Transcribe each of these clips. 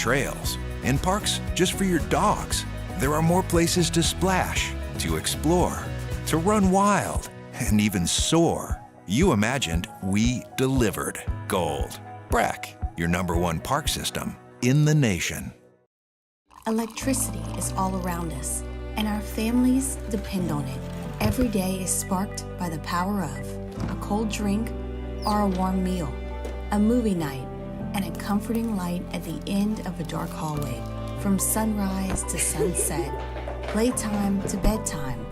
trails, and parks just for your dogs. There are more places to splash, to explore, to run wild, and even soar. You imagined, we delivered. Gold. Brack, your #1 park system in the nation. Electricity is all around us, and our families depend on it. Every day is sparked by the power of a cold drink or a warm meal, a movie night, and a comforting light at the end of a dark hallway. From sunrise to sunset, playtime to bedtime,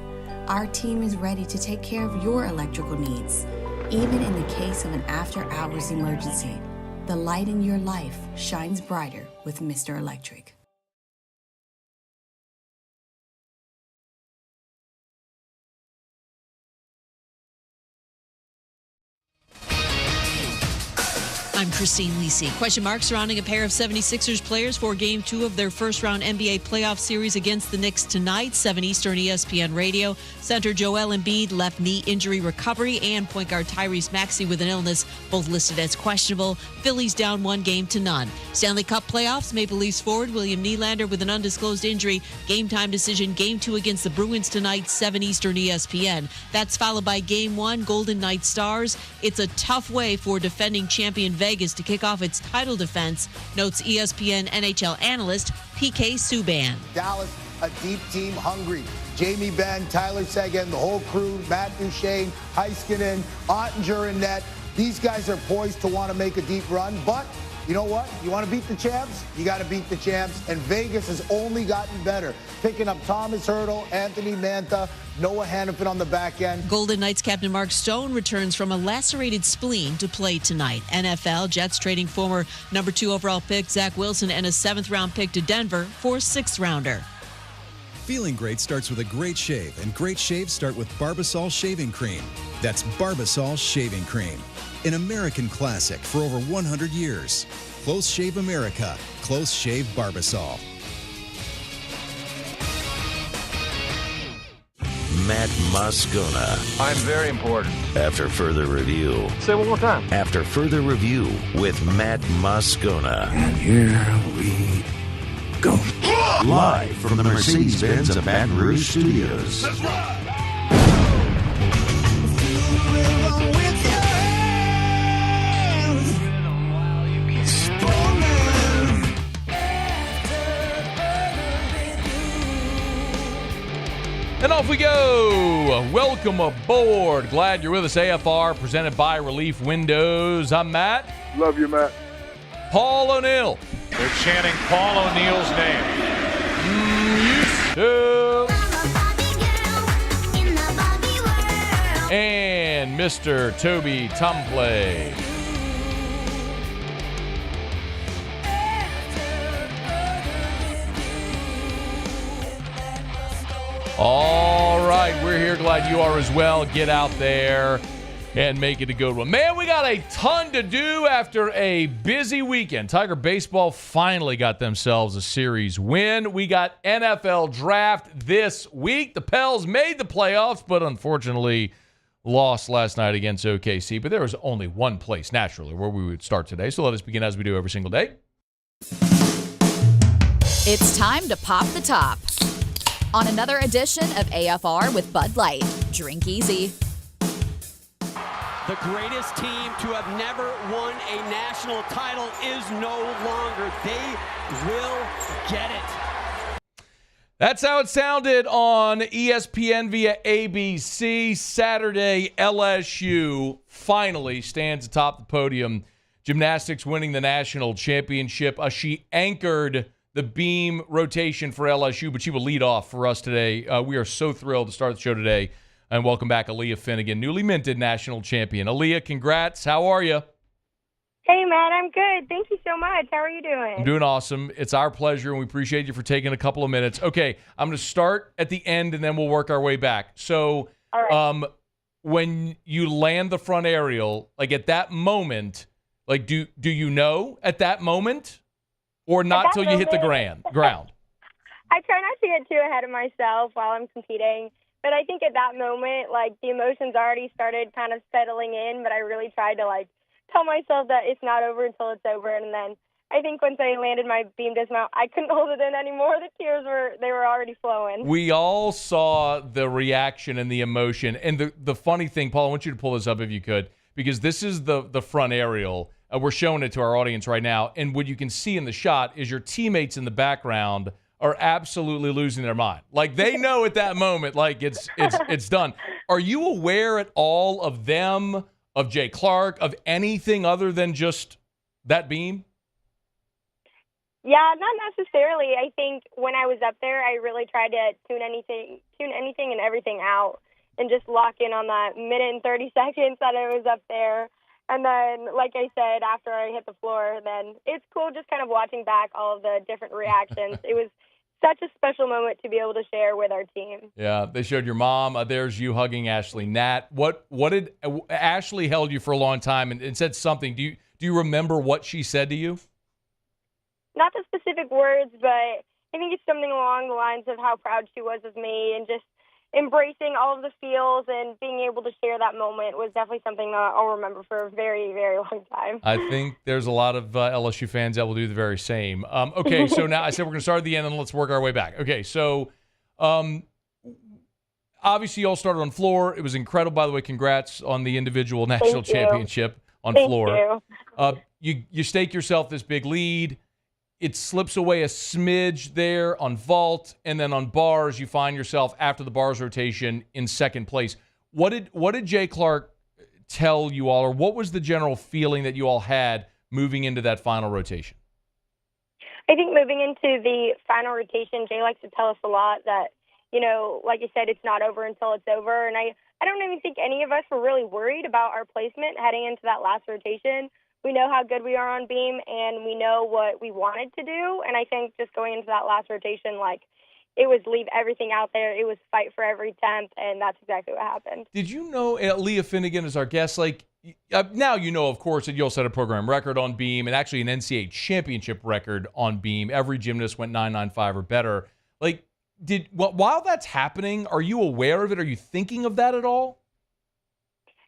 our team is ready to take care of your electrical needs. Even in the case of an after-hours emergency, the light in your life shines brighter with Mr. Electric. I'm Christine Lisi. Question marks surrounding a pair of 76ers players for Game 2 of their first-round NBA playoff series against the Knicks tonight, 7 Eastern ESPN Radio. Center Joel Embiid, left knee injury recovery, and point guard Tyrese Maxey with an illness, both listed as questionable. Phillies down 1-0. Stanley Cup playoffs, Maple Leafs forward William Nylander with an undisclosed injury. Game time decision, Game 2 against the Bruins tonight, 7 Eastern ESPN. That's followed by Game 1, Golden Knights Stars. It's a tough way for defending champion Vegas to kick off its title defense, notes ESPN NHL analyst PK Subban. Dallas, a deep team, hungry. Jamie Benn, Tyler Seguin, the whole crew, Matt Duchene, Heiskanen, Ottinger in net. These guys are poised to want to make a deep run, but you know what? You want to beat the champs? You got to beat the champs, and Vegas has only gotten better. Picking up Thomas Hertl, Anthony Mantha, Noah Hannafin on the back end. Golden Knights captain Mark Stone returns from a lacerated spleen to play tonight. NFL, Jets trading former number 2 overall pick Zach Wilson and a 7th-round pick to Denver for a 6th-rounder. Feeling great starts with a great shave, and great shaves start with Barbasol Shaving Cream. That's Barbasol Shaving Cream, an American classic for over 100 years. Close Shave America, Close Shave Barbasol. Matt Moscona. I'm very important. After further review. Say it one more time. After further review with Matt Moscona. And here we go. Live from the Mercedes-Benz of Baton Rouge Studios. That's right. And off we go. Welcome aboard. Glad you're with us. AFR presented by Relief Windows. I'm Matt. Love you, Matt. Paul O'Neill. They're chanting Paul O'Neill's name. And Mr. Toby Tumplay. All right, we're here. Glad you are as well. Get out there and make it a good one. Man, we got a ton to do after a busy weekend. Tiger baseball finally got themselves a series win. We got NFL draft this week. The Pels made the playoffs, but unfortunately lost last night against OKC. But there was only one place, naturally, where we would start today. So let us begin as we do every single day. It's time to pop the top on another edition of AFR with Bud Light. Drink easy. The greatest team to have never won a national title is no longer. They will get it. That's how it sounded on ESPN via ABC. Saturday, LSU finally stands atop the podium. Gymnastics winning the national championship. She anchored the beam rotation for LSU, but she will lead off for us today. We are so thrilled to start the show today. And welcome back, Aaliyah Finnegan, newly minted national champion. Aaliyah, congrats. How are you? Hey, Matt, I'm good. Thank you so much. How are you doing? I'm doing awesome. It's our pleasure, and we appreciate you for taking a couple of minutes. Okay, I'm going to start at the end, and then we'll work our way back. So when you land the front aerial, like at that moment, like do you know at that moment? Or not till you hit the ground? I try not to get too ahead of myself while I'm competing. But I think at that moment, like, the emotions already started kind of settling in. But I really tried to, like, tell myself that it's not over until it's over. And then I think once I landed my beam dismount, I couldn't hold it in anymore. The tears were already flowing. We all saw the reaction and the emotion. And the funny thing, Paul, I want you to pull this up if you could, because this is the front aerial. We're showing it to our audience right now. And what you can see in the shot is your teammates in the background are absolutely losing their mind. Like, they know at that moment, like, it's done. Are you aware at all of them, of Jay Clark, of anything other than just that beam? Yeah, not necessarily. I think when I was up there, I really tried to tune anything and everything out and just lock in on that minute and 30 seconds that I was up there. And then, like I said, after I hit the floor, then it's cool just kind of watching back all of the different reactions. It was such a special moment to be able to share with our team. Yeah, they showed your mom. There's you hugging Ashley. Nat, what did Ashley held you for a long time and said something? Do you remember what she said to you? Not the specific words, but I think it's something along the lines of how proud she was of me and just embracing all of the feels and being able to share that moment was definitely something that I'll remember for a very, very long time. I think there's a lot of LSU fans that will do the very same. Okay, so now I said we're going to start at the end and let's work our way back. Okay, so obviously you all started on floor. It was incredible, by the way. Congrats on the individual national championship on floor. You stake yourself this big lead. It slips away a smidge there on vault, and then on bars, you find yourself after the bars rotation in second place. What did Jay Clark tell you all, or what was the general feeling that you all had moving into that final rotation? I think moving into the final rotation, Jay likes to tell us a lot that, you know, like you said, it's not over until it's over. And I don't even think any of us were really worried about our placement heading into that last rotation. We know how good we are on beam, and we know what we wanted to do. And I think just going into that last rotation, like, it was leave everything out there. It was fight for every tenth, and that's exactly what happened. Did you know Aaliyah Finnegan is our guest? Like, now you know, of course, that you all set a program record on beam and actually an NCAA championship record on beam. Every gymnast went 9.95 or better. Like, while that's happening, are you aware of it? Are you thinking of that at all?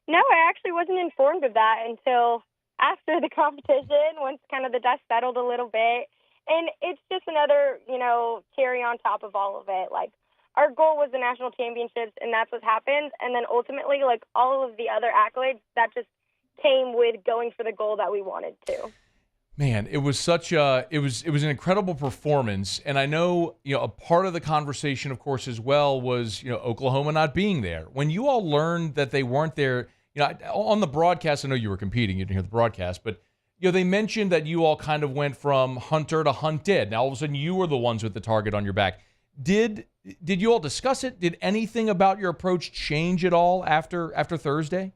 No, I actually wasn't informed of that until after the competition, once kind of the dust settled a little bit. And it's just another, you know, cherry on top of all of it. Like, our goal was the national championships, and that's what happened. And then ultimately, like, all of the other accolades, that just came with going for the goal that we wanted to. Man, it was such a it was an incredible performance. And I know, you know, a part of the conversation, of course, as well was, you know, Oklahoma not being there. When you all learned that they weren't there, you know, on the broadcast, I know you were competing, you didn't hear the broadcast, but, you know, they mentioned that you all kind of went from hunter to hunted. Now, all of a sudden, you were the ones with the target on your back. Did you all discuss it? Did anything about your approach change at all after Thursday?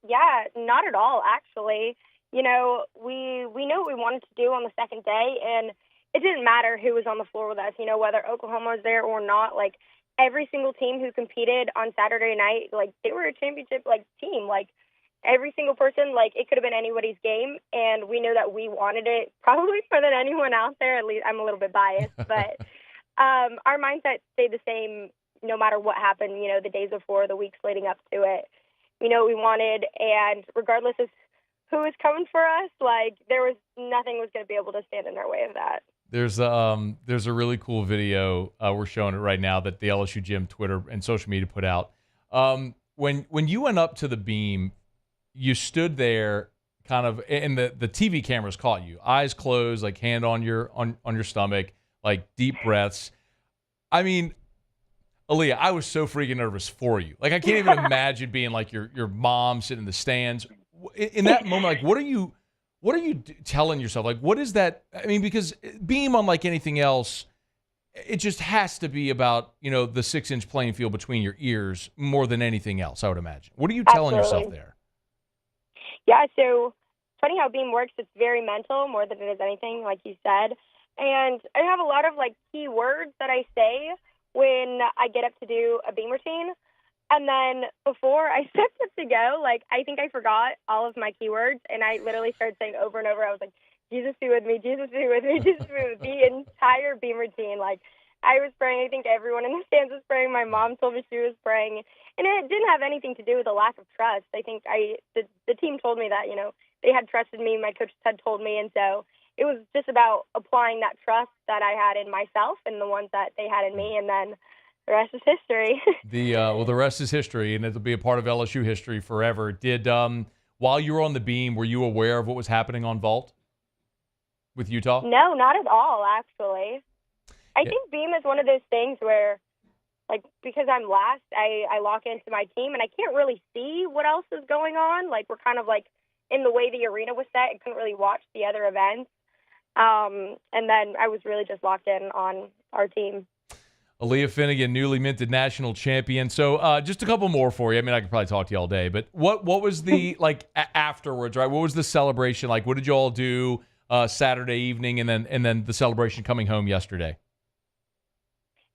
Yeah, not at all, actually. You know, we knew what we wanted to do on the second day, and it didn't matter who was on the floor with us, you know, whether Oklahoma was there or not. Like, every single team who competed on Saturday night, like, they were a championship, like, team. Like, every single person, like, it could have been anybody's game, and we knew that we wanted it probably more than anyone out there. At least I'm a little bit biased, but our mindset stayed the same no matter what happened, you know, the days before, the weeks leading up to it. We know what we wanted, and regardless of who was coming for us, like, nothing was going to be able to stand in our way of that. There's a really cool video, we're showing it right now, that the LSU Gym Twitter and social media put out. When you went up to the beam, you stood there kind of, and the TV cameras caught you, eyes closed, like hand on your stomach, like deep breaths. I mean, Aleah, I was so freaking nervous for you. Like, I can't even imagine being like your mom sitting in the stands. In that moment, like, what are you telling yourself? Like, what is that? I mean, because beam, unlike anything else, it just has to be about, you know, the 6-inch playing field between your ears more than anything else, I would imagine. What are you telling yourself there? Yeah, so funny how beam works. It's very mental more than it is anything, like you said. And I have a lot of, like, key words that I say when I get up to do a beam routine. And then before I stepped up to go, like, I think I forgot all of my keywords, and I literally started saying over and over, I was like, Jesus be with me, Jesus be with me, Jesus be with me, the entire beam routine. Like, I was praying. I think everyone in the stands was praying. My mom told me she was praying. And it didn't have anything to do with a lack of trust. I think the team told me that, you know, they had trusted me. My coaches had told me. And so it was just about applying that trust that I had in myself and the ones that they had in me, and then the rest is history. The rest is history, and it'll be a part of LSU history forever. Did while you were on the beam, were you aware of what was happening on vault with Utah? No, not at all, actually. I think beam is one of those things where, like, because I'm last, I lock into my team, and I can't really see what else is going on. Like, we're kind of like in the way the arena was set, I couldn't really watch the other events. And then I was really just locked in on our team. Aaliyah Finnegan, newly minted national champion. So just a couple more for you. I mean, I could probably talk to you all day, but what was the, like, afterwards, right? What was the celebration like? What did you all do Saturday evening and then the celebration coming home yesterday?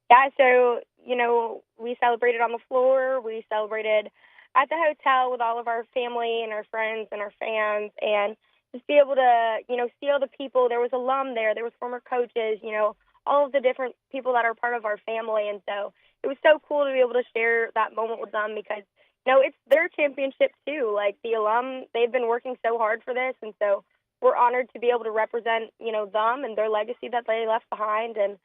Yeah, so, you know, we celebrated on the floor. We celebrated at the hotel with all of our family and our friends and our fans, and just be able to, you know, see all the people. There was alum there. There was former coaches, you know, all of the different people that are part of our family. And so it was so cool to be able to share that moment with them because, you know, it's their championship too. Like, the alum, they've been working so hard for this. And so we're honored to be able to represent, you know, them and their legacy that they left behind. And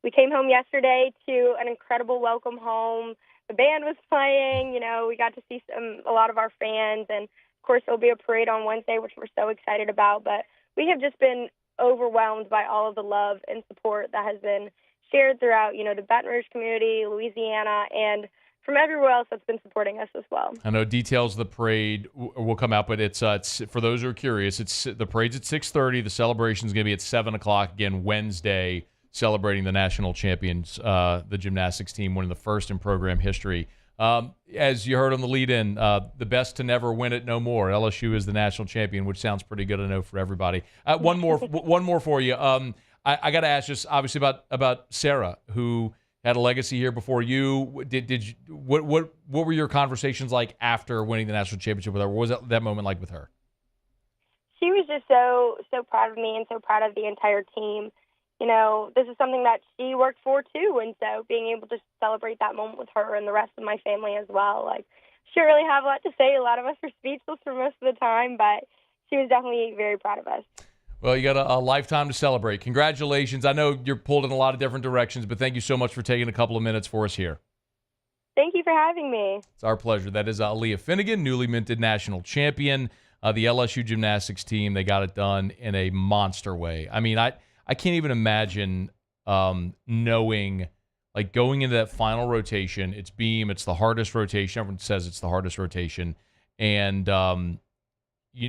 we came home yesterday to an incredible welcome home. The band was playing, you know, we got to see a lot of our fans. And of course, there'll be a parade on Wednesday, which we're so excited about. But we have just been overwhelmed by all of the love and support that has been shared throughout, you know, the Baton Rouge community, Louisiana, and from everywhere else that's been supporting us as well. I know details of the parade will come out, but it's for those who are curious, the parade's at 6:30. The celebration is going to be at 7 o'clock again Wednesday, celebrating the national champions, the gymnastics team winning the first in program history. As you heard on the lead-in, the best to never win it no more. LSU is the national champion, which sounds pretty good, I know, for everybody. One more for you. I got to ask just obviously about Sarah, who had a legacy here before you. What were your conversations like after winning the national championship with her? What was that moment like with her? She was just so proud of me and so proud of the entire team. You know, this is something that she worked for too, and so being able to celebrate that moment with her and the rest of my family as well. Like, she didn't really have a lot to say. A lot of us were speechless for most of the time, but she was definitely very proud of us. Well, you got a lifetime to celebrate. Congratulations. I know you're pulled in a lot of different directions, but thank you so much for taking a couple of minutes for us here. Thank you for having me. It's our pleasure. That is Aaliyah Finnegan, newly minted national champion. The LSU Gymnastics team, they got it done in a monster way. I mean, I can't even imagine knowing, like, going into that final rotation. It's beam. It's the hardest rotation. Everyone says it's the hardest rotation. And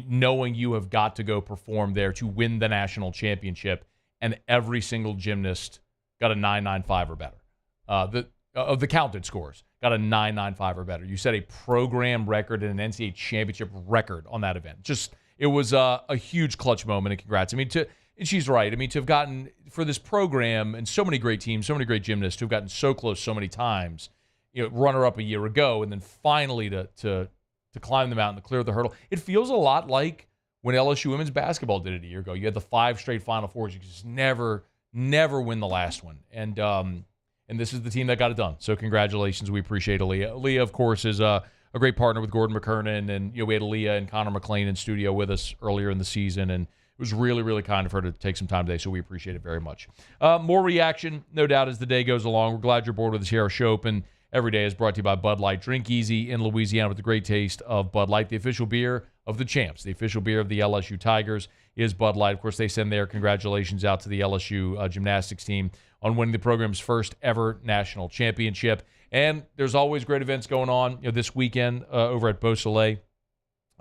knowing you have got to go perform there to win the national championship, and every single gymnast got a 9.95 or better. Of the counted scores, got a 9.95 or better. You set a program record and an NCAA championship record on that event. Just, it was a huge clutch moment, and congrats. I mean, and she's right. I mean, to have gotten, for this program and so many great teams, so many great gymnasts, to have gotten so close so many times, you know, runner-up a year ago, and then finally to climb the mountain, to clear the hurdle. It feels a lot like when LSU women's basketball did it a year ago. You had the 5 straight Final Fours. You just never win the last one. And this is the team that got it done. So congratulations. We appreciate Aleah. Aleah, of course, is a great partner with Gordon McKernan. And, you know, we had Aleah and Connor McLean in studio with us earlier in the season. And it was really, really kind of her to take some time today, so we appreciate it very much. More reaction, no doubt, as the day goes along. We're glad you're aboard with us here. Our show open every day is brought to you by Bud Light. Drink easy in Louisiana with the great taste of Bud Light, the official beer of the champs. The official beer of the LSU Tigers is Bud Light. Of course, they send their congratulations out to the LSU gymnastics team on winning the program's first ever national championship. And there's always great events going on. You know, this weekend over at Beausoleil,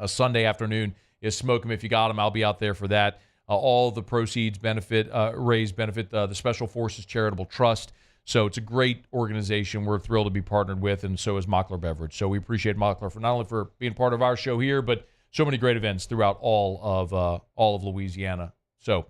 Sunday afternoon, is Smoke 'em If You Got 'em. I'll be out there for that. All the proceeds benefit the Special Forces Charitable Trust. So it's a great organization we're thrilled to be partnered with, and so is Mockler Beverage. So we appreciate Mockler for not only for being part of our show here, but so many great events throughout all of Louisiana. So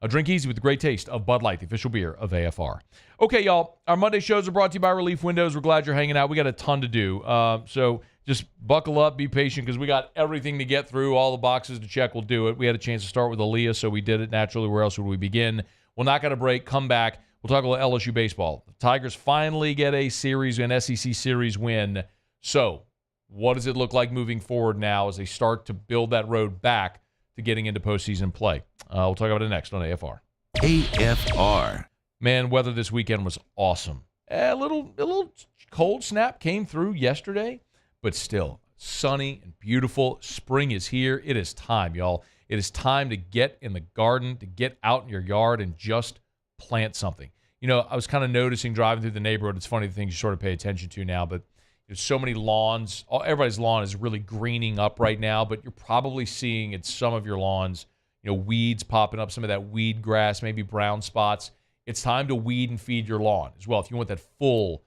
drink easy with the great taste of Bud Light, the official beer of AFR. Okay, y'all, our Monday shows are brought to you by Relief Windows. We're glad you're hanging out. We got a ton to do. So just buckle up, be patient, because we got everything to get through, all the boxes to check. We'll do it. We had a chance to start with Aleah, so we did it naturally. Where else would we begin? We'll not get a break, come back. We'll talk about LSU baseball. The Tigers finally get an SEC series win. So what does it look like moving forward now as they start to build that road back to getting into postseason play. We'll talk about it next on AFR. AFR. Man, weather this weekend was awesome. A little cold snap came through yesterday, but still sunny and beautiful. Spring is here. It is time, y'all. It is time to get in the garden, to get out in your yard and just plant something. You know, I was kind of noticing driving through the neighborhood. It's funny the things you sort of pay attention to now, but there's so many lawns. Everybody's lawn is really greening up right now, but you're probably seeing at some of your lawns, you know, weeds popping up, some of that weed grass, maybe brown spots. It's time to weed and feed your lawn as well. If you want that full,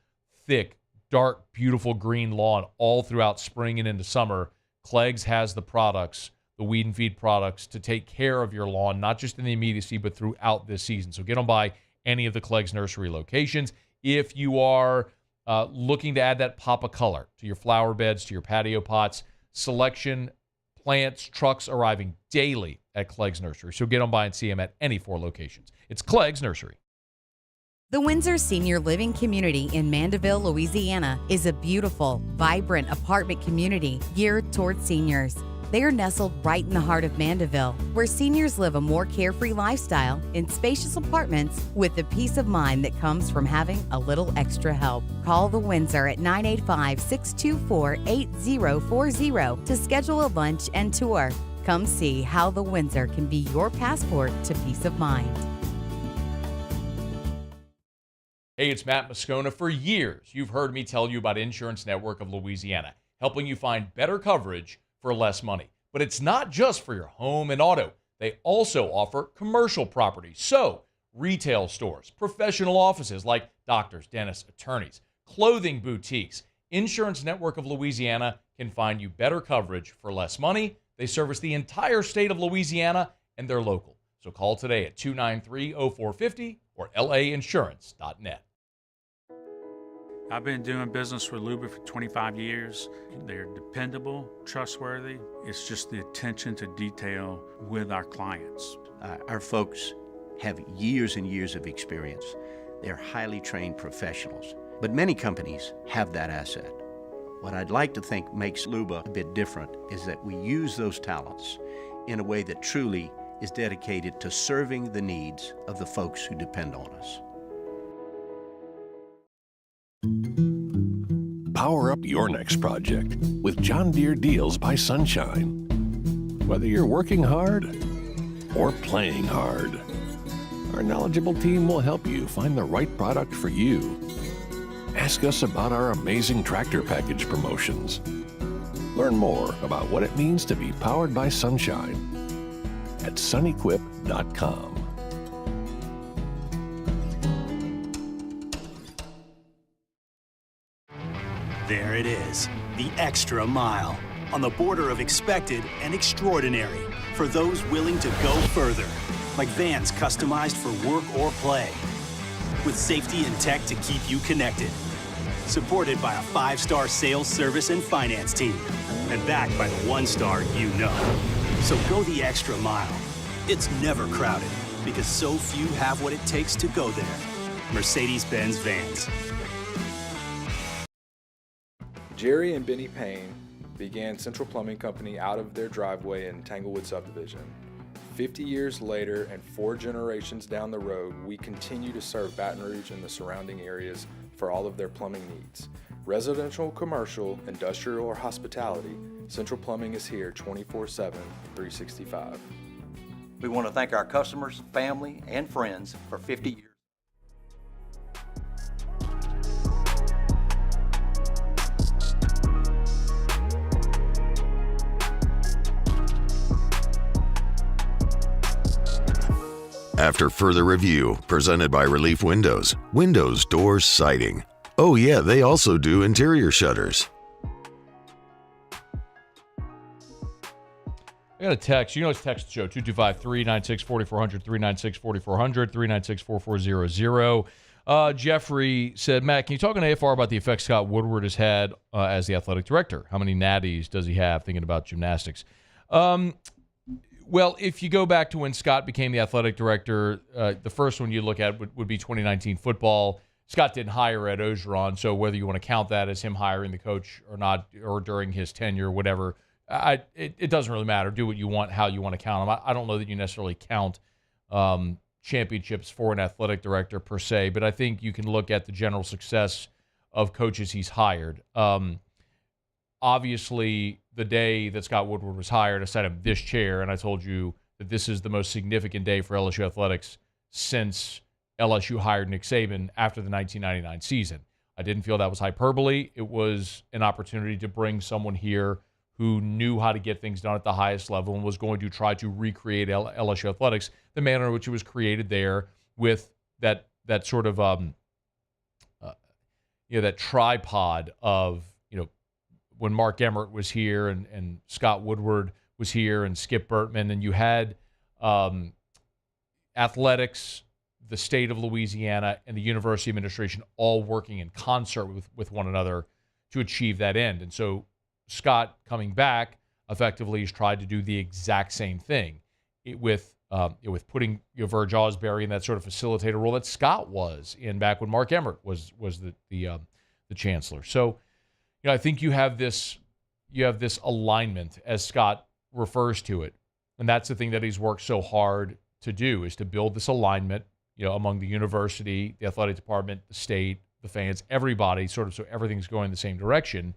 thick, dark, beautiful green lawn all throughout spring and into summer, Clegg's has the products, the weed and feed products, to take care of your lawn, not just in the immediacy, but throughout this season. So get on by any of the Clegg's nursery locations. If you are looking to add that pop of color to your flower beds, to your patio pots, selection, plants, trucks arriving daily at Clegg's Nursery. So get on by and see them at any 4 locations. It's Clegg's Nursery. The Windsor Senior Living Community in Mandeville, Louisiana is a beautiful, vibrant apartment community geared toward seniors. They are nestled right in the heart of Mandeville, where seniors live a more carefree lifestyle in spacious apartments with the peace of mind that comes from having a little extra help. Call the Windsor at 985-624-8040 to schedule a lunch and tour. Come see how the Windsor can be your passport to peace of mind. Hey, it's Matt Moscona. For years, you've heard me tell you about Insurance Network of Louisiana, helping you find better coverage for less money. But it's not just for your home and auto. They also offer commercial property. So, retail stores, professional offices like doctors, dentists, attorneys, clothing boutiques. Insurance Network of Louisiana can find you better coverage for less money. They service the entire state of Louisiana, and they're local. So call today at 293-0450 or lainsurance.net. I've been doing business with Luba for 25 years. They're dependable, trustworthy. It's just the attention to detail with our clients. Our folks have years and years of experience. They're highly trained professionals, but many companies have that asset. What I'd like to think makes Luba a bit different is that we use those talents in a way that truly is dedicated to serving the needs of the folks who depend on us. Power up your next project with John Deere Deals by Sunshine. Whether you're working hard or playing hard, our knowledgeable team will help you find the right product for you. Ask us about our amazing tractor package promotions. Learn more about what it means to be powered by sunshine at sunequip.com. There it is, the extra mile, on the border of expected and extraordinary for those willing to go further, like vans customized for work or play, with safety and tech to keep you connected, supported by a 5-star sales, service, and finance team, and backed by the 1-star you know. So go the extra mile. It's never crowded, because so few have what it takes to go there. Mercedes-Benz Vans. Jerry and Benny Payne began Central Plumbing Company out of their driveway in Tanglewood Subdivision. 50 years later and 4 generations down the road, we continue to serve Baton Rouge and the surrounding areas for all of their plumbing needs. Residential, commercial, industrial, or hospitality, Central Plumbing is here 24/7, 365. We want to thank our customers, family, and friends for 50 years. After further review, presented by Relief Windows, windows, doors, siding. Oh yeah, they also do interior shutters. I got a text. You know it's text the show, 225-396-4400, 396-4400, 396-4400. Jeffrey said, Matt, can you talk on AFR about the effect Scott Woodward has had as the athletic director? How many natties does he have, thinking about gymnastics? Well, if you go back to when Scott became the athletic director, the first one you look at would be 2019 football. Scott didn't hire Ed Ogeron, so whether you want to count that as him hiring the coach or not, or during his tenure, whatever, it doesn't really matter. Do what you want, how you want to count them. I don't know that you necessarily count championships for an athletic director per se, but I think you can look at the general success of coaches he's hired. Obviously, the day that Scott Woodward was hired, I sat in this chair and I told you that this is the most significant day for LSU athletics since LSU hired Nick Saban after the 1999 season. I didn't feel that was hyperbole. It was an opportunity to bring someone here who knew how to get things done at the highest level and was going to try to recreate LSU athletics, the manner in which it was created there, with that sort of that tripod of, when Mark Emmert was here and Scott Woodward was here and Skip Bertman, and you had athletics, the state of Louisiana, and the university administration all working in concert with one another to achieve that end. And so Scott coming back effectively has tried to do the exact same thing with putting Verge Osbury in that sort of facilitator role that Scott was in back when Mark Emmert was the chancellor. So, I think you have this alignment, as Scott refers to it, and that's the thing that he's worked so hard to do, is to build this alignment, among the university, the athletic department, the state, the fans, everybody, sort of, so everything's going in the same direction.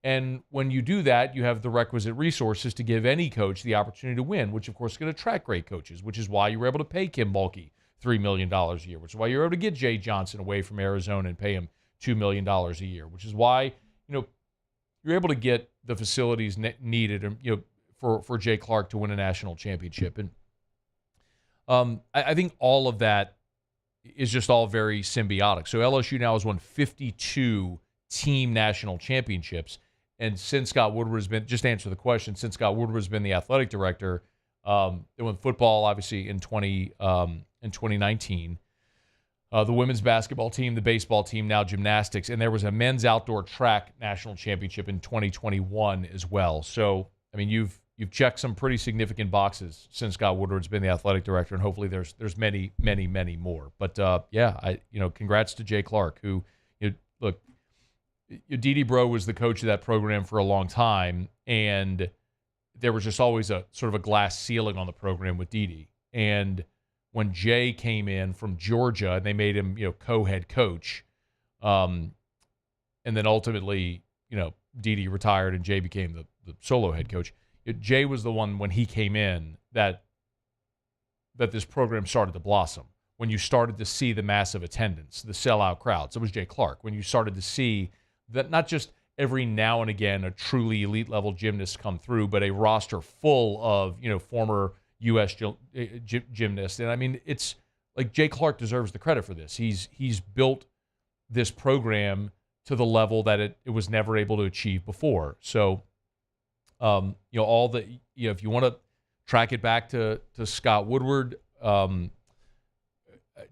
And when you do that, you have the requisite resources to give any coach the opportunity to win, which of course is going to attract great coaches, which is why you were able to pay Kim Mulkey $3 million a year, which is why you're able to get Jay Johnson away from Arizona and pay him $2 million a year, which is why, you're able to get the facilities needed, for Jay Clark to win a national championship. And I think all of that is just all very symbiotic. So LSU now has won 52 team national championships. And since Scott Woodward has been, just to answer the question, since Scott Woodward has been the athletic director, they won football, obviously, in 2019. The women's basketball team, the baseball team, now gymnastics, and there was a men's outdoor track national championship in 2021 as well. So, I mean, you've checked some pretty significant boxes since Scott Woodward's been the athletic director, and hopefully there's many, many, many more. But congrats to Jay Clark, who, look, Dede Bro was the coach of that program for a long time, and there was just always a sort of a glass ceiling on the program with Dede. And when Jay came in from Georgia, and they made him, co-head coach, and then ultimately, Dede retired and Jay became the solo head coach. Jay was the one, when he came in, that this program started to blossom. When you started to see the massive attendance, the sellout crowds, it was Jay Clark. When you started to see that not just every now and again a truly elite level gymnast come through, but a roster full of, former U.S. gymnasts. And I mean, it's like Jay Clark deserves the credit for this. He's built this program to the level that it was never able to achieve before. So, all the, if you want to track it back to Scott Woodward,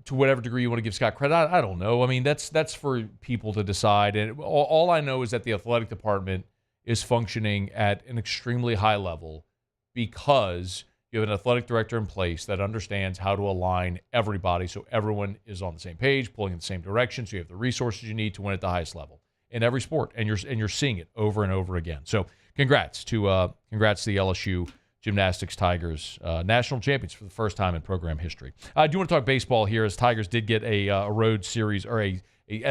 to whatever degree you want to give Scott credit, I don't know. I mean, that's for people to decide. And all I know is that the athletic department is functioning at an extremely high level because you have an athletic director in place that understands how to align everybody so everyone is on the same page, pulling in the same direction, so you have the resources you need to win at the highest level in every sport, and you're seeing it over and over again. So congrats to the LSU Gymnastics Tigers, national champions for the first time in program history. I do want to talk baseball here, as Tigers did get a road series, or a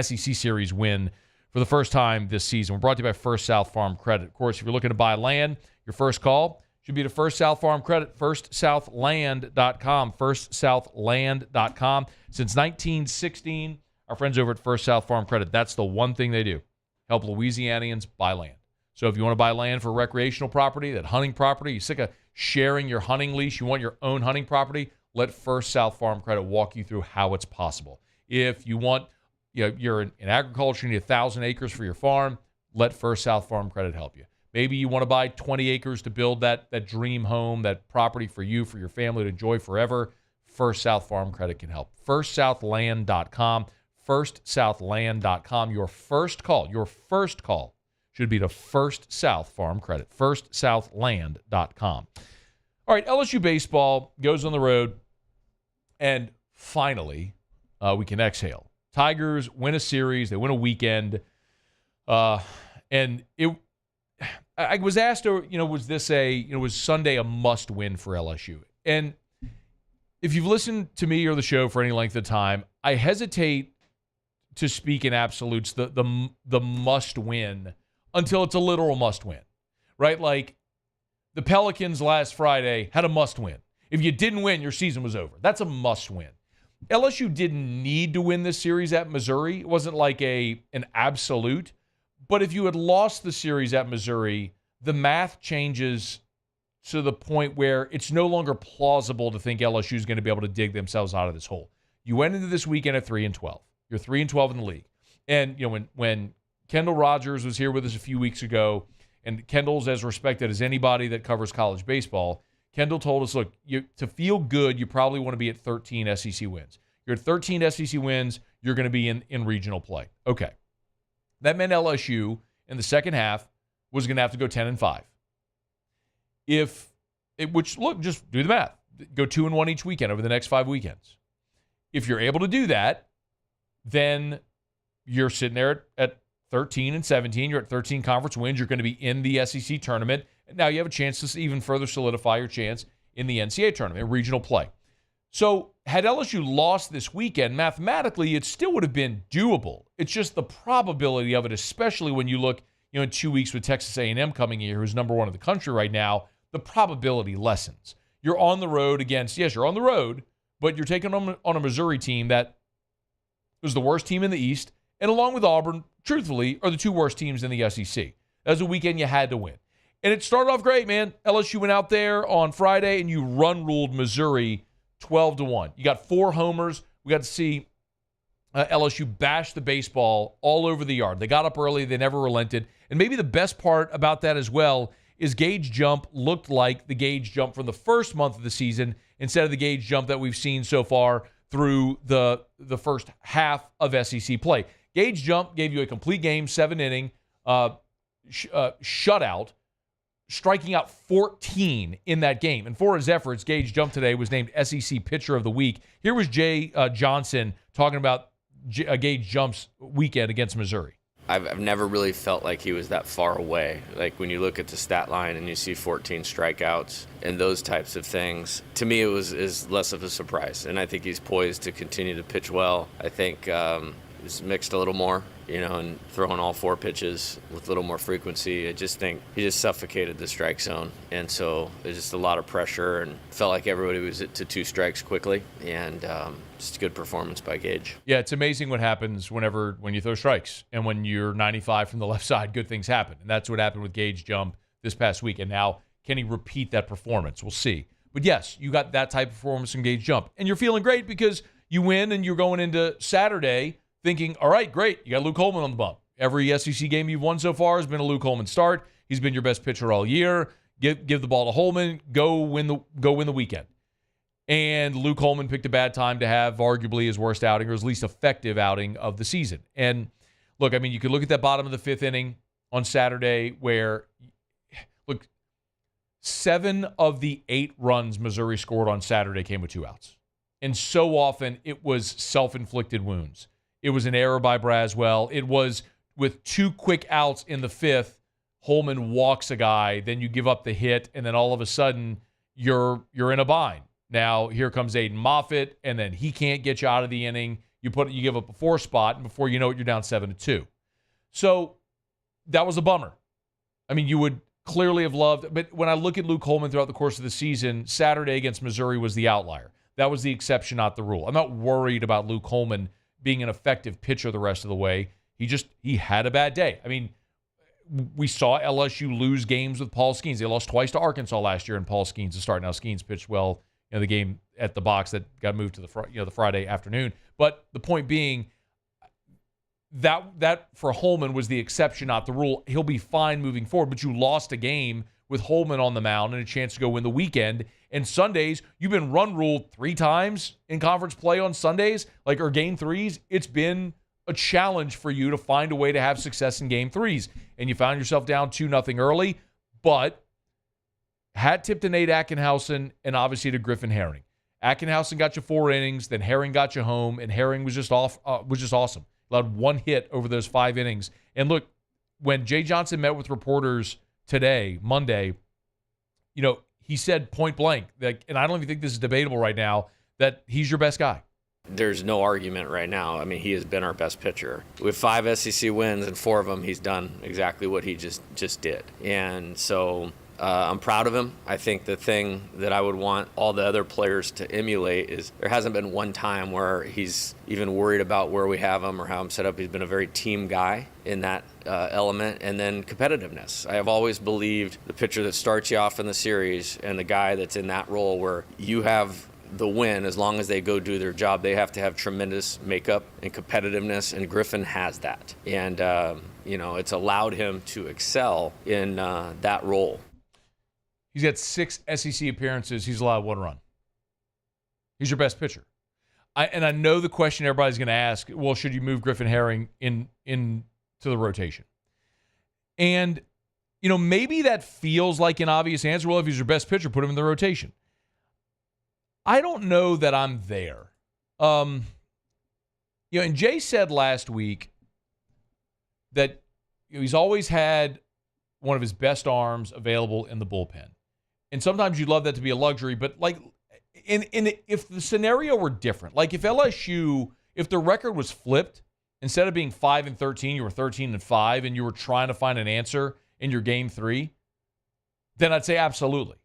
SEC series win for the first time this season. We're brought to you by First South Farm Credit. Of course, if you're looking to buy land, your first call should be to First South Farm Credit, firstsouthland.com, firstsouthland.com. Since 1916, our friends over at First South Farm Credit, that's the one thing they do, help Louisianians buy land. So if you want to buy land for recreational property, that hunting property, you're sick of sharing your hunting lease, you want your own hunting property, let First South Farm Credit walk you through how it's possible. If you want, you're in agriculture, you need 1,000 acres for your farm, let First South Farm Credit help you. Maybe you want to buy 20 acres to build that dream home, that property for you, for your family to enjoy forever. First South Farm Credit can help. FirstSouthland.com, FirstSouthland.com. Your first call should be to First South Farm Credit, FirstSouthland.com. All right, LSU baseball goes on the road, and finally we can exhale. Tigers win a series. They win a weekend. And I was asked, was this was Sunday a must-win for LSU? And if you've listened to me or the show for any length of time, I hesitate to speak in absolutes, the must-win, until it's a literal must-win, right? Like the Pelicans last Friday had a must-win. If you didn't win, your season was over. That's a must-win. LSU didn't need to win this series at Missouri. It wasn't like an absolute. But if you had lost the series at Missouri, the math changes to the point where it's no longer plausible to think LSU is going to be able to dig themselves out of this hole. You went into this weekend at 3-12. You're 3-12 in the league. And when Kendall Rogers was here with us a few weeks ago, and Kendall's as respected as anybody that covers college baseball, Kendall told us, look, to feel good, you probably want to be at 13 SEC wins. You're at 13 SEC wins, you're going to be in regional play. Okay. That meant LSU in the second half was going to have to go 10-5. Just do the math. Go 2-1 each weekend over the next 5 weekends. If you're able to do that, then you're sitting there at 13-17. You're at 13 conference wins. You're going to be in the SEC tournament. And now you have a chance to even further solidify your chance in the NCAA tournament, regional play. So had LSU lost this weekend, mathematically, it still would have been doable. It's just the probability of it, especially when you look, in 2 weeks with Texas A&M coming here, who's number one in the country right now, the probability lessens. You're on the road against, yes, you're on the road, but you're taking on a Missouri team that was the worst team in the East, and along with Auburn, truthfully, are the two worst teams in the SEC. That was a weekend you had to win. And it started off great, man. LSU went out there on Friday, and you run-ruled Missouri 12-1. You got 4 homers. We got to see LSU bash the baseball all over the yard. They got up early. They never relented. And maybe the best part about that as well is Gage Jump looked like the Gage Jump from the first month of the season instead of the Gage Jump that we've seen so far through the first half of SEC play. Gage Jump gave you a complete game, 7-inning shutout, striking out 14 in that game. And for his efforts, Gage Jump today was named SEC Pitcher of the Week. Here was Jay Johnson talking about Gage Jump's weekend against Missouri. I've never really felt like he was that far away. Like when you look at the stat line and you see 14 strikeouts and those types of things, to me it is less of a surprise. And I think he's poised to continue to pitch well. I think he's mixed a little more, and throwing all 4 pitches with a little more frequency. I just think he just suffocated the strike zone. And so there's just a lot of pressure and felt like everybody was to 2 strikes quickly. And just a good performance by Gage. Yeah, it's amazing what happens when you throw strikes. And when you're 95 from the left side, good things happen. And that's what happened with Gage Jump this past week. And now, can he repeat that performance? We'll see. But yes, you got that type of performance from Gage Jump. And you're feeling great because you win and you're going into Saturday thinking, all right, great, you got Luke Holman on the bump. Every SEC game you've won so far has been a Luke Holman start. He's been your best pitcher all year. Give the ball to Holman. Go win the weekend. And Luke Holman picked a bad time to have arguably his worst outing or his least effective outing of the season. And look, I mean, you could look at that bottom of the 5th inning on Saturday where, look, 7 of the 8 runs Missouri scored on Saturday came with 2 outs. And so often it was self-inflicted wounds. It was an error by Braswell. It was with 2 quick outs in the 5th, Holman walks a guy, then you give up the hit, and then all of a sudden you're in a bind. Now here comes Aiden Moffitt, and then he can't get you out of the inning. You give up a 4 spot, and before you know it, you're down 7-2. So that was a bummer. I mean, you would clearly have loved, but when I look at Luke Holman throughout the course of the season, Saturday against Missouri was the outlier. That was the exception, not the rule. I'm not worried about Luke Holman being an effective pitcher the rest of the way. He had a bad day. I mean, we saw LSU lose games with Paul Skeens. They lost twice to Arkansas last year, and Paul Skeens to start. Now Skeens pitched well in the game at the box that got moved to the Friday afternoon. But the point being, that for Holman was the exception, not the rule. He'll be fine moving forward, but you lost a game with Holman on the mound and a chance to go win the weekend. And Sundays, you've been run ruled 3 times in conference play on Sundays, or game 3s. It's been a challenge for you to find a way to have success in game 3s. And you found yourself down 2-0 early, but hat tip to Nate Ackenhausen and obviously to Griffin Herring. Ackenhausen got you 4 innings, then Herring got you home, and Herring was just awesome. Allowed 1 hit over those 5 innings. And look, when Jay Johnson met with reporters today, Monday, he said point blank, and I don't even think this is debatable right now, that he's your best guy. There's no argument right now. I mean, he has been our best pitcher. With 5 SEC wins and 4 of them, he's done exactly what he just did. And so I'm proud of him. I think the thing that I would want all the other players to emulate is there hasn't been one time where he's even worried about where we have him or how I'm set up. He's been a very team guy in that element. And then competitiveness. I have always believed the pitcher that starts you off in the series and the guy that's in that role where you have the win, as long as they go do their job, they have to have tremendous makeup and competitiveness, and Griffin has that. And, it's allowed him to excel in that role. He's got 6 SEC appearances. He's allowed 1 run. He's your best pitcher. I know the question everybody's going to ask, well, should you move Griffin Herring into the rotation? And, maybe that feels like an obvious answer. Well, if he's your best pitcher, put him in the rotation. I don't know that I'm there. And Jay said last week that he's always had one of his best arms available in the bullpen. And sometimes you'd love that to be a luxury, but if the scenario were different, like if LSU, if the record was flipped, instead of being 5-13, you were 13-5, and you were trying to find an answer in your game 3, then I'd say absolutely.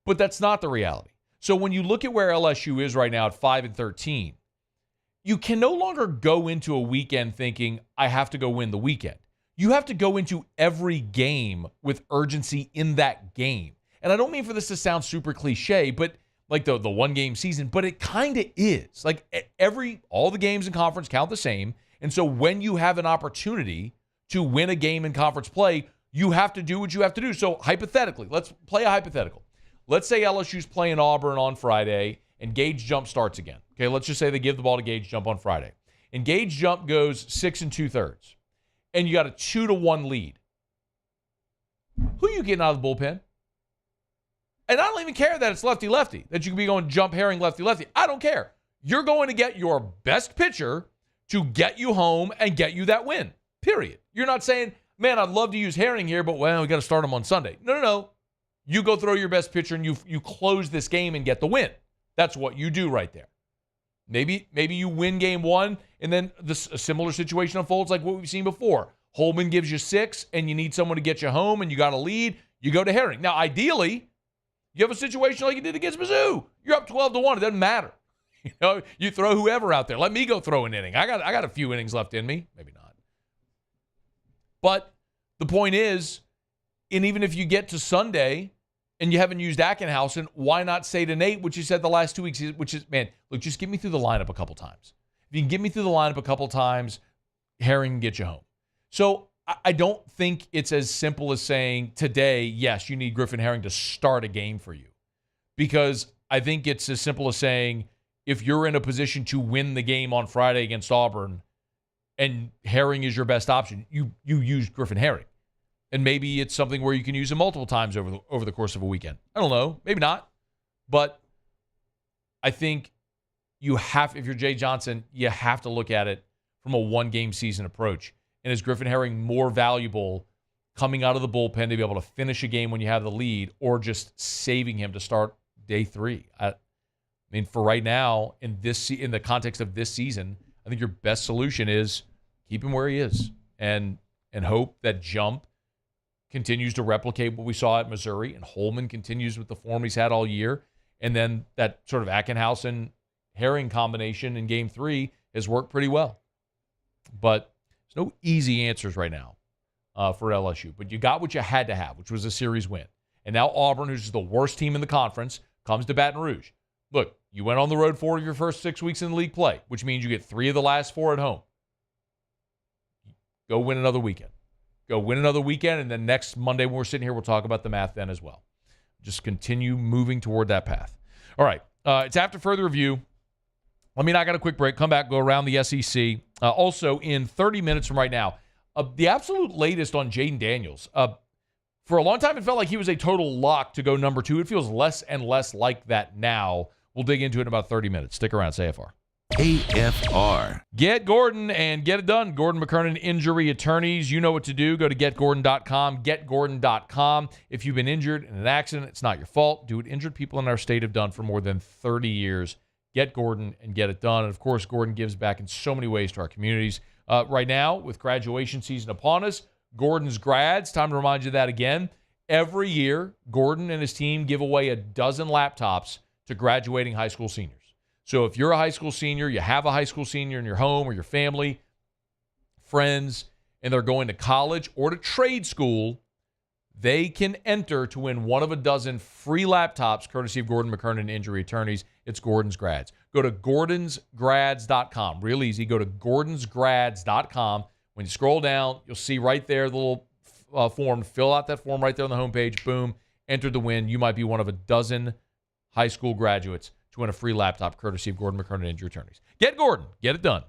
But that's not the reality. So when you look at where LSU is right now at 5-13, you can no longer go into a weekend thinking, I have to go win the weekend. You have to go into every game with urgency in that game. And I don't mean for this to sound super cliche, but like the one-game season, but it kind of is. Like all the games in conference count the same. And so when you have an opportunity to win a game in conference play, you have to do what you have to do. So hypothetically, let's play a hypothetical. Let's say LSU's playing Auburn on Friday and Gage Jump starts again. Okay, let's just say they give the ball to Gage Jump on Friday. And Gage Jump goes 6 2/3. And you got a 2-1 lead. Who are you getting out of the bullpen? And I don't even care that it's lefty-lefty, that you could be going Jump, Herring, lefty-lefty. I don't care. You're going to get your best pitcher to get you home and get you that win, period. You're not saying, man, I'd love to use Herring here, but, well, we got to start him on Sunday. No. You go throw your best pitcher and you close this game and get the win. That's what you do right there. Maybe you win game 1 and then a similar situation unfolds like what we've seen before. Holman gives you 6 and you need someone to get you home and you got a lead. You go to Herring. Now, ideally, you have a situation like you did against Mizzou. You're up 12-1. It doesn't matter. You throw whoever out there. Let me go throw an inning. I got a few innings left in me. Maybe not. But the point is, and even if you get to Sunday and you haven't used Ackenhausen, why not say to Nate, which you said the last 2 weeks, which is, man, look, just get me through the lineup a couple times. If you can get me through the lineup a couple times, Herring can get you home. So I don't think it's as simple as saying today, yes, you need Griffin Herring to start a game for you. Because I think it's as simple as saying, if you're in a position to win the game on Friday against Auburn and Herring is your best option, you use Griffin Herring. And maybe it's something where you can use him multiple times over the course of a weekend. I don't know. Maybe not. But I think if you're Jay Johnson, you have to look at it from a one-game season approach. And is Griffin Herring more valuable coming out of the bullpen to be able to finish a game when you have the lead, or just saving him to start day 3? I mean, for right now, in the context of this season, I think your best solution is keep him where he is and hope that Jump continues to replicate what we saw at Missouri, and Holman continues with the form he's had all year. And then that sort of Ackenhausen-Herring combination in Game 3 has worked pretty well. But there's no easy answers right now for LSU. But you got what you had to have, which was a series win. And now Auburn, who's the worst team in the conference, comes to Baton Rouge. Look, you went on the road 4 of your first 6 weeks in the league play, which means you get 3 of the last 4 at home. Go win another weekend. And then next Monday when we're sitting here, we'll talk about the math then as well. Just continue moving toward that path. All right. It's after further review. I got a quick break. Come back, go around the SEC. Also, in 30 minutes from right now, the absolute latest on Jaden Daniels. For a long time, it felt like he was a total lock to go number 2. It feels less and less like that now. We'll dig into it in about 30 minutes. Stick around, CFR. AFR. Get Gordon and get it done. Gordon McKernan Injury Attorneys. You know what to do. Go to getgordon.com, getgordon.com. If you've been injured in an accident, it's not your fault. Do what injured people in our state have done for more than 30 years. Get Gordon and get it done. And, of course, Gordon gives back in so many ways to our communities. Right now, with graduation season upon us, Gordon's grads, time to remind you of that again. Every year, Gordon and his team give away a dozen laptops to graduating high school seniors. So if you're a high school senior, you have a high school senior in your home or your family, friends, and they're going to college or to trade school, they can enter to win one of a dozen free laptops courtesy of Gordon McKernan Injury Attorneys. It's Gordon's Grads. Go to gordonsgrads.com. Real easy. Go to gordonsgrads.com. When you scroll down, you'll see right there the little form. Fill out that form right there on the homepage. Boom. Enter to win. You might be one of a dozen high school graduates to win a free laptop courtesy of Gordon McKernan Injury Attorneys. Get Gordon. Get it done.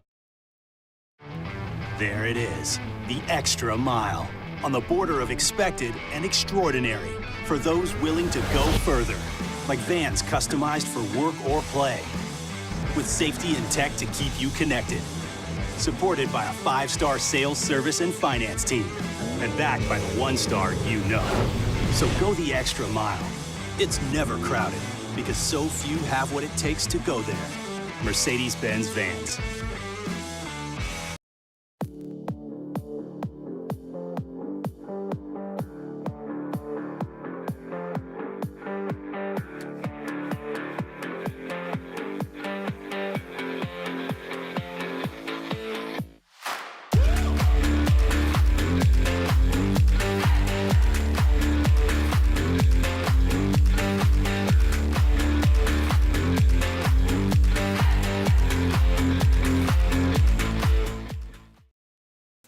There it is, the extra mile, on the border of expected and extraordinary, for those willing to go further, like vans customized for work or play, with safety and tech to keep you connected, supported by a 5-star sales, service, and finance team, and backed by the 1-star you know. So go the extra mile. It's never crowded, because so few have what it takes to go there. Mercedes-Benz Vans.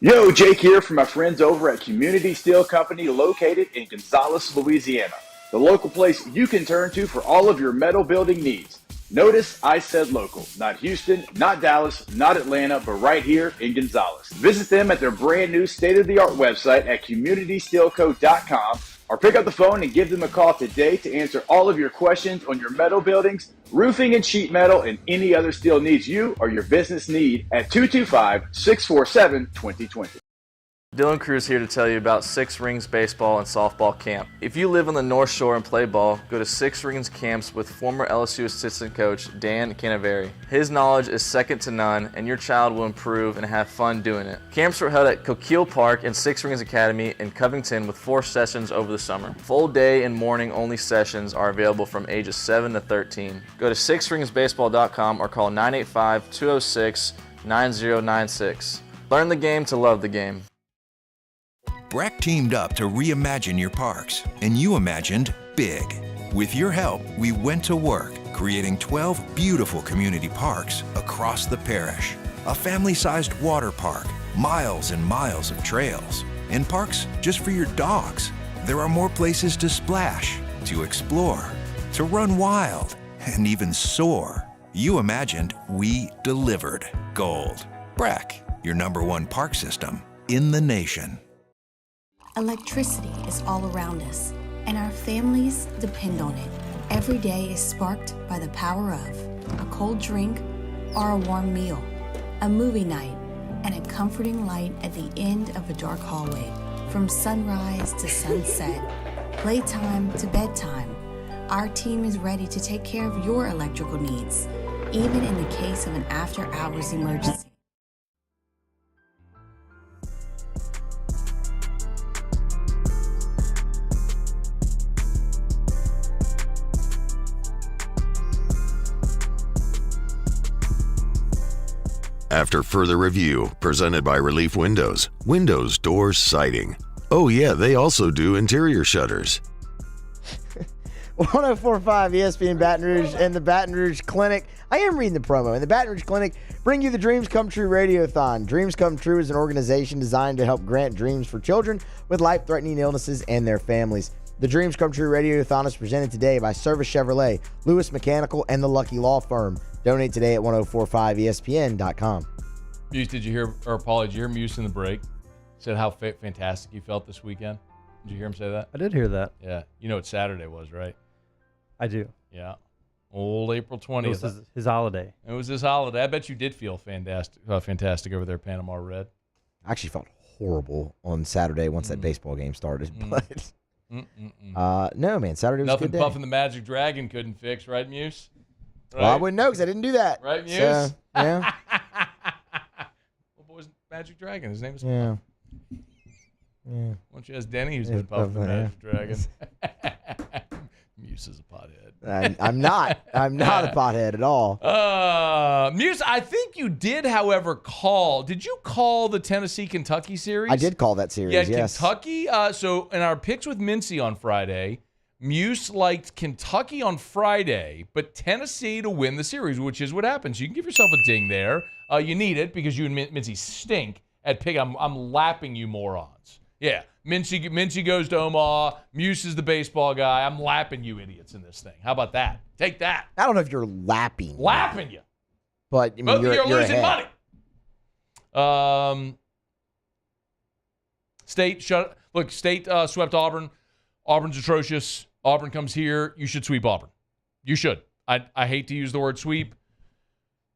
Yo, Jake here from my friends over at Community Steel Company located in Gonzales, Louisiana. The local place you can turn to for all of your metal building needs. Notice I said local, not Houston, not Dallas, not Atlanta, but right here in Gonzales. Visit them at their brand new state-of-the-art website at communitysteelco.com or pick up the phone and give them a call today to answer all of your questions on your metal buildings, roofing and sheet metal, and any other steel needs you or your business need at 225-647-2020. Dylan Cruz here to tell you about Six Rings Baseball and Softball Camp. If you live on the North Shore and play ball, go to Six Rings Camps with former LSU assistant coach Dan Canaveri. His knowledge is second to none, and your child will improve and have fun doing it. Camps were held at Coquille Park and Six Rings Academy in Covington with 4 sessions over the summer. Full day and morning only sessions are available from ages 7 to 13. Go to sixringsbaseball.com or call 985-206-9096. Learn the game to love the game. Breck teamed up to reimagine your parks, and you imagined big. With your help, we went to work, creating 12 beautiful community parks across the parish. A family-sized water park, miles and miles of trails, and parks just for your dogs. There are more places to splash, to explore, to run wild, and even soar. You imagined, we delivered gold. Breck, your #1 park system in the nation. Electricity is all around us, and our families depend on it. Every day is sparked by the power of a cold drink or a warm meal, a movie night, and a comforting light at the end of a dark hallway. From sunrise to sunset, playtime to bedtime, our team is ready to take care of your electrical needs, even in the case of an after-hours emergency. After further review, presented by Relief Windows, windows, doors, siding. Oh yeah, they also do interior shutters. 104.5 ESPN Baton Rouge and the Baton Rouge Clinic. I am reading the promo. And the Baton Rouge Clinic bring you the Dreams Come True Radiothon. Dreams Come True is an organization designed to help grant dreams for children with life-threatening illnesses and their families. The Dreams Come True Radiothon is presented today by Service Chevrolet, Lewis Mechanical, and the Lucky Law Firm. Donate today at 1045ESPN.com. Muse, did you hear, or Paulie, did you hear Muse in the break? Said how fantastic he felt this weekend. Did you hear him say that? I did hear that. Yeah. You know what Saturday was, right? I do. Yeah. Old April 20th. It was his holiday. It was his holiday. I bet you did feel fantastic over there, Panama Red. I actually felt horrible on Saturday once that baseball game started. But no, man, Saturday was a good day. Nothing Puffin the Magic Dragon couldn't fix, right, Muse? Right? Well, I wouldn't know because I didn't do that. Right, Muse? So, yeah. What boy's Magic Dragon? His name is Yeah. Why don't you ask Denny who's been Puffin the Magic Dragon? Muse is a pothead. I'm not. I'm not a pothead at all. Muse, I think you did, however, call. Did you call the Tennessee-Kentucky series? I did call that series, yes. Kentucky. So in our picks with Mincy on Friday, Muse liked Kentucky on Friday, but Tennessee to win the series, which is what happens. You can give yourself a ding there. You need it because you and Mincy stink at pick. I'm lapping you morons. Yeah, Mincy goes to Omaha. Muse is the baseball guy. I'm lapping you idiots in this thing. How about that? Take that. I don't know if you're lapping. Lapping you. But I mean, you're losing ahead. money. State swept Auburn. Auburn's atrocious. Auburn comes here. You should sweep Auburn. You should. I hate to use the word sweep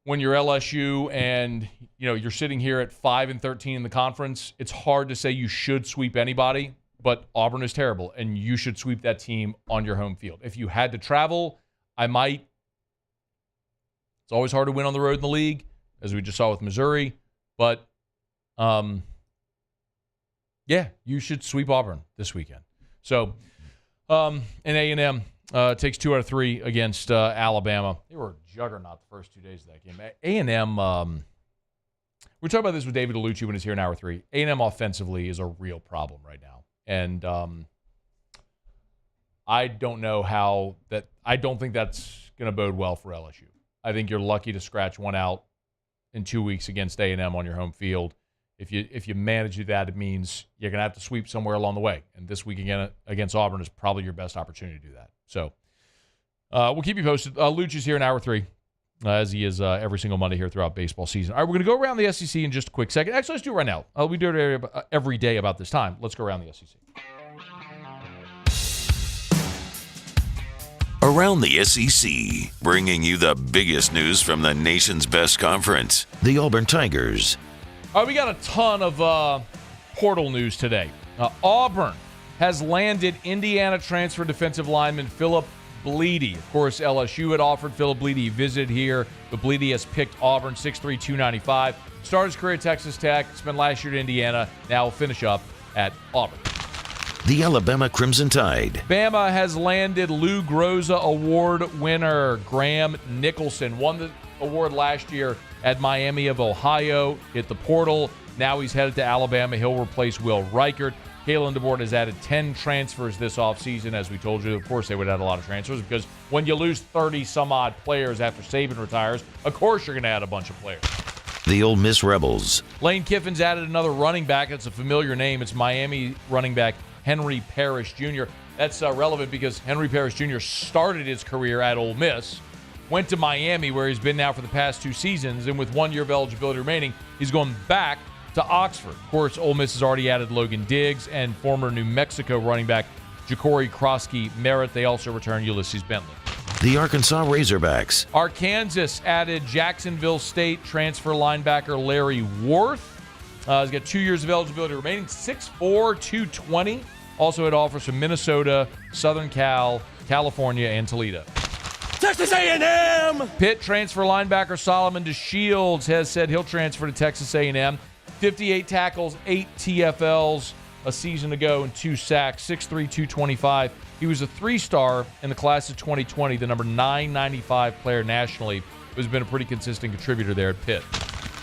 when you're LSU and you're sitting here at 5-13 in the conference. It's hard to say you should sweep anybody, but Auburn is terrible, and you should sweep that team on your home field. If you had to travel, I might. It's always hard to win on the road in the league, as we just saw with Missouri, but yeah, you should sweep Auburn this weekend. So, and A&M takes 2 out of 3 against Alabama. They were a juggernaut the first 2 days of that game. A&M, we're talking about this with David Dellucci when he's here in hour 3. A&M offensively is a real problem right now. And I don't know how that – I don't think that's going to bode well for LSU. I think you're lucky to scratch one out in 2 weeks against A&M on your home field. If you manage that, it means you're going to have to sweep somewhere along the way. And this week again against Auburn is probably your best opportunity to do that. So we'll keep you posted. Lucci's here in hour 3, as he is every single Monday here throughout baseball season. All right, we're going to go around the SEC in just a quick second. Actually, let's do it right now. We do it every day about this time. Let's go around the SEC. Around the SEC, bringing you the biggest news from the nation's best conference, the Auburn Tigers. All right, we got a ton of portal news today. Auburn has landed Indiana transfer defensive lineman Philip Bleedy. Of course, LSU had offered Philip Bleedy. He visited here, but Bleedy has picked Auburn, 6'3", 295. Started his career at Texas Tech, spent last year at Indiana. Now will finish up at Auburn. The Alabama Crimson Tide. Bama has landed Lou Groza Award winner Graham Nicholson. Won the award last year at Miami of Ohio. Hit the portal. Now he's headed to Alabama. He'll replace Will Reichert. Kalen DeBoer has added 10 transfers this offseason. As we told you, of course, they would add a lot of transfers because when you lose 30-some-odd players after Saban retires, of course you're going to add a bunch of players. The Ole Miss Rebels. Lane Kiffin's added another running back. It's a familiar name. It's Miami running back Henry Parrish Jr. That's relevant because Henry Parrish Jr. started his career at Ole Miss, went to Miami where he's been now for the past 2 seasons, and with 1 year of eligibility remaining, he's going back to Oxford. Of course, Ole Miss has already added Logan Diggs and former New Mexico running back Ja'Cory Krosky-Merritt. They also return Ulysses Bentley. The Arkansas Razorbacks. Arkansas added Jacksonville State transfer linebacker Larry Worth. He's got 2 years of eligibility remaining, 6'4", 220. Also had offers from Minnesota, Southern Cal, California, and Toledo. Texas A&M! Pitt transfer linebacker Solomon DeShields has said he'll transfer to Texas A&M. 58 tackles, 8 TFLs a season ago, and 2 sacks, 6'3", 225. He was a 3-star in the class of 2020, the number 995 player nationally, who's been a pretty consistent contributor there at Pitt.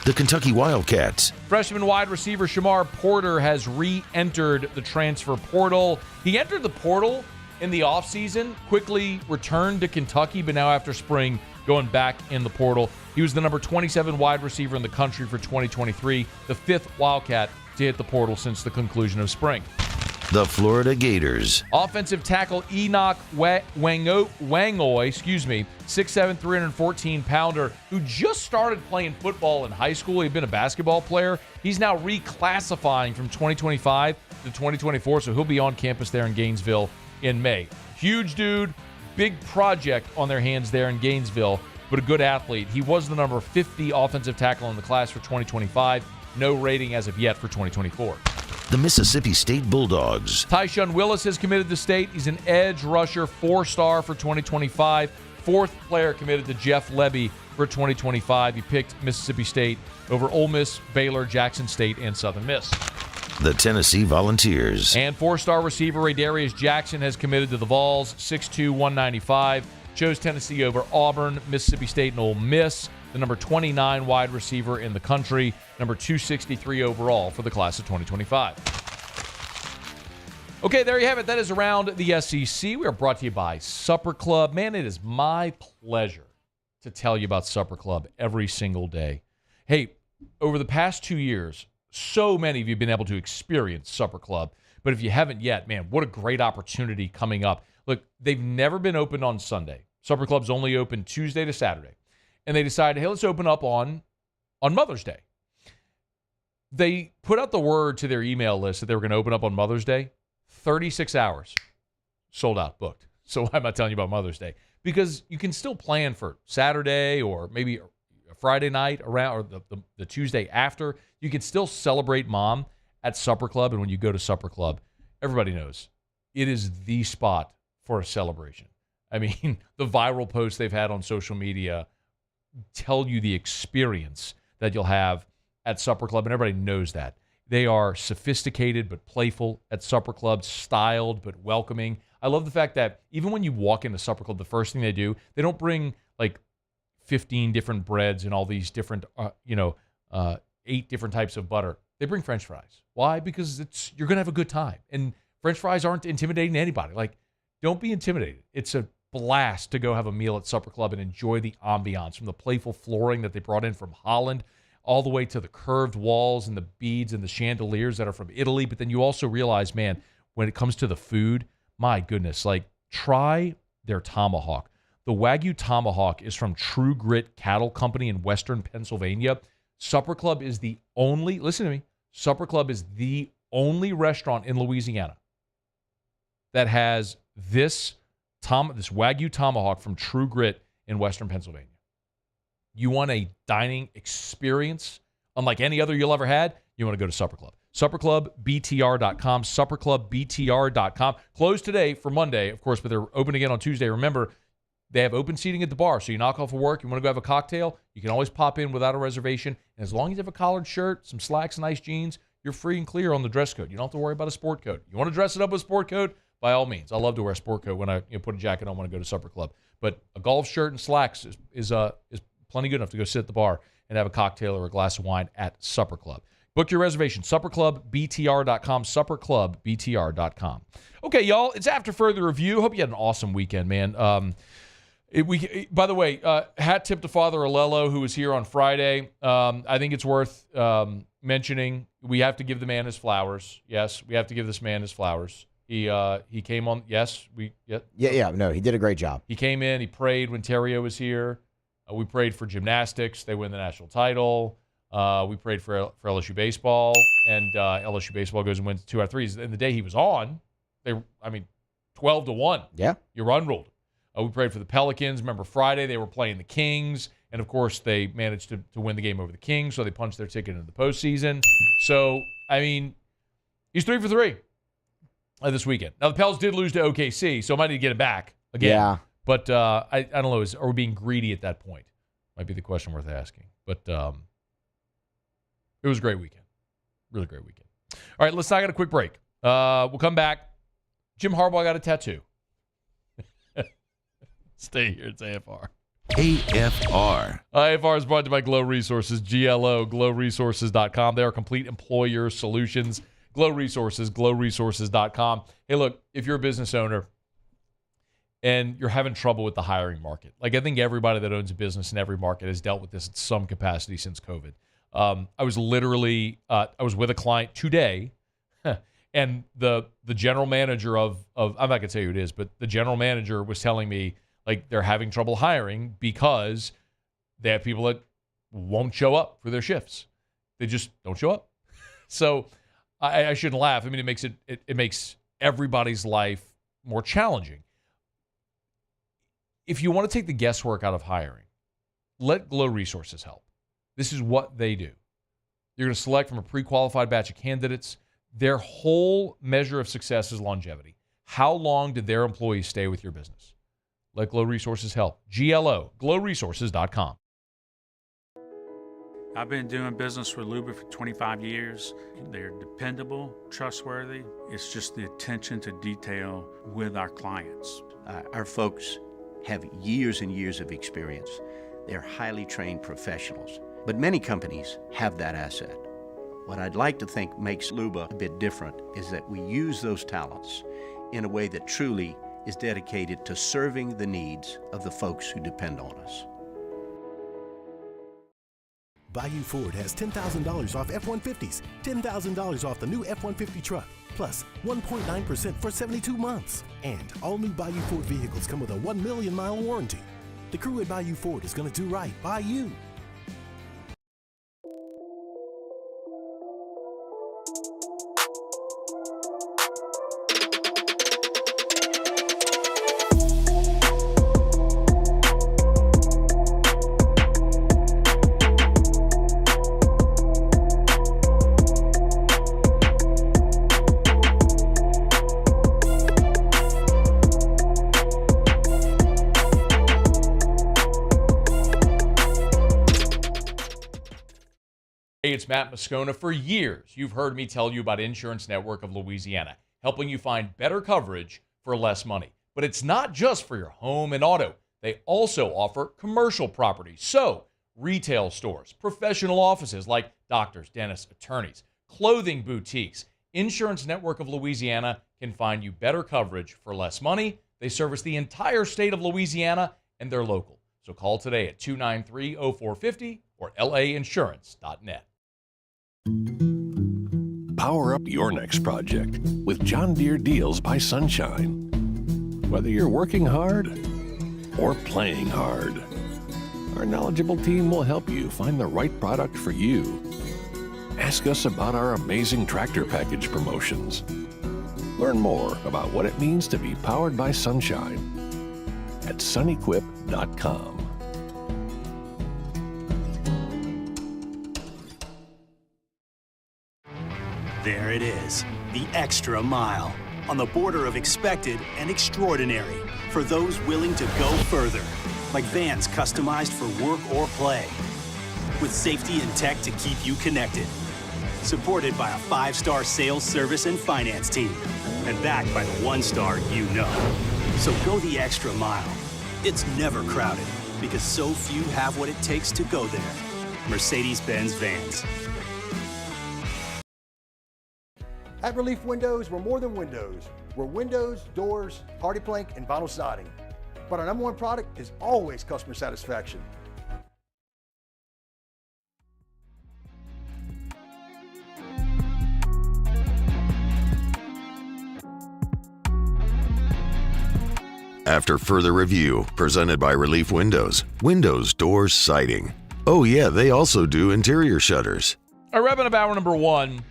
The Kentucky Wildcats. Freshman wide receiver Shamar Porter has re-entered the transfer portal. He entered the portal in the offseason, quickly returned to Kentucky, but now after spring, going back in the portal. He was the number 27 wide receiver in the country for 2023, the 5th Wildcat to hit the portal since the conclusion of spring. The Florida Gators. Offensive tackle Enoch Wangoy, 6'7", 314-pounder, who just started playing football in high school. He'd been a basketball player. He's now reclassifying from 2025 to 2024, so he'll be on campus there in Gainesville in May. Huge dude, big project on their hands there in Gainesville, but a good athlete. He was the number 50 offensive tackle in the class for 2025. No rating as of yet for 2024. The Mississippi State Bulldogs. Tyshawn Willis has committed to State. He's an edge rusher, 4-star for 2025. Fourth player committed to Jeff Lebby for 2025. He picked Mississippi State over Ole Miss, Baylor, Jackson State, and Southern Miss. The Tennessee Volunteers. And 4-star receiver Raydarius Jackson has committed to the Vols, 6'2", 195. Chose Tennessee over Auburn, Mississippi State, and Ole Miss. The number 29 wide receiver in the country, number 263 overall for the class of 2025. Okay, there you have it. That is Around the SEC. We are brought to you by Supper Club. Man, it is my pleasure to tell you about Supper Club every single day. Hey, over the past 2 years, so many of you have been able to experience Supper Club. But if you haven't yet, man, what a great opportunity coming up. Look, they've never been open on Sunday. Supper Club's only open Tuesday to Saturday. And they decided, hey, let's open up on Mother's Day. They put out the word to their email list that they were going to open up on Mother's Day. 36 hours. Sold out, booked. So why am I telling you about Mother's Day? Because you can still plan for Saturday or maybe a Friday night around or the Tuesday after. You can still celebrate Mom at Supper Club. And when you go to Supper Club, everybody knows it is the spot for a celebration. I mean, the viral posts they've had on social media tell you the experience that you'll have at Supper Club, and everybody knows that. They are sophisticated but playful at Supper Club, styled but welcoming. I love the fact that even when you walk into Supper Club, the first thing they do, they don't bring like 15 different breads and all these different, 8 different types of butter. They bring French fries. Why? Because you're going to have a good time. And French fries aren't intimidating to anybody. Like, don't be intimidated. It's a blast to go have a meal at Supper Club and enjoy the ambiance, from the playful flooring that they brought in from Holland all the way to the curved walls and the beads and the chandeliers that are from Italy. But then you also realize, man, when it comes to the food, my goodness, like, try their tomahawk. The Wagyu tomahawk is from True Grit Cattle Company in Western Pennsylvania. Supper Club is the only, listen to me, Supper Club is the only restaurant in Louisiana that has this Wagyu tomahawk from True Grit in Western Pennsylvania. You want a dining experience unlike any other you'll ever had? You want to go to Supper Club. SupperClubBTR.com, SupperClubBTR.com. Closed today for Monday, of course, but they're open again on Tuesday. Remember, they have open seating at the bar, so you knock off of work, you want to go have a cocktail, you can always pop in without a reservation. And as long as you have a collared shirt, some slacks, nice jeans, you're free and clear on the dress code. You don't have to worry about a sport coat. You want to dress it up with a sport coat? By all means. I love to wear a sport coat when I put a jacket on when I go to Supper Club. But a golf shirt and slacks is plenty good enough to go sit at the bar and have a cocktail or a glass of wine at Supper Club. Book your reservation, SupperClubBTR.com, SupperClubBTR.com. Okay, y'all, it's After Further Review. Hope you had an awesome weekend, man. By the way, hat tip to Father Alello, who was here on Friday. I think it's worth mentioning. We have to give the man his flowers. Yes, we have to give this man his flowers. He came on. Yes, No, he did a great job. He came in. He prayed when Terrio was here. We prayed for gymnastics. They win the national title. We prayed for LSU baseball, and LSU baseball goes and wins 2 out of 3. And the day he was on, 12-1. Yeah, you run ruled. We prayed for the Pelicans. Remember Friday they were playing the Kings, and of course they managed to win the game over the Kings, so they punched their ticket into the postseason. So he's 3 for 3 this weekend. Now the Pels did lose to OKC, so I might need to get it back again. Yeah. But I don't know. Are we being greedy at that point? Might be the question worth asking. But it was a great weekend. Really great weekend. All right, let's take a quick break. We'll come back. Jim Harbaugh got a tattoo. Stay here. It's AFR. AFR. AFR is brought to you by Glow Resources, GLO, glowresources.com. They are complete employer solutions. Glow Resources, glowresources.com. Hey, look, if you're a business owner and you're having trouble with the hiring market, like I think everybody that owns a business in every market has dealt with this in some capacity since COVID. I was literally, I was with a client today, and the general manager of I'm not going to tell you who it is, but the general manager was telling me, like, they're having trouble hiring because they have people that won't show up for their shifts. They just don't show up. So I shouldn't laugh. I mean, it makes everybody's life more challenging. if you want to take the guesswork out of hiring, let Glow Resources help. This is what they do. You're going to select from a pre-qualified batch of candidates. Their whole measure of success is longevity. How long did their employees stay with your business? Let Glow Resources help. GLO, glowresources.com. I've been doing business with Luba for 25 years. They're dependable, trustworthy. It's just the attention to detail with our clients. Our folks have years and years of experience. They're highly trained professionals, but many companies have that asset. What I'd like to think makes Luba a bit different is that we use those talents in a way that truly is dedicated to serving the needs of the folks who depend on us. Bayou Ford has $10,000 off F-150s, $10,000 off the new F-150 truck, plus 1.9% for 72 months. And all new Bayou Ford vehicles come with a 1 million mile warranty. The crew at Bayou Ford is going to do right by you. Hey, it's Matt Moscona. For years, you've heard me tell you about Insurance Network of Louisiana, helping you find better coverage for less money. But it's not just for your home and auto. They also offer commercial property. So, retail stores, professional offices like doctors, dentists, attorneys, clothing boutiques. Insurance Network of Louisiana can find you better coverage for less money. They service the entire state of Louisiana, and they're local. So call today at 293-0450 or lainsurance.net. Power up your next project with John Deere Deals by Sunshine. Whether you're working hard or playing hard, our knowledgeable team will help you find the right product for you. Ask us about our amazing tractor package promotions. Learn more about what it means to be powered by Sunshine at sunequip.com. There it is, the extra mile, on the border of expected and extraordinary for those willing to go further, like vans customized for work or play, with safety and tech to keep you connected, supported by a 5-star sales, service, and finance team, and backed by the 1-star you know. So go the extra mile. It's never crowded, because so few have what it takes to go there. Mercedes-Benz Vans. At Relief Windows, we're more than windows. We're windows, doors, hardy plank, and vinyl siding. But our number one product is always customer satisfaction. After further review, presented by Relief Windows, windows, doors, siding. Oh yeah, they also do interior shutters. All right, wrapping up hour number one.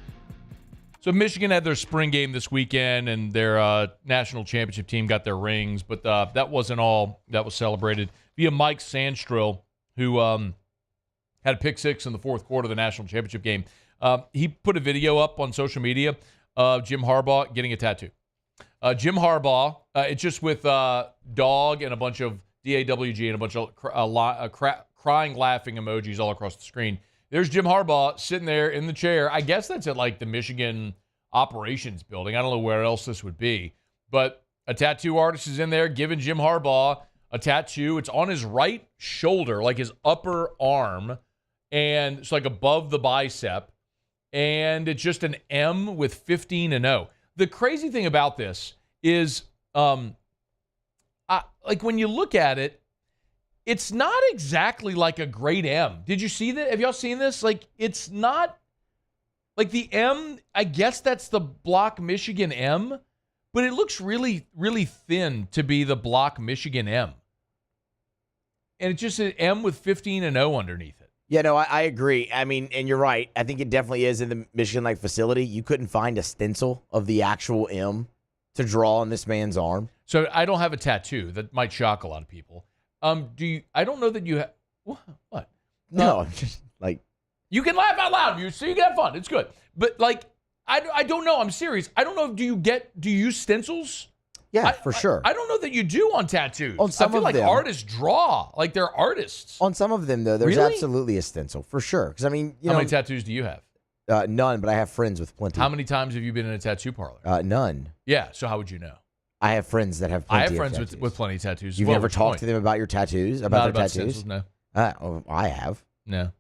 So Michigan had their spring game this weekend, and their national championship team got their rings, but that wasn't all that was celebrated via Mike Sandstrill, who had a pick six in the fourth quarter of the national championship game. He put a video up on social media of Jim Harbaugh getting a tattoo. Jim Harbaugh, it's just with dog and a bunch of DAWG and a bunch of crying, laughing emojis all across the screen. There's Jim Harbaugh sitting there in the chair. I guess that's at like the Michigan operations building. I don't know where else this would be. But a tattoo artist is in there giving Jim Harbaugh a tattoo. It's on his right shoulder, like his upper arm. And it's like above the bicep. And it's just an M with 15 and 0. The crazy thing about this is, like when you look at it, it's not exactly like a great M. Did you see that? Have y'all seen this? Like, it's not like the M. I guess that's the Block Michigan M, but it looks really, really thin to be the Block Michigan M. And it's just an M with 15 and 0 underneath it. Yeah, no, I agree. I mean, and you're right. I think it definitely is in the Michigan Lake facility. You couldn't find a stencil of the actual M to draw on this man's arm. So I don't have a tattoo. That might shock a lot of people. I don't know that you have. What? No, I'm just like. You can laugh out loud, so you can have fun. It's good. But, like, I don't know. I'm serious. I don't know. Do you use stencils? Yeah, for sure. I don't know that you do on tattoos. On some I feel of like them. artists draw. Like, they're artists. On some of them, though, there's Really? absolutely a stencil, for sure. Because, I mean, How many tattoos do you have? None, but I have friends with plenty. How many times have you been in a tattoo parlor? None. Yeah, so how would you know? I have friends that have plenty I have of friends tattoos. with plenty of tattoos. You've Well, never what's your talked point? to them about your tattoos? Not About their about tattoos? stencils, no. I have. No.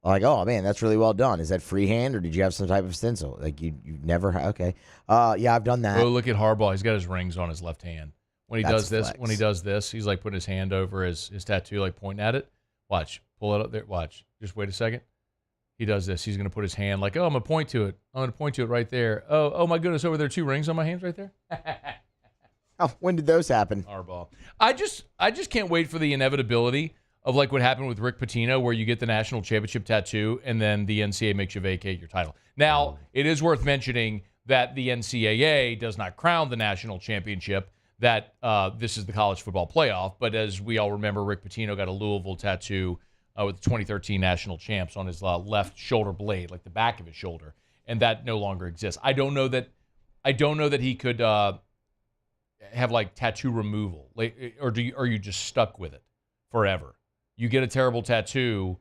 Like, oh, man, that's really well done. Is that freehand, or did you have some type of stencil? Like, you never... Okay. Yeah, I've done that. Oh, look at Harbaugh. He's got his rings on his left hand. When he That's does this, he's like putting his hand over his tattoo, like pointing at it. Watch. Pull it up there. Watch. Just wait a second. He does this. He's going to put his hand like, oh, I'm going to point to it. I'm going to point to it right there. Oh, my goodness. Over there, 2 rings on my hands right there. Oh, when did those happen? Harbaugh. I just can't wait for the inevitability of like what happened with Rick Pitino, where you get the national championship tattoo and then the NCAA makes you vacate your title. Now, it is worth mentioning that the NCAA does not crown the national championship, that this is the college football playoff. But as we all remember, Rick Pitino got a Louisville tattoo with the 2013 national champs on his left shoulder blade, like the back of his shoulder, and that no longer exists. I don't know that he could have like tattoo removal, like, or are you just stuck with it forever? You get a terrible tattoo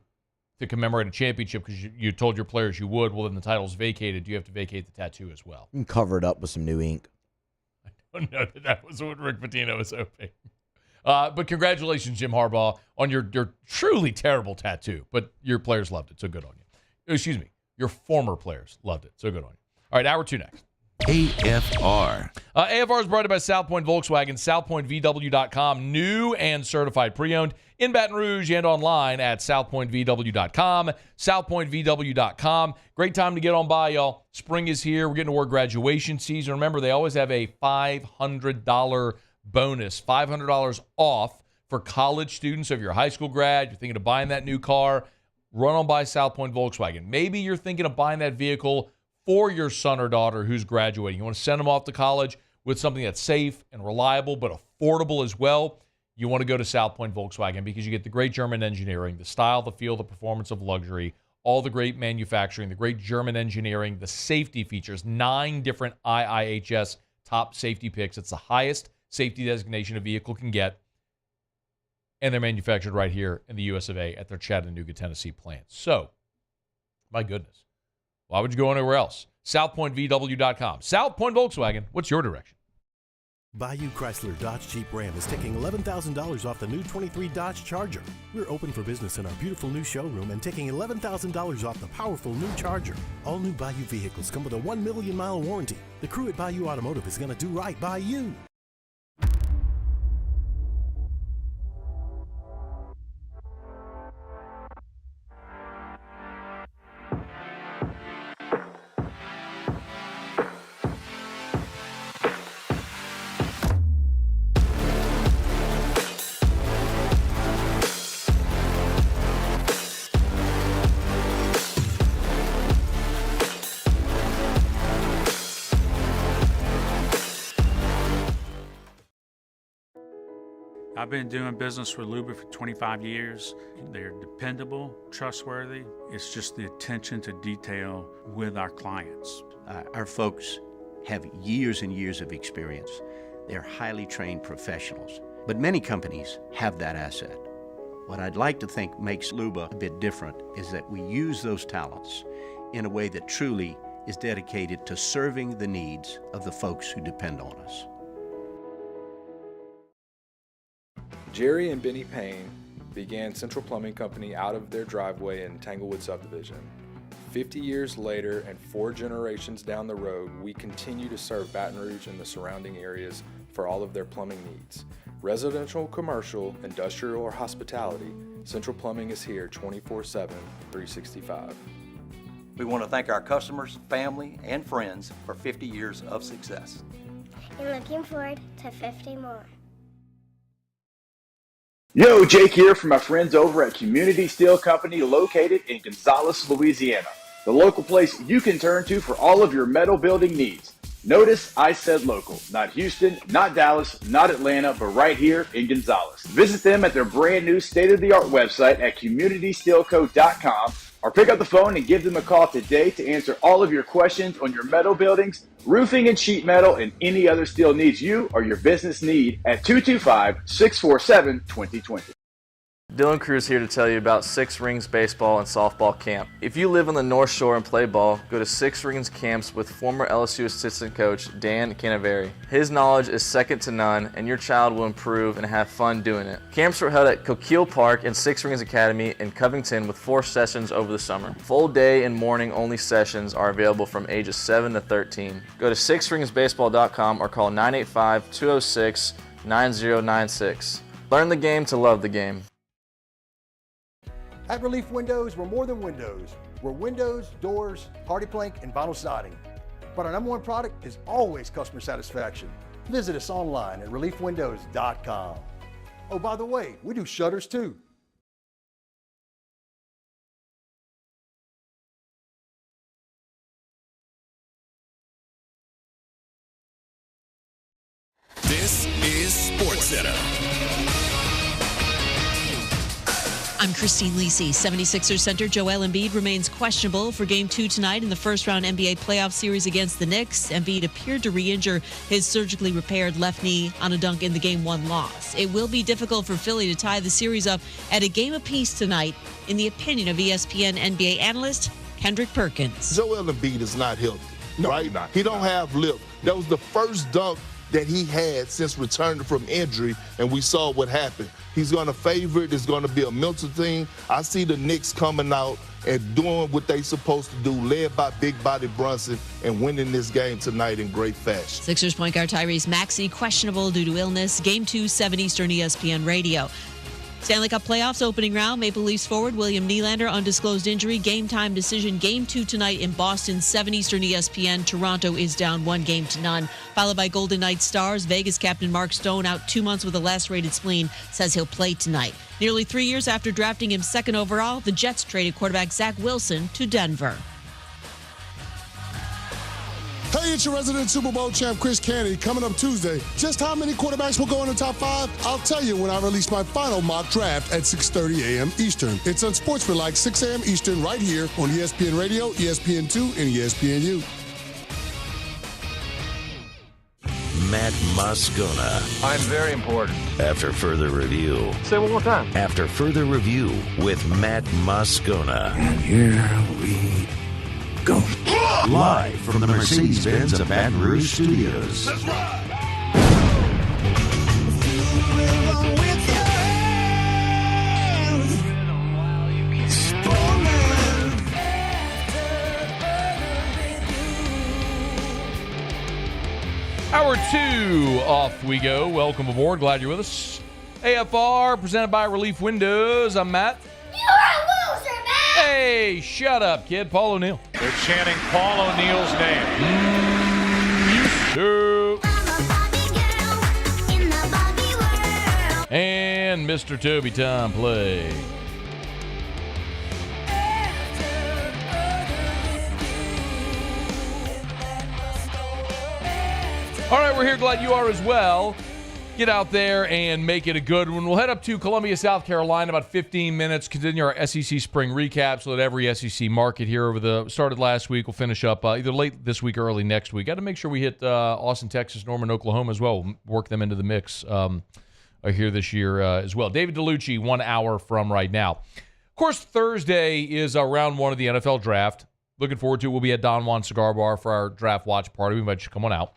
to commemorate a championship because you told your players you would. Well, then the title's vacated. You have to vacate the tattoo as well. You can cover it up with some new ink. I don't know that was what Rick Pitino was hoping. But congratulations, Jim Harbaugh, on your truly terrible tattoo. But your players loved it, so good on you. Excuse me, your former players loved it, so good on you. All right, hour 2 next. AFR. AFR is brought to you by South Point Volkswagen, southpointvw.com, new and certified pre-owned in Baton Rouge and online at southpointvw.com, southpointvw.com. Great time to get on by, y'all. Spring is here. We're getting toward graduation season. Remember, they always have a $500 bonus, $500 off for college students. So if you're a high school grad, you're thinking of buying that new car, run on by South Point Volkswagen. Maybe you're thinking of buying that vehicle for your son or daughter who's graduating. You want to send them off to college with something that's safe and reliable but affordable as well. You want to go to South Point Volkswagen because you get the great German engineering, the style, the feel, the performance of luxury, all the great manufacturing, the great German engineering, the safety features, 9 different IIHS top safety picks. It's the highest safety designation a vehicle can get. And they're manufactured right here in the US of A at their Chattanooga, Tennessee plant. So, my goodness. Why would you go anywhere else? SouthPointVW.com. South Point Volkswagen, what's your direction? Bayou Chrysler Dodge Jeep Ram is taking $11,000 off the new 23 Dodge Charger. We're open for business in our beautiful new showroom and taking $11,000 off the powerful new Charger. All new Bayou vehicles come with a 1 million mile warranty. The crew at Bayou Automotive is going to do right by you. I've been doing business with Luba for 25 years. They're dependable, trustworthy. It's just the attention to detail with our clients. Our folks have years and years of experience. They're highly trained professionals, but many companies have that asset. What I'd like to think makes Luba a bit different is that we use those talents in a way that truly is dedicated to serving the needs of the folks who depend on us. Jerry and Benny Payne began Central Plumbing Company out of their driveway in Tanglewood subdivision. 50 years later and 4 generations down the road, we continue to serve Baton Rouge and the surrounding areas for all of their plumbing needs. Residential, commercial, industrial, or hospitality, Central Plumbing is here 24/7, 365. We want to thank our customers, family, and friends for 50 years of success. And looking forward to 50 more. Yo, Jake here from my friends over at Community Steel Company located in Gonzales, Louisiana. The local place you can turn to for all of your metal building needs. Notice I said local, not Houston, not Dallas, not Atlanta, but right here in Gonzales. Visit them at their brand new state-of-the-art website at communitysteelco.com or pick up the phone and give them a call today to answer all of your questions on your metal buildings, roofing and sheet metal, and any other steel needs you or your business need at 225-647-2020. Dylan Cruz here to tell you about Six Rings Baseball and Softball Camp. If you live on the North Shore and play ball, go to Six Rings Camps with former LSU assistant coach Dan Canaveri. His knowledge is second to none, and your child will improve and have fun doing it. Camps are held at Coquille Park and Six Rings Academy in Covington with 4 sessions over the summer. Full day and morning only sessions are available from ages 7 to 13. Go to sixringsbaseball.com or call 985-206-9096. Learn the game to love the game. At Relief Windows, we're more than windows. We're windows, doors, party plank, and vinyl siding. But our number one product is always customer satisfaction. Visit us online at reliefwindows.com. Oh, by the way, we do shutters too. This is SportsCenter. I'm Christine Lisi. 76ers center Joel Embiid remains questionable for Game 2 tonight in the first-round NBA playoff series against the Knicks. Embiid appeared to re-injure his surgically repaired left knee on a dunk in the Game 1 loss. It will be difficult for Philly to tie the series up at a game apiece tonight, in the opinion of ESPN NBA analyst Kendrick Perkins. Joel Embiid is not healthy, right? He don't have lift. That was the first dunk that he had since returning from injury, and we saw what happened. He's going to favor it. It's going to be a mental thing. I see the Knicks coming out and doing what they're supposed to do, led by Big Body Brunson, and winning this game tonight in great fashion. Sixers point guard Tyrese Maxey questionable due to illness. Game 2, 7 Eastern, ESPN Radio. Stanley Cup playoffs opening round. Maple Leafs forward William Nylander, undisclosed injury. Game time decision. Game 2 tonight in Boston, 7 Eastern, ESPN. Toronto is down 1-0. Followed by Golden Knights Stars. Vegas captain Mark Stone, out 2 months with a lacerated spleen, says he'll play tonight. Nearly 3 years after drafting him second overall, the Jets traded quarterback Zach Wilson to Denver. Hey, it's your resident Super Bowl champ, Chris Canty. Coming up Tuesday, just how many quarterbacks will go in the top 5? I'll tell you when I release my final mock draft at 6:30 a.m. Eastern. It's on Sports for like 6 a.m. Eastern right here on ESPN Radio, ESPN2, and ESPNU. Matt Moscona. I'm very important. After further review. Say it one more time. After further review with Matt Moscona. And here we go. Live from the Mercedes-Benz of Baton Rouge Studios. That's right. Hour 2, off we go. Welcome aboard. Glad you're with us. AFR, presented by Relief Windows. I'm Matt. You're a loser, man! Hey, shut up, kid. Paul O'Neill. They're chanting Paul O'Neill's name. And Mr. Toby Tom play. All right, we're here. Glad you are as well. Get out there and make it a good one. We'll head up to Columbia, South Carolina, about 15 minutes. Continue our SEC spring recap so that every SEC market here started last week. We'll finish up either late this week or early next week. Got to make sure we hit Austin, Texas, Norman, Oklahoma as well. We'll work them into the mix here this year as well. David Dellucci, 1 hour from right now. Of course, Thursday is round 1 of the NFL draft. Looking forward to it. We'll be at Don Juan Cigar Bar for our draft watch party. We invite you to come on out.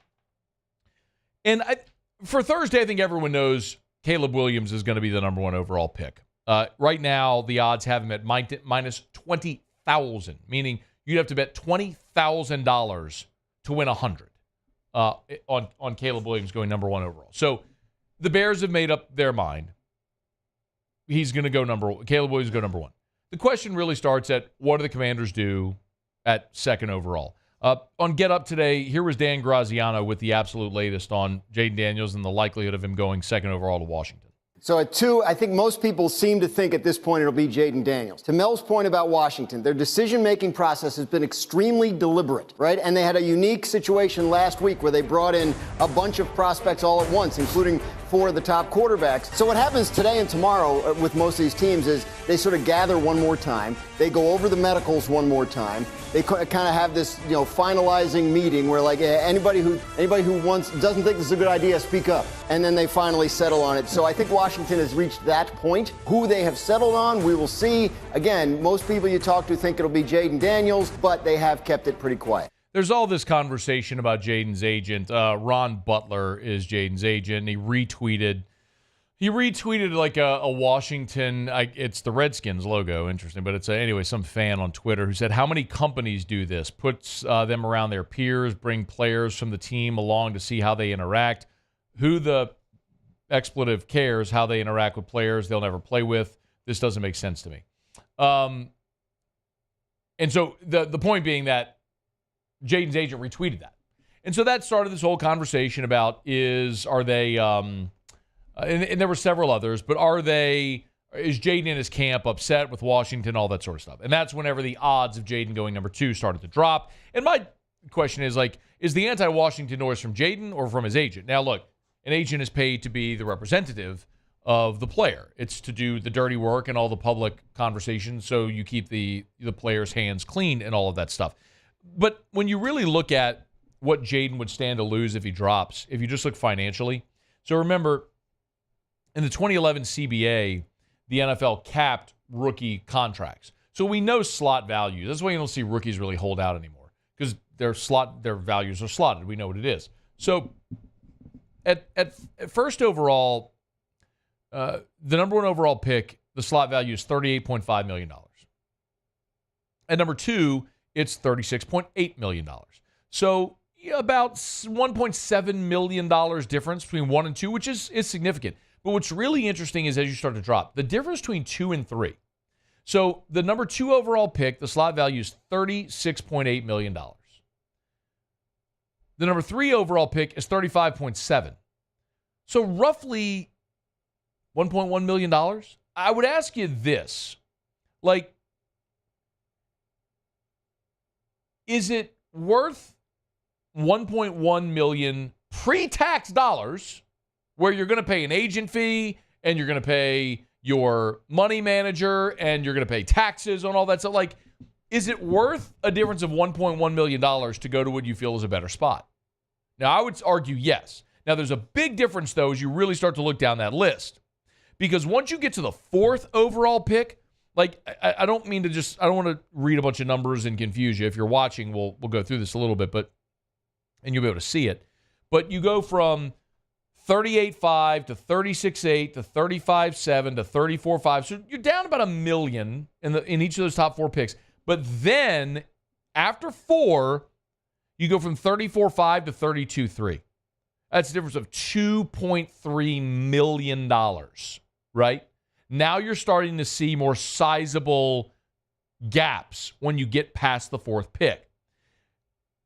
And for Thursday, I think everyone knows Caleb Williams is going to be the number 1 overall pick. Right now, the odds have him at minus 20,000, meaning you'd have to bet $20,000 to win 100 on Caleb Williams going number 1 overall. So the Bears have made up their mind. He's going to go Caleb Williams go number 1. The question really starts at what do the Commanders do at 2nd overall? On Get Up today, here was Dan Graziano with the absolute latest on Jaden Daniels and the likelihood of him going 2nd overall to Washington. So at 2, I think most people seem to think at this point it'll be Jaden Daniels. To Mel's point about Washington, their decision-making process has been extremely deliberate, right? And they had a unique situation last week where they brought in a bunch of prospects all at once, including 4 of the top quarterbacks. So what happens today and tomorrow with most of these teams is they sort of gather one more time. They go over the medicals one more time. They kind of have this, finalizing meeting where like anybody who doesn't think this is a good idea, speak up. And then they finally settle on it. So I think Washington has reached that point. Who they have settled on, we will see. Again, most people you talk to think it'll be Jaden Daniels, but they have kept it pretty quiet. There's all this conversation about Jaden's agent. Ron Butler is Jaden's agent. He retweeted like a Washington, it's the Redskins logo, interesting, but it's anyway, some fan on Twitter who said, how many companies do this? Puts them around their peers, bring players from the team along to see how they interact. Who the expletive cares how they interact with players they'll never play with? This doesn't make sense to me. And so the point being that Jaden's agent retweeted that. And so that started this whole conversation about are they, and there were several others, but is Jaden and his camp upset with Washington, all that sort of stuff. And that's whenever the odds of Jaden going number 2 started to drop. And my question is is the anti-Washington noise from Jaden or from his agent? Now look, an agent is paid to be the representative of the player. It's to do the dirty work and all the public conversations so you keep the player's hands clean and all of that stuff. But when you really look at what Jaden would stand to lose if he drops, if you just look financially. So remember, in the 2011 CBA, the NFL capped rookie contracts. So we know slot values. That's why you don't see rookies really hold out anymore, because their values are slotted. We know what it is. So at first overall, the number 1 overall pick, the slot value is $38.5 million. At number 2, it's $36.8 million. So about $1.7 million difference between 1 and 2, which is significant. But what's really interesting is as you start to drop, the difference between 2 and 3. So the number 2 overall pick, the slot value is $36.8 million. The number 3 overall pick is $35.7. So roughly $1.1 million. I would ask you this, is it worth $1.1 million pre-tax dollars where you're going to pay an agent fee and you're going to pay your money manager and you're going to pay taxes on all that stuff? Is it worth a difference of $1.1 million to go to what you feel is a better spot? Now, I would argue yes. Now, there's a big difference, though, as you really start to look down that list. Because once you get to the 4th overall pick, I don't mean to I don't want to read a bunch of numbers and confuse you. If you're watching, we'll go through this a little bit, and you'll be able to see it. But you go from 38.5 to 36.8 to 35.7 to 34.5. So you're down about $1 million in each of those top 4 picks. But then after 4, you go from 34.5 to 32.3. That's a difference of $2.3 million, right? Now you're starting to see more sizable gaps when you get past the 4th pick.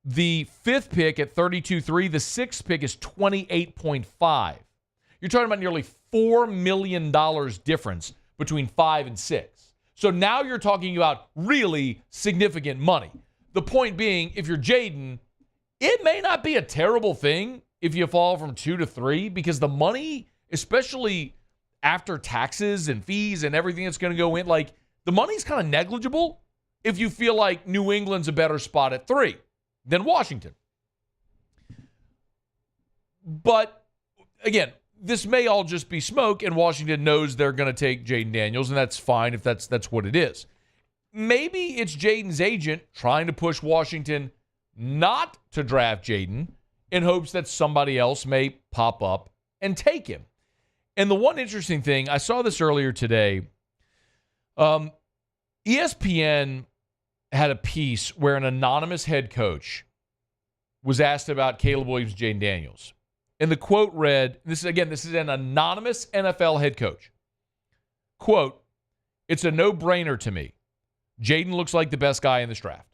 The 5th pick at 32.3, the 6th pick is 28.5. You're talking about nearly $4 million difference between 5 and 6. So now you're talking about really significant money. The point being, if you're Jaden, it may not be a terrible thing if you fall from 2 to 3, because the money, especially after taxes and fees and everything that's going to go in, the money's kind of negligible if you feel like New England's a better spot at 3 than Washington. But again, this may all just be smoke, and Washington knows they're going to take Jaden Daniels, and that's fine if that's what it is. Maybe it's Jaden's agent trying to push Washington not to draft Jaden in hopes that somebody else may pop up and take him. And the one interesting thing, I saw this earlier today, ESPN had a piece where an anonymous head coach was asked about Caleb Williams, Jaden Daniels. And the quote read, this is an anonymous NFL head coach. Quote, "It's a no-brainer to me. Jaden looks like the best guy in this draft."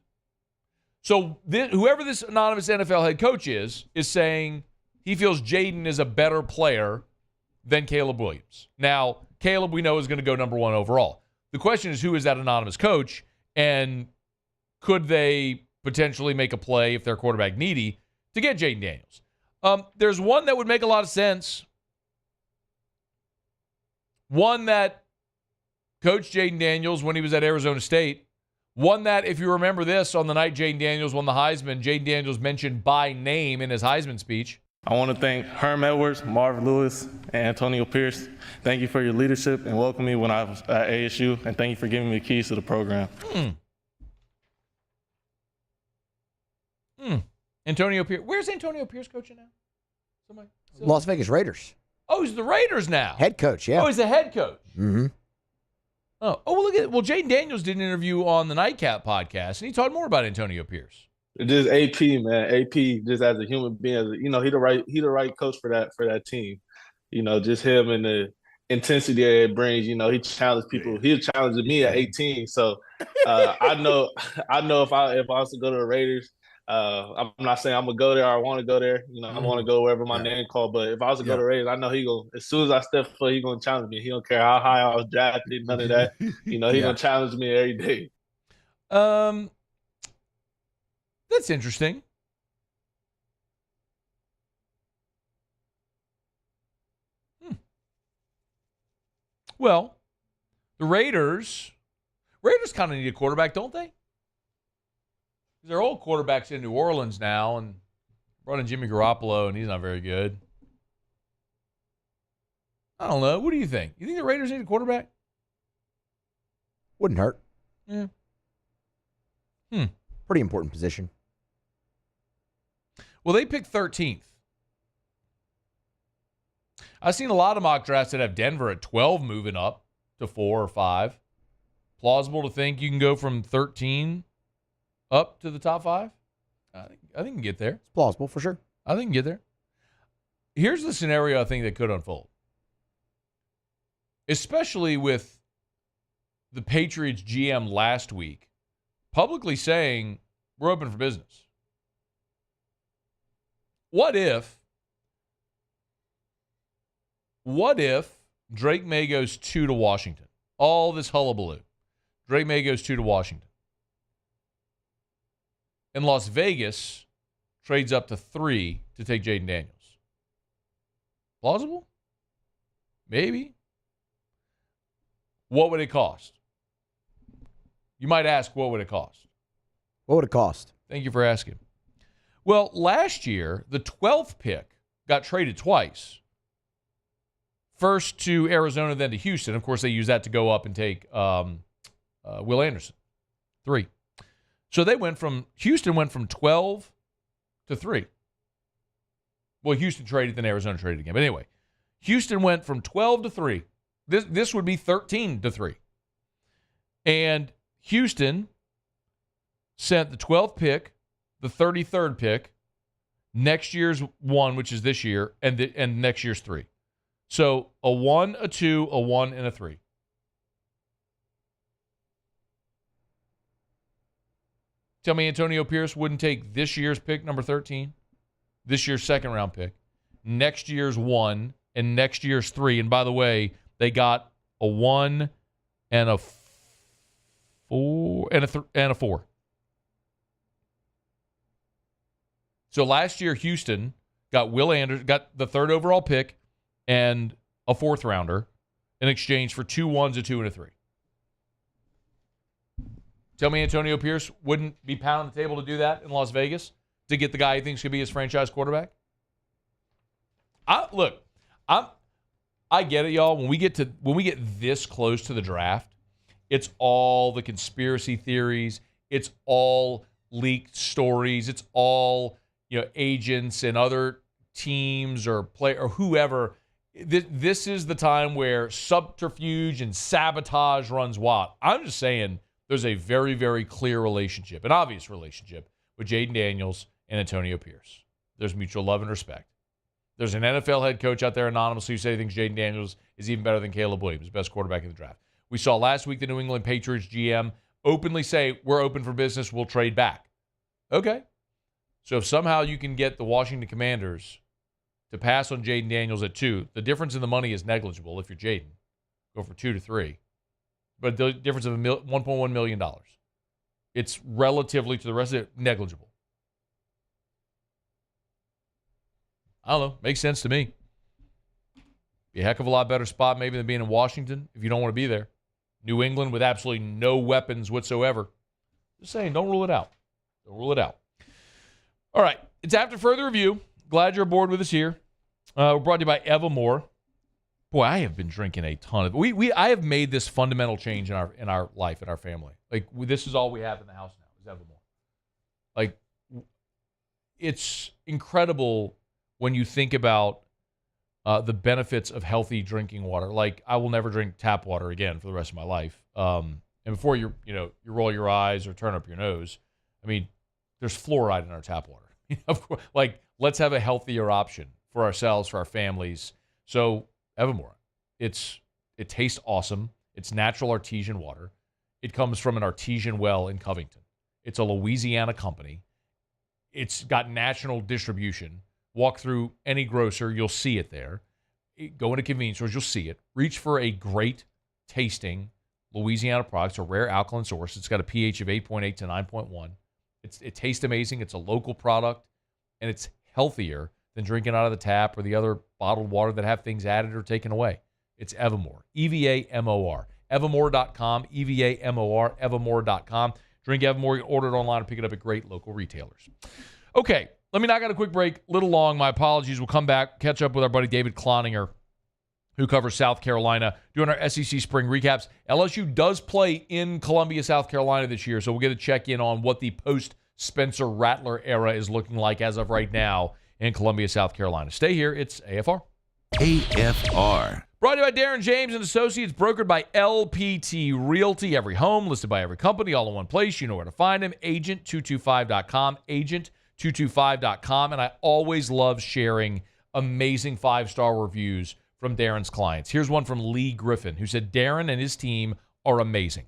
So whoever this anonymous NFL head coach is saying he feels Jaden is a better player than Caleb Williams. Now, Caleb we know is going to go number 1 overall. The question is, who is that anonymous coach, and could they potentially make a play if they're quarterback needy to get Jayden Daniels? There's one that would make a lot of sense. One that coached Jayden Daniels when he was at Arizona State. One that, if you remember this, on the night Jayden Daniels won the Heisman, Jayden Daniels mentioned by name in his Heisman speech. I want to thank Herm Edwards, Marv Lewis, and Antonio Pierce. Thank you for your leadership and welcoming me when I was at ASU, and thank you for giving me the keys to the program. Antonio Pierce. Where's Antonio Pierce coaching now? Somebody? Las Vegas Raiders. Oh, he's the Raiders now. Head coach, yeah. Oh, he's the head coach. Mm-hmm. Oh, well, look at it. Well, Jayden Daniels did an interview on the Nightcap podcast, and he talked more about Antonio Pierce. Just AP, man. AP, just as a human being, he the right coach for that team. Just him and the intensity that it brings. He challenged people. He challenged me at 18. So I know if I was to go to the Raiders, I'm not saying I'm gonna go there or I want to go there. I want to go wherever my name called. But if I was to go to the Raiders, I know he gonna, as soon as I step foot, he gonna challenge me. He don't care how high I was drafted, none of that. He gonna challenge me every day. That's interesting. Well, the Raiders kind of need a quarterback, don't they? They're old quarterbacks in New Orleans now, and brought in Jimmy Garoppolo, and he's not very good. I don't know. What do you think? You think the Raiders need a quarterback? Wouldn't hurt. Yeah. Pretty important position. Well, they picked 13th. I've seen a lot of mock drafts that have Denver at 12 moving up to 4 or 5. Plausible to think you can go from 13 up to the top 5? I think you can get there. It's plausible for sure. I think you can get there. Here's the scenario I think that could unfold. Especially with the Patriots GM last week publicly saying we're open for business. What if Drake May goes 2 to Washington? All this hullabaloo. Drake May goes 2 to Washington. And Las Vegas trades up to 3 to take Jayden Daniels. Plausible? Maybe. What would it cost? You might ask, what would it cost? What would it cost? Thank you for asking. Well, last year, the 12th pick got traded twice. First to Arizona, then to Houston. Of course, they used that to go up and take Will Anderson. 3. So Houston went from 12 to 3. Well, Houston traded, then Arizona traded again. But anyway, Houston went from 12 to 3. This would be 13 to 3. And Houston sent the 12th pick, the 33rd pick, next year's 1, which is this year, and next year's 3. So a 1, a 2, a 1, and a 3. Tell me Antonio Pierce wouldn't take this year's pick, number 13, this year's second-round pick, next year's 1, and next year's 3. And by the way, they got a 1 and a 4 and a 4. So last year, Houston got Will Anderson, got the 3rd overall pick and a 4th rounder in exchange for 2 1s, a 2, and a 3. Tell me Antonio Pierce wouldn't be pounding the table to do that in Las Vegas to get the guy he thinks could be his franchise quarterback? I get it, y'all. When we get this close to the draft, it's all the conspiracy theories. It's all leaked stories. It's all agents and other teams or whoever. This is the time where subterfuge and sabotage runs wild. I'm just saying there's a very, very clear relationship, an obvious relationship with Jayden Daniels and Antonio Pierce. There's mutual love and respect. There's an NFL head coach out there anonymously who says he thinks Jayden Daniels is even better than Caleb Williams, best quarterback in the draft. We saw last week the New England Patriots GM openly say, we're open for business, we'll trade back. Okay. So if somehow you can get the Washington Commanders to pass on Jaden Daniels at 2. The difference in the money is negligible if you're Jaden. Go for 2 to 3. But the difference of $1.1 million. It's relatively to the rest of it negligible. I don't know. Makes sense to me. Be a heck of a lot better spot maybe than being in Washington if you don't want to be there. New England with absolutely no weapons whatsoever. Just saying, don't rule it out. Don't rule it out. All right. It's after further review. Glad you're aboard with us here. We're brought to you by Evermore. Boy, I have been drinking a ton of I have made this fundamental change in our life, in our family. Like, this is all we have in the house now is Evermore. Like, it's incredible when you think about the benefits of healthy drinking water. Like, I will never drink tap water again for the rest of my life. And before you roll your eyes or turn up your nose, I mean, there's fluoride in our tap water. Of course, like, let's have a healthier option for ourselves, for our families. So Evermore, it tastes awesome. It's natural artesian water. It comes from an artesian well in Covington. It's a Louisiana company. It's got national distribution. Walk through any grocer, you'll see it there. Go into convenience stores, you'll see it. Reach for a great tasting Louisiana product. It's a rare alkaline source. It's got a pH of 8.8 to 9.1. It tastes amazing. It's a local product, and it's healthier than drinking out of the tap or the other bottled water that have things added or taken away. It's Evermore. EVAMOR. Evermore.com. EVAMOR. Evermore.com. Drink Evermore. You can order it online and pick it up at great local retailers. Okay, let me knock out a quick break. A little long. My apologies. We'll come back, catch up with our buddy David Cloninger, who covers South Carolina, doing our SEC spring recaps. LSU does play in Columbia, South Carolina this year, so we'll get a check-in on what the post-Spencer Rattler era is looking like as of right now in Columbia, South Carolina. Stay here. It's AFR. AFR. Brought to you by Darren James and Associates, brokered by LPT Realty. Every home, listed by every company, all in one place. You know where to find them. Agent225.com. Agent225.com. And I always love sharing amazing 5-star reviews from Darren's clients. Here's one from Lee Griffin, who said, Darren and his team are amazing.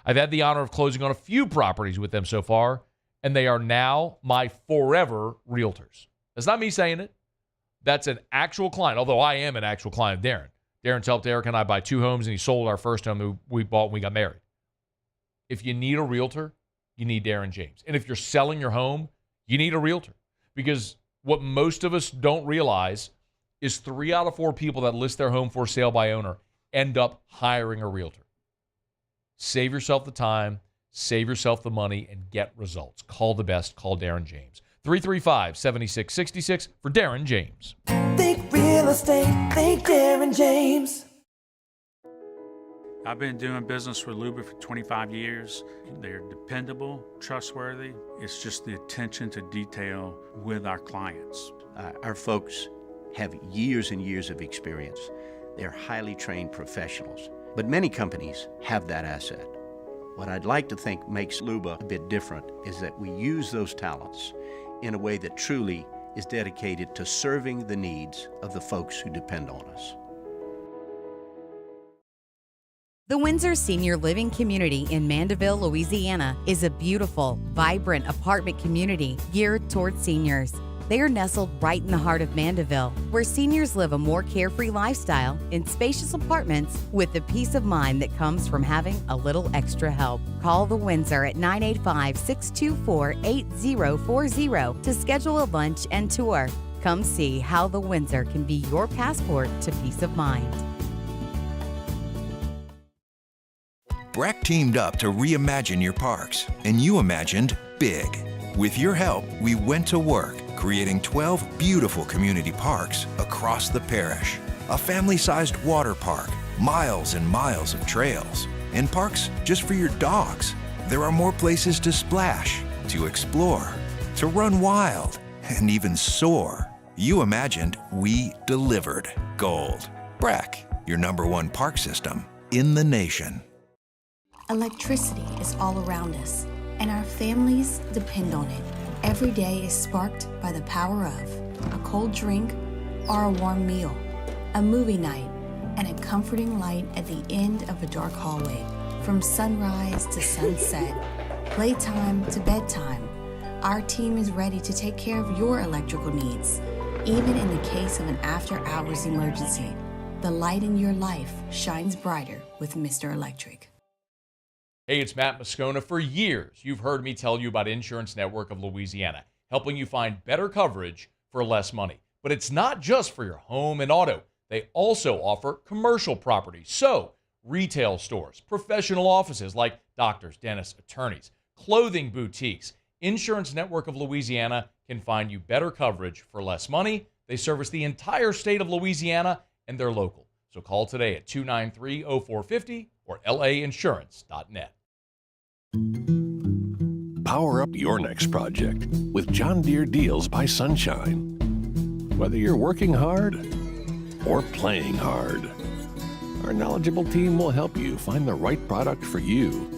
I've had the honor of closing on a few properties with them so far, and they are now my forever realtors. That's not me saying it. That's an actual client, although I am an actual client of Darren. Darren's helped Eric and I buy 2 homes, and he sold our first home that we bought when we got married. If you need a realtor, you need Darren James. And if you're selling your home, you need a realtor. Because what most of us don't realize is 3 out of 4 people that list their home for sale by owner end up hiring a realtor. Save yourself the time, save yourself the money, and get results. Call the best. Call Darren James. 335-7666 for Darren James. Think real estate, think Darren James. I've been doing business with Luba for 25 years. They're dependable, trustworthy. It's just the attention to detail with our clients. Our folks have years and years of experience. They're highly trained professionals, but many companies have that asset. What I'd like to think makes Luba a bit different is that we use those talents in a way that truly is dedicated to serving the needs of the folks who depend on us. The Windsor Senior Living Community in Mandeville, Louisiana is a beautiful, vibrant apartment community geared towards seniors. They are nestled right in the heart of Mandeville, where seniors live a more carefree lifestyle in spacious apartments with the peace of mind that comes from having a little extra help. Call the Windsor at 985-624-8040 to schedule a lunch and tour. Come see how the Windsor can be your passport to peace of mind. Breck teamed up to reimagine your parks, and you imagined big. With your help, we went to work, creating 12 beautiful community parks across the parish. A family-sized water park, miles and miles of trails, and parks just for your dogs. There are more places to splash, to explore, to run wild, and even soar. You imagined, we delivered. Gold. Breck, your #1 park system in the nation. Electricity is all around us, and our families depend on it. Every day is sparked by the power of a cold drink or a warm meal, a movie night, and a comforting light at the end of a dark hallway. From sunrise to sunset, playtime to bedtime, our team is ready to take care of your electrical needs. Even in the case of an after-hours emergency, the light in your life shines brighter with Mr. Electric. Hey, it's Matt Moscona. For years, you've heard me tell you about Insurance Network of Louisiana, helping you find better coverage for less money. But it's not just for your home and auto. They also offer commercial property. So, retail stores, professional offices like doctors, dentists, attorneys, clothing boutiques. Insurance Network of Louisiana can find you better coverage for less money. They service the entire state of Louisiana, and they're local. So call today at 293-0450 or lainsurance.net. Power up your next project with John Deere Deals by Sunshine. Whether you're working hard or playing hard, our knowledgeable team will help you find the right product for you.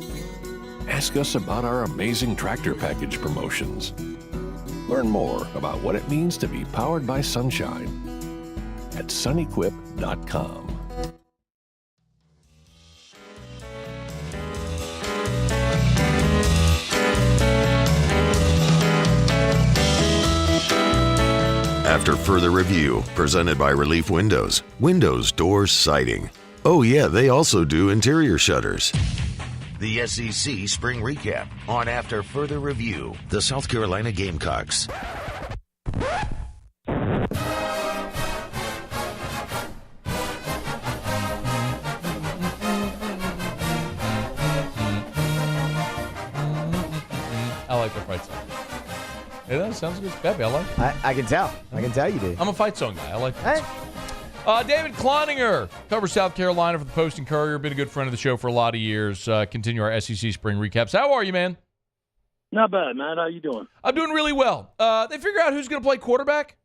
Ask us about our amazing tractor package promotions. Learn more about what it means to be powered by sunshine at sunequip.com. After further review, presented by Relief Windows, windows, doors, siding. Oh yeah, they also do interior shutters. The SEC Spring Recap on After Further Review. The South Carolina Gamecocks. I like the fight song. It does. Sounds good. Peppy, I like it. I can tell. I can tell you do. I'm a fight song guy. I like that song. David Cloninger covers South Carolina for the Post and Courier. Been a good friend of the show for a lot of years. Continue our SEC Spring Recaps. How are you, man? Not bad, man. How you doing? I'm doing really well. They figure out who's going to play quarterback?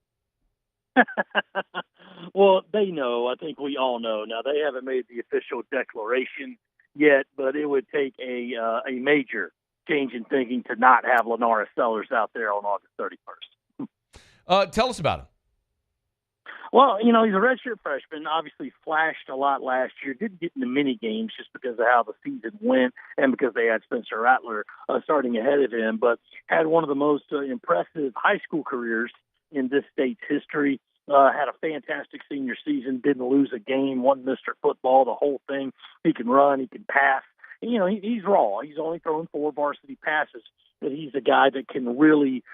Well, they know. I think we all know. Now, they haven't made the official declaration yet, but it would take a major change in thinking to not have Lenora Sellers out there on August 31st. Tell us about him. Well, he's a redshirt freshman, obviously flashed a lot last year, didn't get into mini games just because of how the season went and because they had Spencer Rattler starting ahead of him, but had one of the most impressive high school careers in this state's history. Had a fantastic senior season, didn't lose a game, won Mr. Football, the whole thing. He can run, he can pass. He's raw. He's only thrown 4 varsity passes, but he's a guy that can really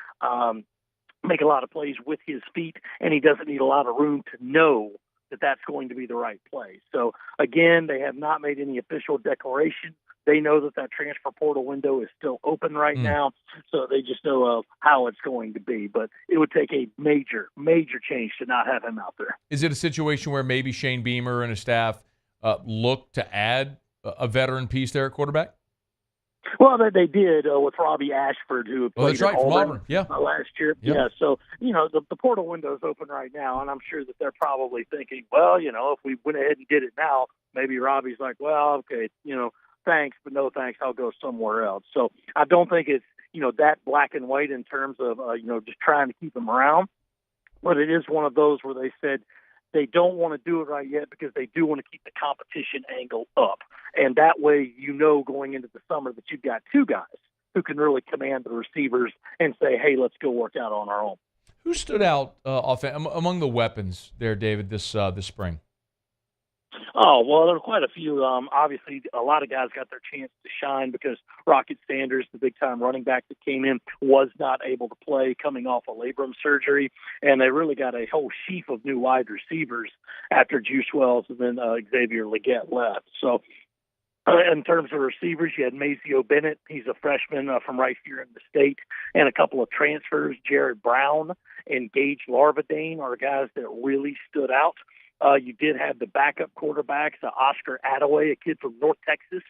make a lot of plays with his feet, and he doesn't need a lot of room to know that that's going to be the right play. So, again, they have not made any official declaration. They know that transfer portal window is still open right now, so they just know how it's going to be. But it would take a major, major change to not have him out there. Is it a situation where maybe Shane Beamer and his staff look to add a veteran piece there at quarterback? Well, they did with Robbie Ashford, who played at Auburn yeah. Last year. Yep. Yeah, so, the portal window is open right now, and I'm sure that they're probably thinking, well, if we went ahead and did it now, maybe Robbie's like, well, okay, thanks, but no thanks, I'll go somewhere else. So I don't think it's, that black and white in terms of, just trying to keep him around. But it is one of those where they said they don't want to do it right yet because they do want to keep the competition angle up. And that way, going into the summer that you've got 2 guys who can really command the receivers and say, hey, let's go work out on our own. Who stood out among the weapons there, David, this spring? Oh, well, there were quite a few. Obviously, a lot of guys got their chance to shine because Rocket Sanders, the big-time running back that came in, was not able to play coming off a labrum surgery. And they really got a whole sheaf of new wide receivers after Juice Wells and then Xavier Leggett left. So in terms of receivers, you had Mazio Bennett. He's a freshman from right here in the state. And a couple of transfers, Jared Brown and Gage Larvadane, are guys that really stood out. You did have the backup quarterbacks, Oscar Attaway, a kid from North Texas,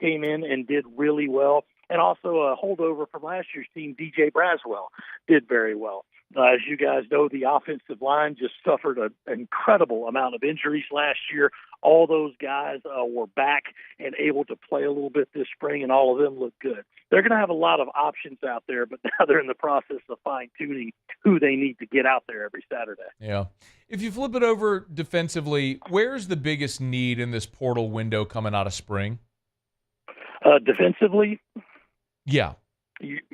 came in and did really well. And also a holdover from last year's team, DJ Braswell, did very well. As you guys know, the offensive line just suffered an incredible amount of injuries last year. All those guys were back and able to play a little bit this spring, and all of them look good. They're going to have a lot of options out there, but now they're in the process of fine-tuning who they need to get out there every Saturday. Yeah. If you flip it over defensively, where's the biggest need in this portal window coming out of spring? Defensively? Yeah.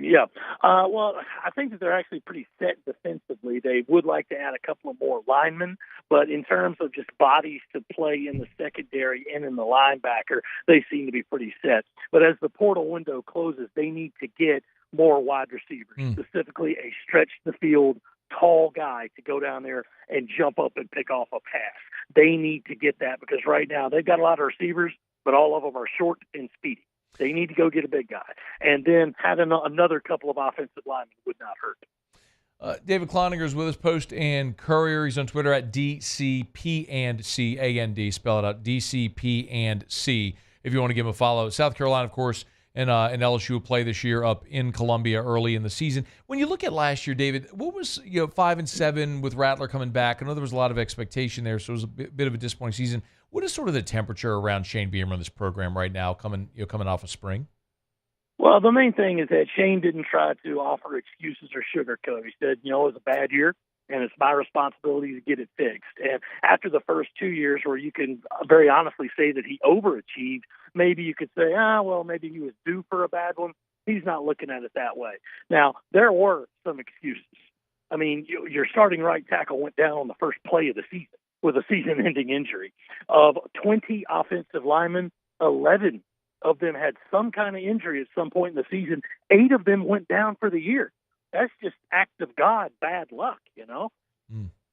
Yeah. Well, I think that they're actually pretty set defensively. They would like to add a couple of more linemen, but in terms of just bodies to play in the secondary and in the linebacker, they seem to be pretty set. But as the portal window closes, they need to get more wide receivers, specifically a stretch the field, tall guy to go down there and jump up and pick off a pass. They need to get that because right now they've got a lot of receivers, but all of them are short and speedy. They need to go get a big guy. And then having another couple of offensive linemen would not hurt. David Cloninger is with us, Post and Courier. He's on Twitter at DCP&CAND. Spell it out, DCP&C, if you want to give him a follow. South Carolina, of course, and LSU will play this year up in Columbia early in the season. When you look at last year, David, what was 5-7 with Rattler coming back? I know there was a lot of expectation there, so it was a bit of a disappointing season. What is sort of the temperature around Shane Beamer in this program right now, coming off of spring? Well, the main thing is that Shane didn't try to offer excuses or sugarcoat. He said, it was a bad year, and it's my responsibility to get it fixed. And after the first 2 years where you can very honestly say that he overachieved, maybe you could say, maybe he was due for a bad one. He's not looking at it that way. Now, there were some excuses. I mean, your starting right tackle went down on the first play of the season with a season-ending injury. Of 20 offensive linemen, 11 of them had some kind of injury at some point in the season. 8 of them went down for the year. That's just act of God, bad luck,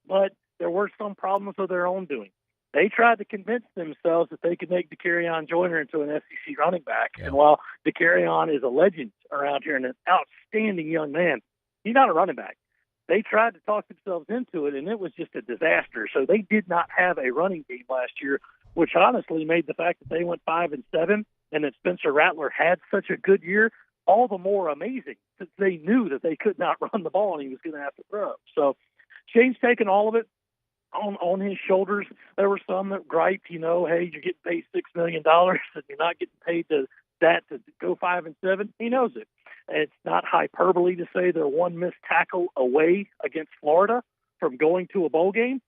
But there were some problems of their own doing. They tried to convince themselves that they could make DeCarrion Joyner into an SEC running back. Yeah. And while DeCarrion is a legend around here and an outstanding young man, he's not a running back. They tried to talk themselves into it, and it was just a disaster. So they did not have a running game last year, which honestly made the fact that they went 5-7 and that Spencer Rattler had such a good year all the more amazing, since they knew that they could not run the ball and he was going to have to throw. So Shane's taken all of it on his shoulders. There were some that griped, hey, you're getting paid $6 million and you're not getting paid to go 5-7. He knows it. It's not hyperbole to say they're one missed tackle away against Florida from going to a bowl game,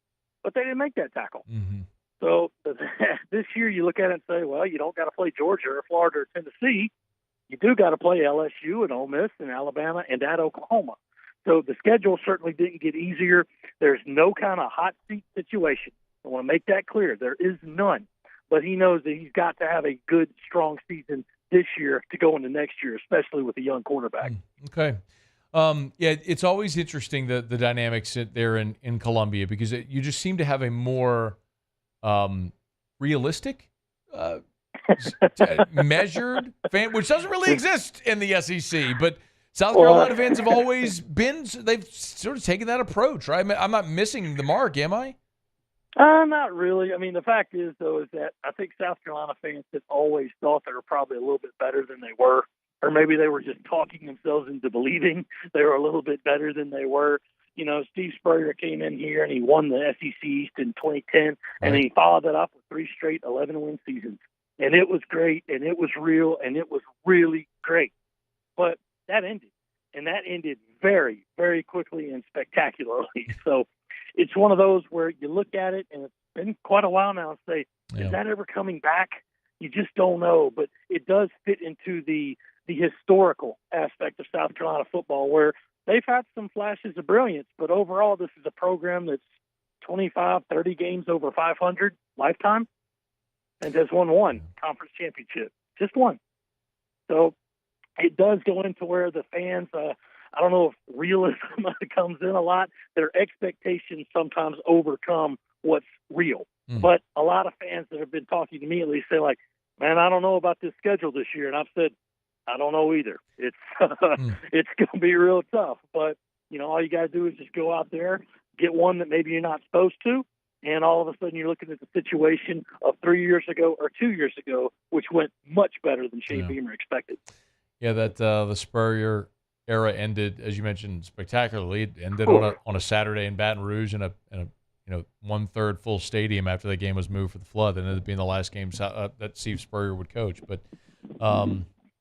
but they didn't make that tackle. Mm-hmm. So this year you look at it and say, well, you don't got to play Georgia or Florida or Tennessee. You do got to play LSU and Ole Miss and Alabama and at Oklahoma. So the schedule certainly didn't get easier. There's no kind of hot seat situation. I want to make that clear. There is none. But he knows that he's got to have a good, strong season this year to go into next year, especially with a young quarterback. Okay. It's always interesting, the dynamics there in Columbia, because you just seem to have a more realistic, measured fan, which doesn't really exist in the SEC, but South Carolina fans have always been, they've sort of taken that approach, right? I'm not missing the mark, am I? Not really. I mean, the fact is, though, is that I think South Carolina fans have always thought they were probably a little bit better than they were, or maybe they were just talking themselves into believing they were a little bit better than they were. Steve Spurrier came in here and he won the SEC East in 2010, and he followed that up with 3 straight 11-win seasons. And it was great, and it was real, and it was really great. But that ended, and that ended very, very quickly and spectacularly. So it's one of those where you look at it, and it's been quite a while now, and say, is that ever coming back? You just don't know. But it does fit into the historical aspect of South Carolina football, where they've had some flashes of brilliance, but overall this is a program that's 25, 30 games over 500 lifetime and has won one conference championship. Just one. So it does go into where the fans, I don't know if realism comes in a lot. Their expectations sometimes overcome what's real. But a lot of fans that have been talking to me at least say, like, man, I don't know about this schedule this year. And I've said, I don't know either. It's it's going to be real tough. But, all you got to do is just go out there, get one that maybe you're not supposed to, and all of a sudden you're looking at the situation of 3 years ago or 2 years ago, which went much better than Shane Beamer expected. Yeah, that the Spurrier era ended, as you mentioned, spectacularly. It ended on a Saturday in Baton Rouge in a 1/3 full stadium after the game was moved for the flood. It ended up being the last game that Steve Spurrier would coach. But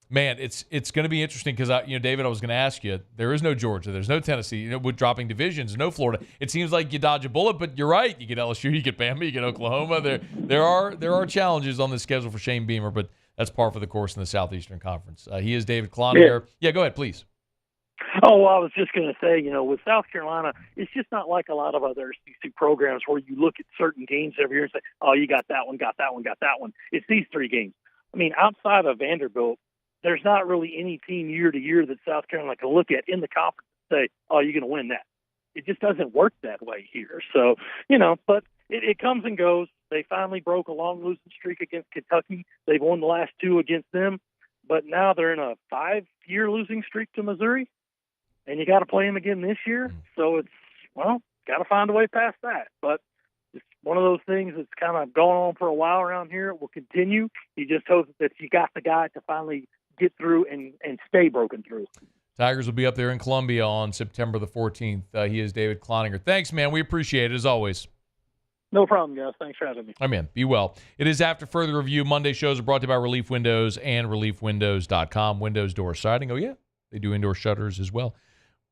man, it's going to be interesting because David, I was going to ask you. There is no Georgia, there's no Tennessee. With dropping divisions, no Florida. It seems like you dodge a bullet, but you're right. You get LSU, you get Bama, you get Oklahoma. There are challenges on the schedule for Shane Beamer, but that's par for the course in the Southeastern Conference. He is David Cloninger. Yeah, go ahead, please. Oh, I was just going to say, with South Carolina, it's just not like a lot of other SEC programs where you look at certain games every year and say, oh, you got that one, got that one, got that one. It's these three games. I mean, outside of Vanderbilt, there's not really any team year to year that South Carolina can look at in the conference and say, oh, you're going to win that. It just doesn't work that way here. So, but it comes and goes. They finally broke a long losing streak against Kentucky. They've won the last two against them, but now they're in a 5-year losing streak to Missouri. And you got to play them again this year. So got to find a way past that. But it's one of those things that's kind of going on for a while around here. It will continue. You just hope that you got the guy to finally get through and stay broken through. Tigers will be up there in Columbia on September the 14th. He is David Cloninger. Thanks, man. We appreciate it, as always. No problem, guys. Thanks for having me. I'm in. Be well. It is After Further Review. Monday shows are brought to you by Relief Windows and ReliefWindows.com. Windows, door, siding. Oh, yeah. They do indoor shutters as well.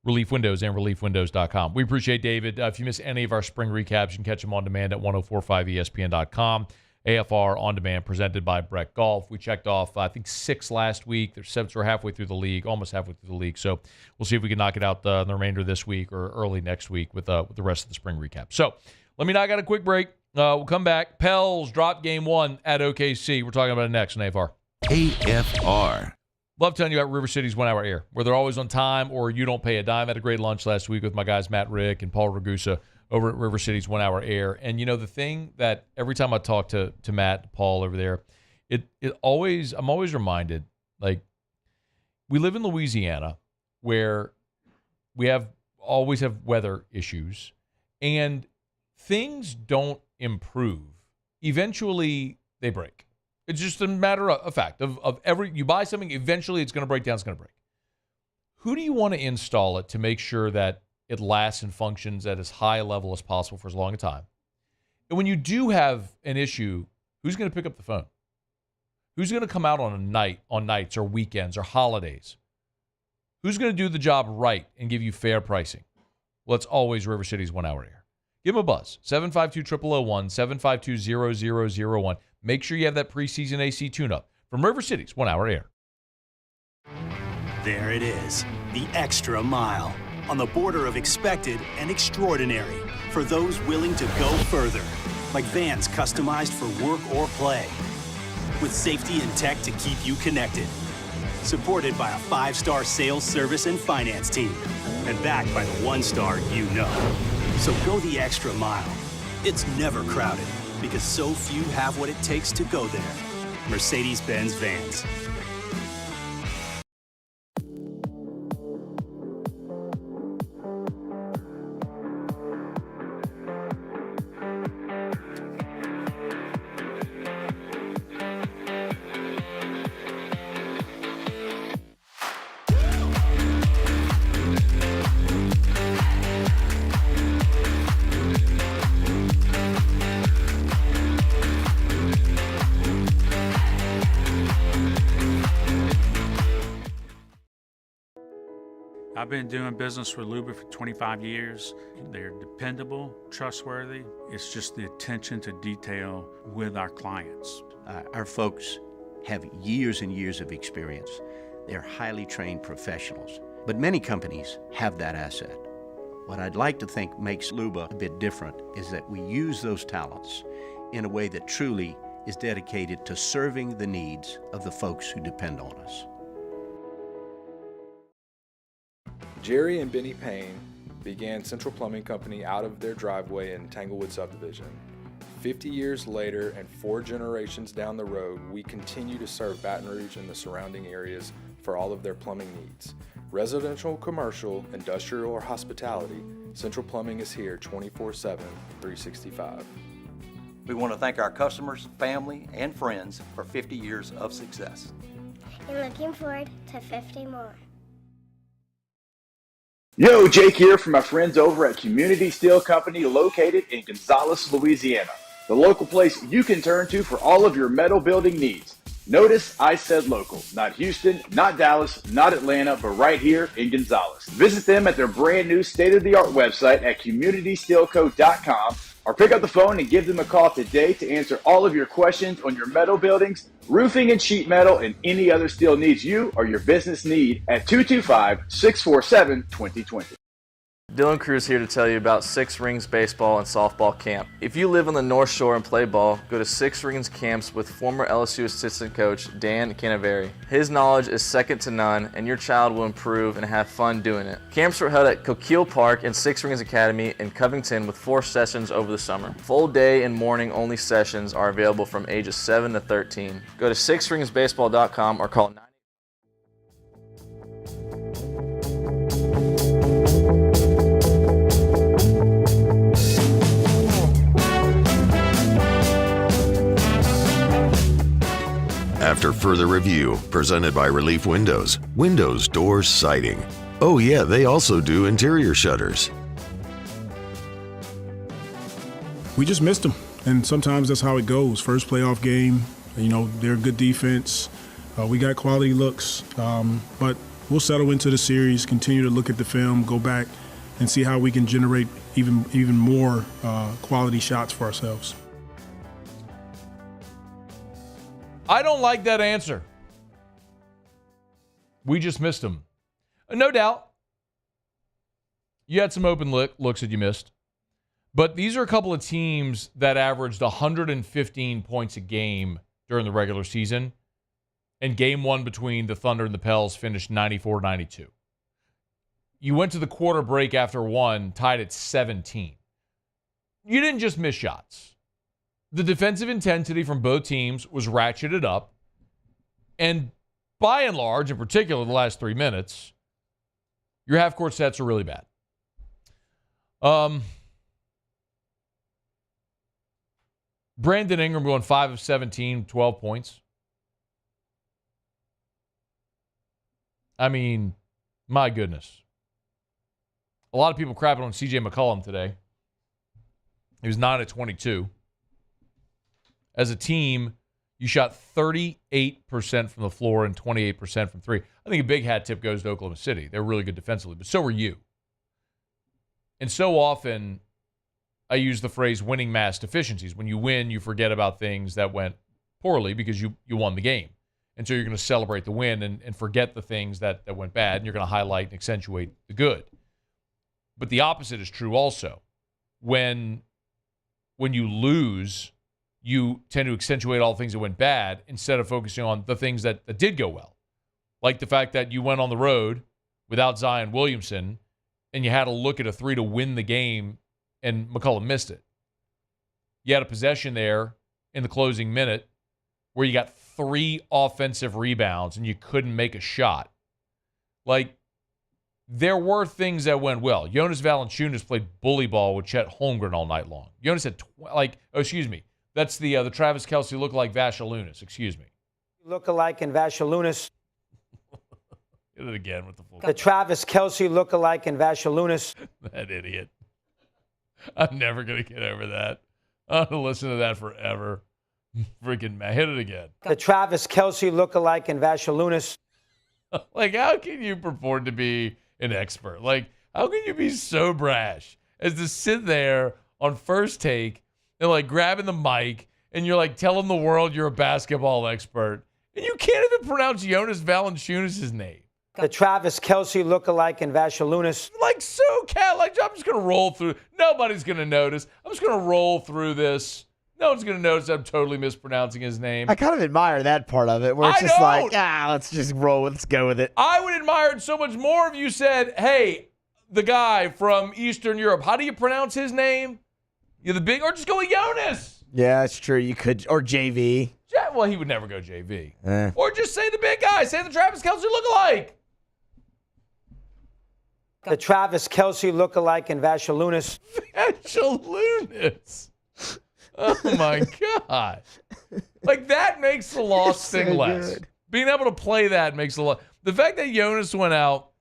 Relief Windows and ReliefWindows.com. We appreciate David. If you miss any of our spring recaps, you can catch them on demand at 1045ESPN.com. AFR On Demand, presented by Breck Golf. We checked off, I think, 6 last week. There's 7, so we're halfway through the league, almost halfway through the league. So we'll see if we can knock it out the remainder of this week or early next week with the rest of the spring recap. So let me knock out a quick break. We'll come back. Pels dropped game 1 at OKC. We're talking about it next on AFR. AFR. Love telling you about River City's 1 Hour Air, where they're always on time or you don't pay a dime. I had a great lunch last week with my guys Matt Rick and Paul Ragusa over at River City's 1 Hour Air. And, the thing that every time I talk to Matt, Paul over there, I'm always reminded, like, we live in Louisiana where we always have weather issues and things don't improve. Eventually they break. It's just a matter of fact of you buy something, eventually it's going to break down, it's going to break. Who do you want to install it to make sure that it lasts and functions at as high a level as possible for as long a time? And when you do have an issue, who's going to pick up the phone? Who's going to come out on nights or weekends or holidays? Who's going to do the job right and give you fair pricing? Well, it's always River City's 1 Hour Air. Give them a buzz, 752-0001, 752-0001. Make sure you have that preseason AC tune-up from River City's 1 Hour Air. There it is, the extra mile, on the border of expected and extraordinary for those willing to go further, like vans customized for work or play, with safety and tech to keep you connected, supported by a 5-star sales, service, and finance team, and backed by the 1-star you know. So go the extra mile. It's never crowded, because so few have what it takes to go there. Mercedes-Benz Vans. I've been doing business with Luba for 25 years. They're dependable, trustworthy. It's just the attention to detail with our clients. Our folks have years and years of experience. They're highly trained professionals, but many companies have that asset. What I'd like to think makes Luba a bit different is that we use those talents in a way that truly is dedicated to serving the needs of the folks who depend on us. Jerry and Benny Payne began Central Plumbing Company out of their driveway in Tanglewood subdivision. 50 years later and 4 generations down the road, we continue to serve Baton Rouge and the surrounding areas for all of their plumbing needs. Residential, commercial, industrial, or hospitality, Central Plumbing is here 24/7, 365. We want to thank our customers, family, and friends for 50 years of success. And looking forward to 50 more. Yo, Jake here from my friends over at Community Steel Company located in Gonzales, Louisiana. The local place you can turn to for all of your metal building needs. Notice I said local, not Houston, not Dallas, not Atlanta, but right here in Gonzales. Visit them at their brand new state-of-the-art website at communitysteelco.com or pick up the phone and give them a call today to answer all of your questions on your metal buildings, roofing and sheet metal, and any other steel needs you or your business need at 225-647-2020. Dylan Cruz here to tell you about Six Rings Baseball and Softball Camp. If you live on the North Shore and play ball, go to Six Rings Camps with former LSU assistant coach Dan Canaveri. His knowledge is second to none, and your child will improve and have fun doing it. Camps were held at Coquille Park and Six Rings Academy in Covington with 4 sessions over the summer. Full day and morning only sessions are available from ages 7 to 13. Go to sixringsbaseball.com or call 9. After further review, presented by Relief Windows, windows, doors, siding. Oh yeah, they also do interior shutters. We just missed them, and sometimes that's how it goes. First playoff game, they're a good defense. We got quality looks, but we'll settle into the series, continue to look at the film, go back and see how we can generate even more quality shots for ourselves. I don't like that answer. We just missed him. No doubt. You had some open looks that you missed. But these are a couple of teams that averaged 115 points a game during the regular season. And game one between the Thunder and the Pels finished 94-92. You went to the quarter break after one, tied at 17. You didn't just miss shots. The defensive intensity from both teams was ratcheted up. And by and large, in particular the last 3 minutes, your half-court sets are really bad. Brandon Ingram going 5 of 17, 12 points. I mean, my goodness. A lot of people crapping on C.J. McCollum today. He was 9 of 22. As a team, you shot 38% from the floor and 28% from three. I think a big hat tip goes to Oklahoma City. They're really good defensively, but so are you. And so often, I use the phrase winning mass deficiencies. When you win, you forget about things that went poorly because you won the game. And so you're going to celebrate the win and forget the things that went bad, and you're going to highlight and accentuate the good. But the opposite is true also. When you lose, you tend to accentuate all the things that went bad instead of focusing on the things that did go well. Like the fact that you went on the road without Zion Williamson and you had to look at a three to win the game and McCollum missed it. You had a possession there in the closing minute where you got 3 offensive rebounds and you couldn't make a shot. Like, there were things that went well. Jonas Valanciunas played bully ball with Chet Holmgren all night long. Jonas had, that's the Travis Kelce lookalike Vacialunas. Excuse me. Lookalike and Vacialunas. Hit it again with the full. The Travis Kelce lookalike and Vacialunas. That idiot. I'm never going to get over that. I'm going to listen to that forever. Freaking man. Hit it again. The Travis Kelce lookalike and Vacialunas. Like, how can you purport to be an expert? Like, how can you be so brash as to sit there on First Take and, like, grabbing the mic and you're, like, telling the world you're a basketball expert and you can't even pronounce Jonas Valanciunas' name? The Travis Kelce lookalike and Vacialunas. Like, so I'm just going to roll through. Nobody's going to notice. I'm just going to roll through this. No one's going to notice I'm totally mispronouncing his name. I kind of admire that part of it where it's just like, let's just roll, let's go with it. I would admire it so much more if you said, hey, the guy from Eastern Europe, how do you pronounce his name? You're the big, or just go with Jonas. Yeah, that's true. You could, or JV. Well, he would never go JV. Or just say the big guy. Say the Travis Kelce lookalike. The Travis Kelce lookalike and Vacialunas. Vacialunas. Oh, my God. Like, that makes the loss sting so less. Good. Being able to play that makes the loss. The fact that Jonas went out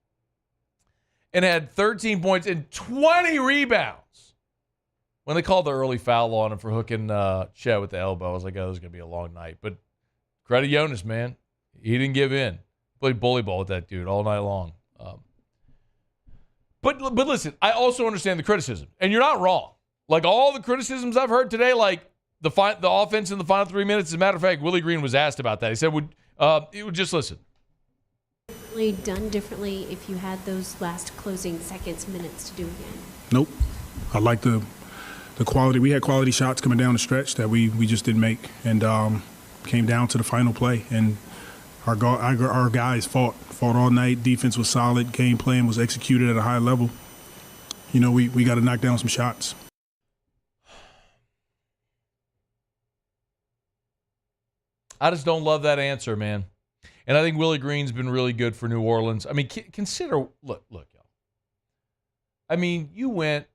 and had 13 points and 20 rebounds. When they called the early foul on him for hooking Chet with the elbow, I was like, oh, this is going to be a long night. But Credit Jonas, man. He didn't give in. Played bully ball with that dude all night long. But listen, I also understand the criticism, and you're not wrong. Like all the criticisms I've heard today, like the offense in the final 3 minutes. As a matter of fact, Willie Green was asked about that. He said, "It would just listen." Done differently if you had those last closing seconds, minutes to do again? Nope. I like the quality. We had quality shots coming down the stretch that we just didn't make, and came down to the final play. And our guys fought all night. Defense was solid. Game plan was executed at a high level. You know, we got to knock down some shots. I just don't love that answer, man. And I think Willie Green's been really good for New Orleans. I mean, consider, look, y'all. I mean, you went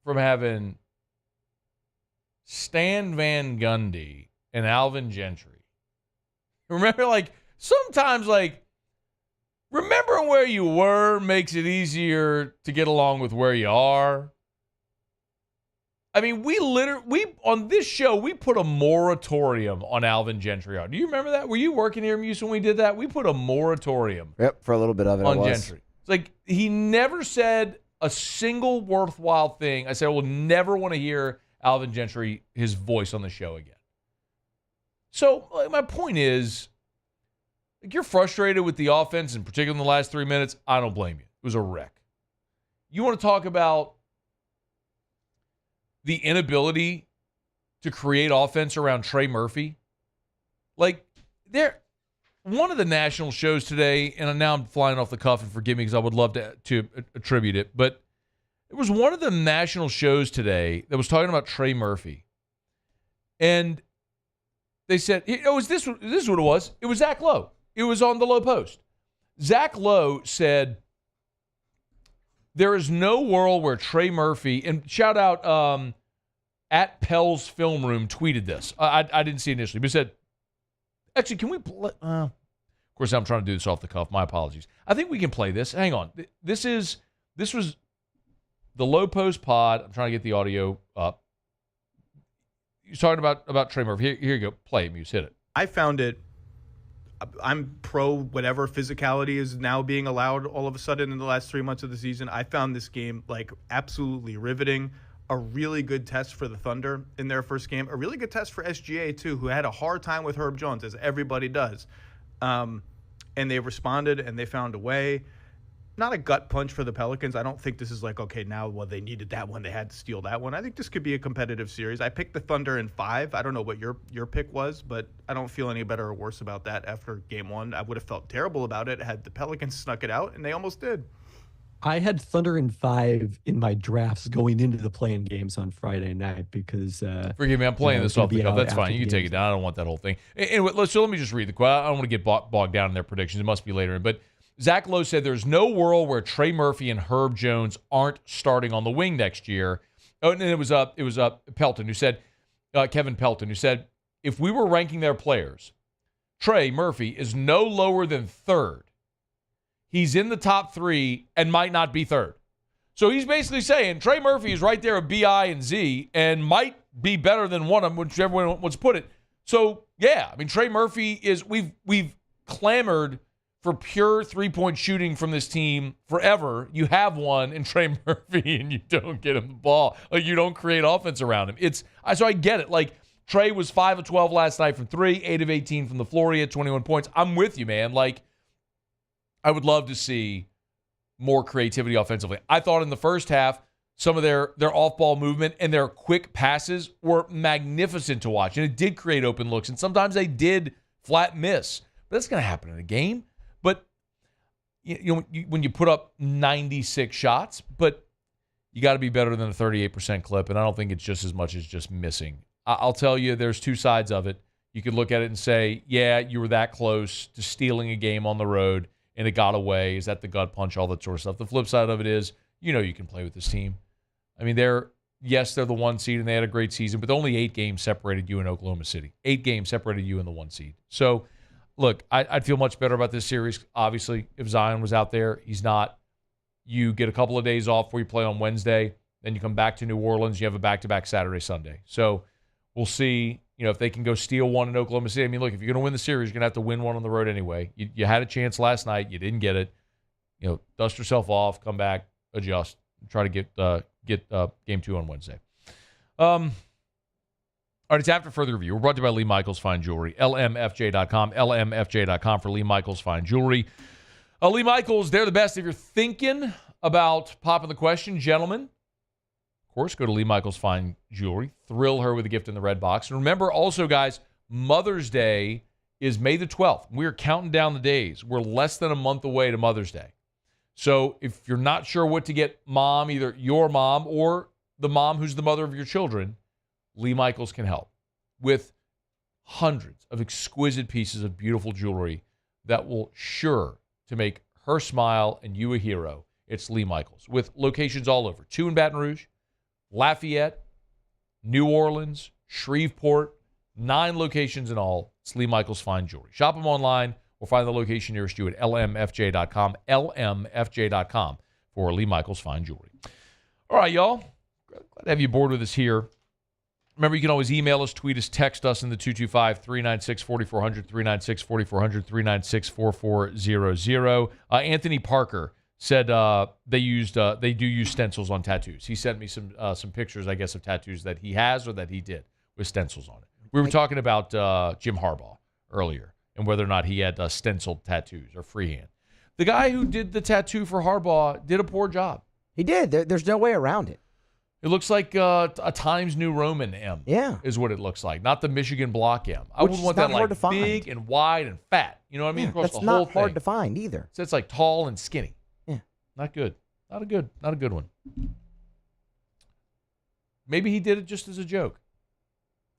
from having Stan Van Gundy and Alvin Gentry. Remember, sometimes, remembering where you were makes it easier to get along with where you are. I mean, we on this show, we put a moratorium on Alvin Gentry. Do you remember that? Were you working here, Muse, when we did that? We put a moratorium. Yep, for a little bit of it. On Gentry. It's like he never said a single worthwhile thing. I said I will never want to hear Alvin Gentry, his voice on the show again. So my point is, you're frustrated with the offense, in particular in the last 3 minutes. I don't blame you. It was a wreck. You want to talk about the inability to create offense around Trey Murphy? One of the national shows today, and now I'm flying off the cuff, and forgive me because I would love to attribute it, but it was one of the national shows today that was talking about Trey Murphy. And they said, this is what it was. It was Zach Lowe. It was on the Lowe Post. Zach Lowe said, there is no world where Trey Murphy, and shout out at Pell's Film Room tweeted this. I didn't see it initially, but he said, actually, can we play? Of course, I'm trying to do this off the cuff. My apologies. I think we can play this. Hang on. This was the Low Post pod. I'm trying to get the audio up. He's talking about Trey Murphy. Here you go. Play it, Muse. Hit it. I found it. I'm pro whatever physicality is now being allowed all of a sudden in the last 3 months of the season. I found this game absolutely riveting. A really good test for the Thunder in their first game. A really good test for SGA too, who had a hard time with Herb Jones, as everybody does. And they responded and they found a way. Not a gut punch for the Pelicans. I don't think this is they needed that one, they had to steal that one. I think this could be a competitive series. I picked the Thunder in 5. I don't know what your pick was, but I don't feel any better or worse about that after game 1. I would have felt terrible about it had the Pelicans snuck it out, and they almost did. I had Thunder in 5 in my drafts going into the play-in games on Friday night because... forgive me, I'm playing this off the cuff. That's fine. You can take it down. I don't want that whole thing. Anyway, so let me just read the quote. I don't want to get bogged down in their predictions. It must be later. But Zach Lowe said there's no world where Trey Murphy and Herb Jones aren't starting on the wing next year. Oh, and it was Pelton who said, Kevin Pelton, who said, if we were ranking their players, Trey Murphy is no lower than 3rd. He's in the top 3 and might not be 3rd. So he's basically saying Trey Murphy is right there at B, I, and Z and might be better than one of them, whichever one wants to put it. So, yeah, I mean, Trey Murphy is, we've clamored for pure three-point shooting from this team forever. You have one in Trey Murphy and you don't get him the ball. You don't create offense around him. So I get it. Trey was 5 of 12 last night from 3, 8 of 18 from the floor. He had 21 points. I'm with you, man. I would love to see more creativity offensively. I thought in the first half, some of their off-ball movement and their quick passes were magnificent to watch, and it did create open looks, and sometimes they did flat miss. But that's going to happen in a game. But when you put up 96 shots, but you got to be better than a 38% clip, and I don't think it's just as much as just missing. I'll tell you, there's two sides of it. You could look at it and say, yeah, you were that close to stealing a game on the road, and it got away. Is that the gut punch, all that sort of stuff? The flip side of it is, you can play with this team. I mean, they're the 1 seed, and they had a great season, but only 8 games separated you in Oklahoma City. 8 games separated you in the 1 seed. So, look, I'd feel much better about this series, obviously, if Zion was out there. He's not. You get a couple of days off where you play on Wednesday, then you come back to New Orleans. You have a back-to-back Saturday, Sunday. So we'll see if they can go steal one in Oklahoma City. I mean, look, if you're going to win the series, you're going to have to win one on the road anyway. You had a chance last night. You didn't get it. Dust yourself off, come back, adjust, try to get game 2 on Wednesday. All right, it's After Further Review. We're brought to you by Lee Michaels Fine Jewelry, lmfj.com, lmfj.com for Lee Michaels Fine Jewelry. Lee Michaels, they're the best. If you're thinking about popping the question, gentlemen, of course, go to Lee Michaels Fine Jewelry. Thrill her with a gift in the red box. And remember also, guys, Mother's Day is May the 12th. We're counting down the days. We're less than a month away to Mother's Day. So if you're not sure what to get mom, either your mom or the mom who's the mother of your children, Lee Michaels can help with hundreds of exquisite pieces of beautiful jewelry that will sure to make her smile and you a hero. It's Lee Michaels with locations all over. 2 in Baton Rouge, Lafayette, New Orleans, Shreveport, 9 locations in all. It's Lee Michaels Fine Jewelry. Shop them online or find the location nearest you at lmfj.com, lmfj.com for Lee Michaels Fine Jewelry. All right, y'all. Glad to have you aboard with us here. Remember, you can always email us, tweet us, text us in the 225-396-4400, 396-4400, 396-4400. Anthony Parker said they do use stencils on tattoos. He sent me some pictures, I guess, of tattoos that he has or that he did with stencils on it. We were talking about Jim Harbaugh earlier and whether or not he had stenciled tattoos or freehand. The guy who did the tattoo for Harbaugh did a poor job. He did. There's no way around it. It looks like a Times New Roman M. Yeah. Is what it looks like, not the Michigan block M. I would want that like big and wide and fat. You know what I mean? Yeah, Across that's the whole not hard thing. to find either. So it's like tall and skinny. Yeah. Not good. Not a good one. Maybe he did it just as a joke.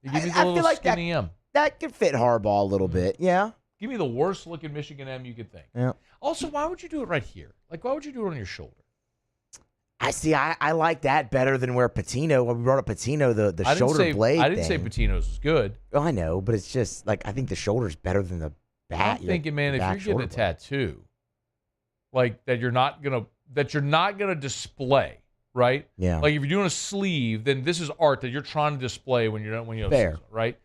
He gave me the little like skinny M. That could fit Harbaugh a little bit. Yeah. Give me the worst looking Michigan M you could think. Yeah. Also, why would you do it right here? Like, why would you do it on your shoulder? I like that better than where Patino. When we brought up Patino, the shoulder blade. I didn't say Patino's was good. Oh, I know, but it's just like I think the shoulder's better than the back. I'm thinking, man, if you're getting a tattoo, like that you're not gonna display, right? Yeah. Like if you're doing a sleeve, then this is art that you're trying to display when you have Fair. sleeves, right?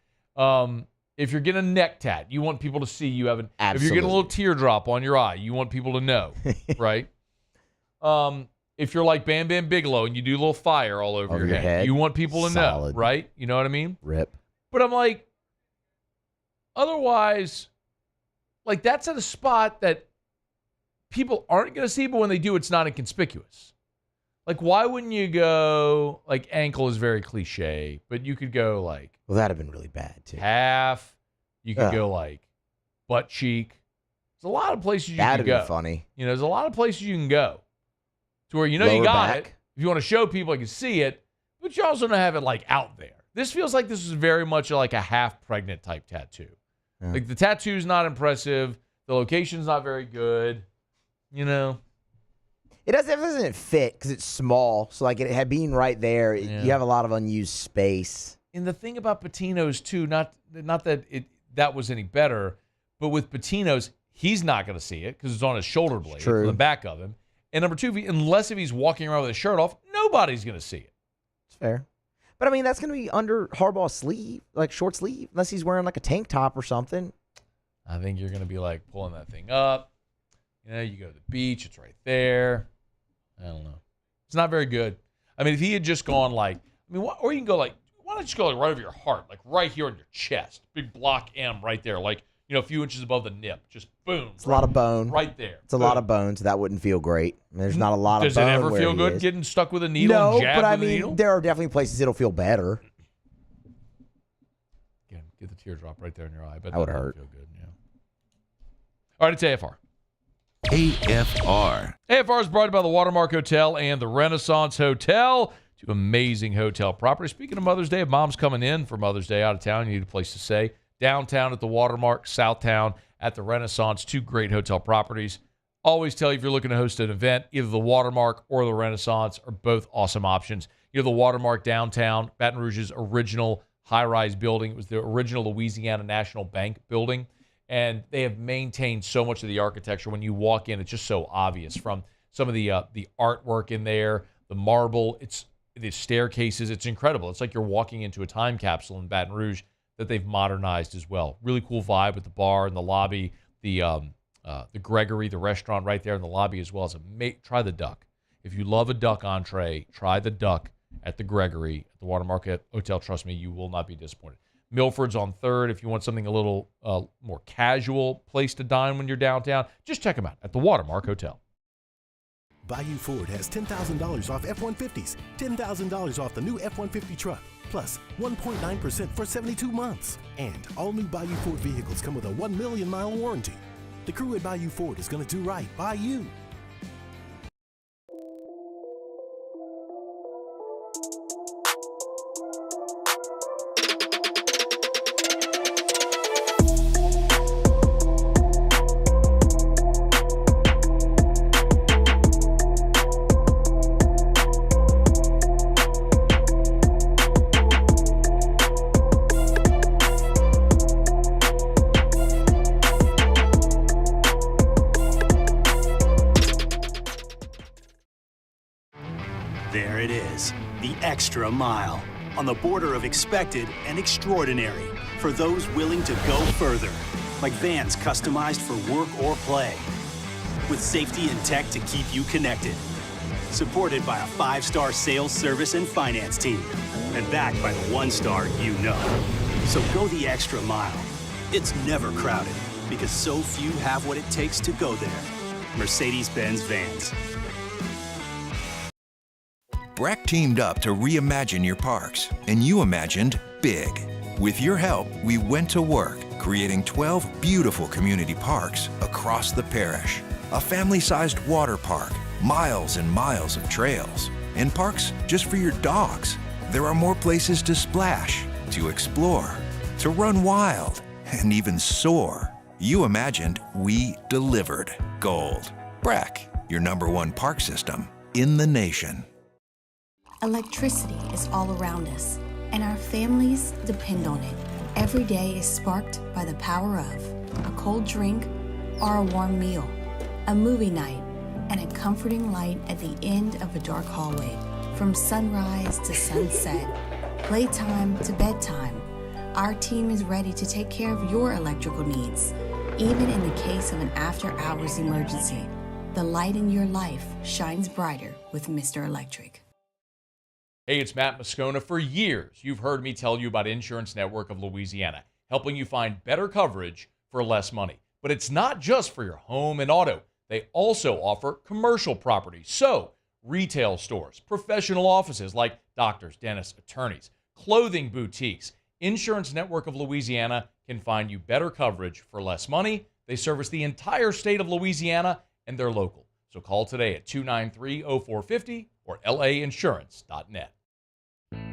If you're getting a neck tat, you want people to see you have an. Absolutely. If you're getting a little teardrop on your eye, you want people to know, right? If you're like Bam Bam Bigelow and you do a little fire all over your head, you want people to know, right? You know what I mean? Rip. But I'm like, otherwise, like that's at a spot that people aren't going to see, but when they do, it's not inconspicuous. Like, why wouldn't you go, like, ankle is very cliche, but you could go, like... Well, that'd have been really bad, too. Half. You could go, like, butt cheek. There's a lot of places you can go. That'd be funny. You know, there's a lot of places you can go to where you know Lower you got back. it. If you want to show people, you can see it, but you also don't have it, like, out there. This feels like this is very much like a half-pregnant type tattoo. Yeah. Like, the tattoo's not impressive. The location's not very good. You know? It doesn't fit because it's small. So, like, it had being right there, you have a lot of unused space. And the thing about Patino's, too, not that that was any better, but with Patino's, he's not going to see it because it's on his shoulder blade, on the back of him. And number two, unless if he's walking around with his shirt off, nobody's going to see it. It's fair. But, I mean, that's going to be under Harbaugh's sleeve, like short sleeve, unless he's wearing, like, a tank top or something. I think you're going to be, like, pulling that thing up. You know, you go to the beach, it's right there. I don't know. It's not very good. I mean, if he had just gone like, I mean, or you can go like, why don't you go like right over your heart, like right here on your chest, big block M right there, like, you know, a few inches above the nip, just boom. It's a lot of bone. Right there. It's a lot of bone, so that wouldn't feel great. I mean, there's not a lot of Does bone. it ever where feel he good is. getting stuck with a needle and jabbed but I with a mean, needle? there are definitely places it'll feel better. Again, get the teardrop right there in your eye. But That would hurt. Feel good, yeah. All right, it's AFR. AFR. AFR is brought to you by the Watermark Hotel and the Renaissance Hotel. Two amazing hotel properties. Speaking of Mother's Day, if mom's coming in for Mother's Day out of town, you need a place to stay. Downtown at the Watermark, Southtown at the Renaissance. Two great hotel properties. Always tell you if you're looking to host an event, either the Watermark or the Renaissance are both awesome options. You have the Watermark downtown, Baton Rouge's original high-rise building. It was the original Louisiana National Bank building. And they have maintained so much of the architecture. When you walk in, it's just so obvious from some of the artwork in there, the marble, the staircases. It's incredible. It's like you're walking into a time capsule in Baton Rouge that they've modernized as well. Really cool vibe with the bar and the lobby, the Gregory, the restaurant right there in the lobby as well. Try the duck. If you love a duck entree, try the duck at the Gregory at the Watermark Hotel. Trust me, you will not be disappointed. Milford's on 3rd. If you want something a little more casual place to dine when you're downtown, just check them out at the Watermark Hotel. Bayou Ford has $10,000 off F-150s, $10,000 off the new F-150 truck, plus 1.9% for 72 months. And all new Bayou Ford vehicles come with a 1 million mile warranty. The crew at Bayou Ford is going to do right by you. There it is, the extra mile, on the border of expected and extraordinary, for those willing to go further, like vans customized for work or play, with safety and tech to keep you connected, supported by a 5-star sales, service, and finance team, and backed by the 1-star you know. So go the extra mile. It's never crowded, because so few have what it takes to go there. Mercedes-Benz Vans. BRAC teamed up to reimagine your parks, and you imagined big. With your help, we went to work, creating 12 beautiful community parks across the parish. A family-sized water park, miles and miles of trails, and parks just for your dogs. There are more places to splash, to explore, to run wild, and even soar. You imagined, we delivered. Gold. BRAC, your #1 park system in the nation. Electricity is all around us, and our families depend on it. Every day is sparked by the power of a cold drink or a warm meal, a movie night, and a comforting light at the end of a dark hallway. From sunrise to sunset, playtime to bedtime, our team is ready to take care of your electrical needs, even in the case of an after-hours emergency. The light in your life shines brighter with Mr. Electric. Hey, it's Matt Moscona. For years, you've heard me tell you about Insurance Network of Louisiana, helping you find better coverage for less money. But it's not just for your home and auto. They also offer commercial property. So, retail stores, professional offices like doctors, dentists, attorneys, clothing boutiques. Insurance Network of Louisiana can find you better coverage for less money. They service the entire state of Louisiana, and they're local. So call today at 293-0450 or lainsurance.net.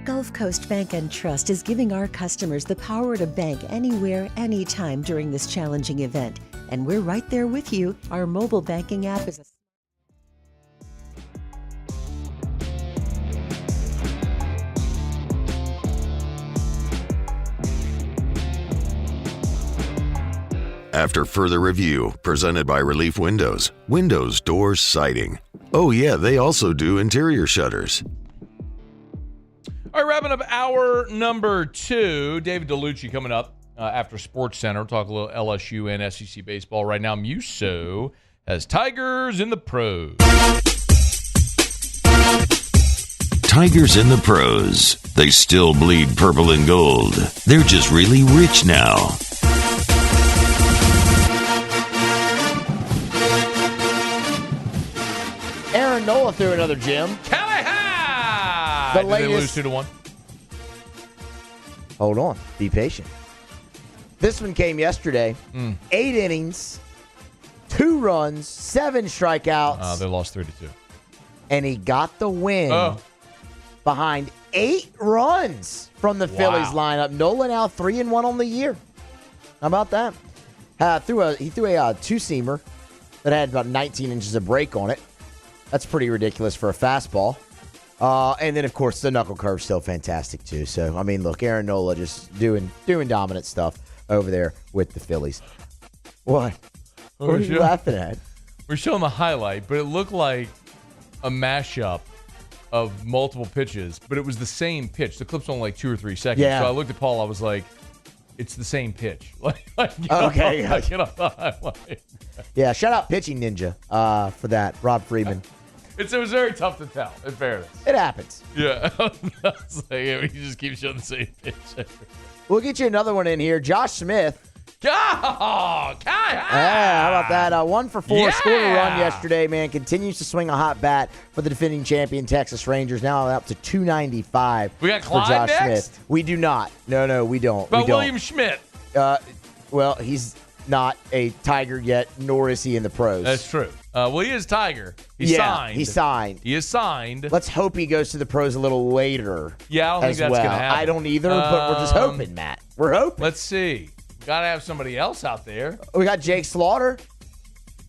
Gulf Coast Bank and Trust is giving our customers the power to bank anywhere, anytime during this challenging event. And we're right there with you. Our mobile banking app is After further review, presented by Relief Windows, windows, doors, siding. Oh yeah, they also do interior shutters. All right, wrapping up hour number 2. David Dellucci coming up after Sports Center. We'll talk a little LSU and SEC baseball. Right now, Musso has Tigers in the pros. Tigers in the pros. They still bleed purple and gold. They're just really rich now. Aaron Nola threw another gem. The latest. Did they lose 2-1? Hold on. Be patient. This one came yesterday. 8 innings, 2 runs, 7 strikeouts. They lost 3-2. And he got the win behind 8 runs from the Phillies lineup. Nola now 3-1 on the year. How about that? He threw a two-seamer that had about 19 inches of break on it. That's pretty ridiculous for a fastball. And then, of course, the knuckle curve's still fantastic, too. So, I mean, look, Aaron Nola just doing dominant stuff over there with the Phillies. What? What are you laughing at? We're showing the highlight, but it looked like a mashup of multiple pitches, but it was the same pitch. The clip's only like 2 or 3 seconds. Yeah. So I looked at Paul. I was like, It's the same pitch. Okay. Yeah, shout out Pitching Ninja for that, Rob Freeman. It was very tough to tell, in fairness. It happens. Yeah. It's like, you just keep showing the same pitch. We'll get you another one in here. Josh Smith. How about that? 1 for 4, scored a run yesterday, man. Continues to swing a hot bat for the defending champion Texas Rangers. Now up to 295 We got for Klein Josh next? Smith. We do not. No, we don't. But we don't. William Schmidt. Well, he's not a Tiger yet, nor is he in the pros. That's true. Well, he is Tiger. He signed. He signed. He is signed. Let's hope he goes to the pros a little later. Yeah, I don't think that's going to happen. I don't either, but we're just hoping, Matt. We're hoping. Let's see. Got to have somebody else out there. We got Jake Slaughter.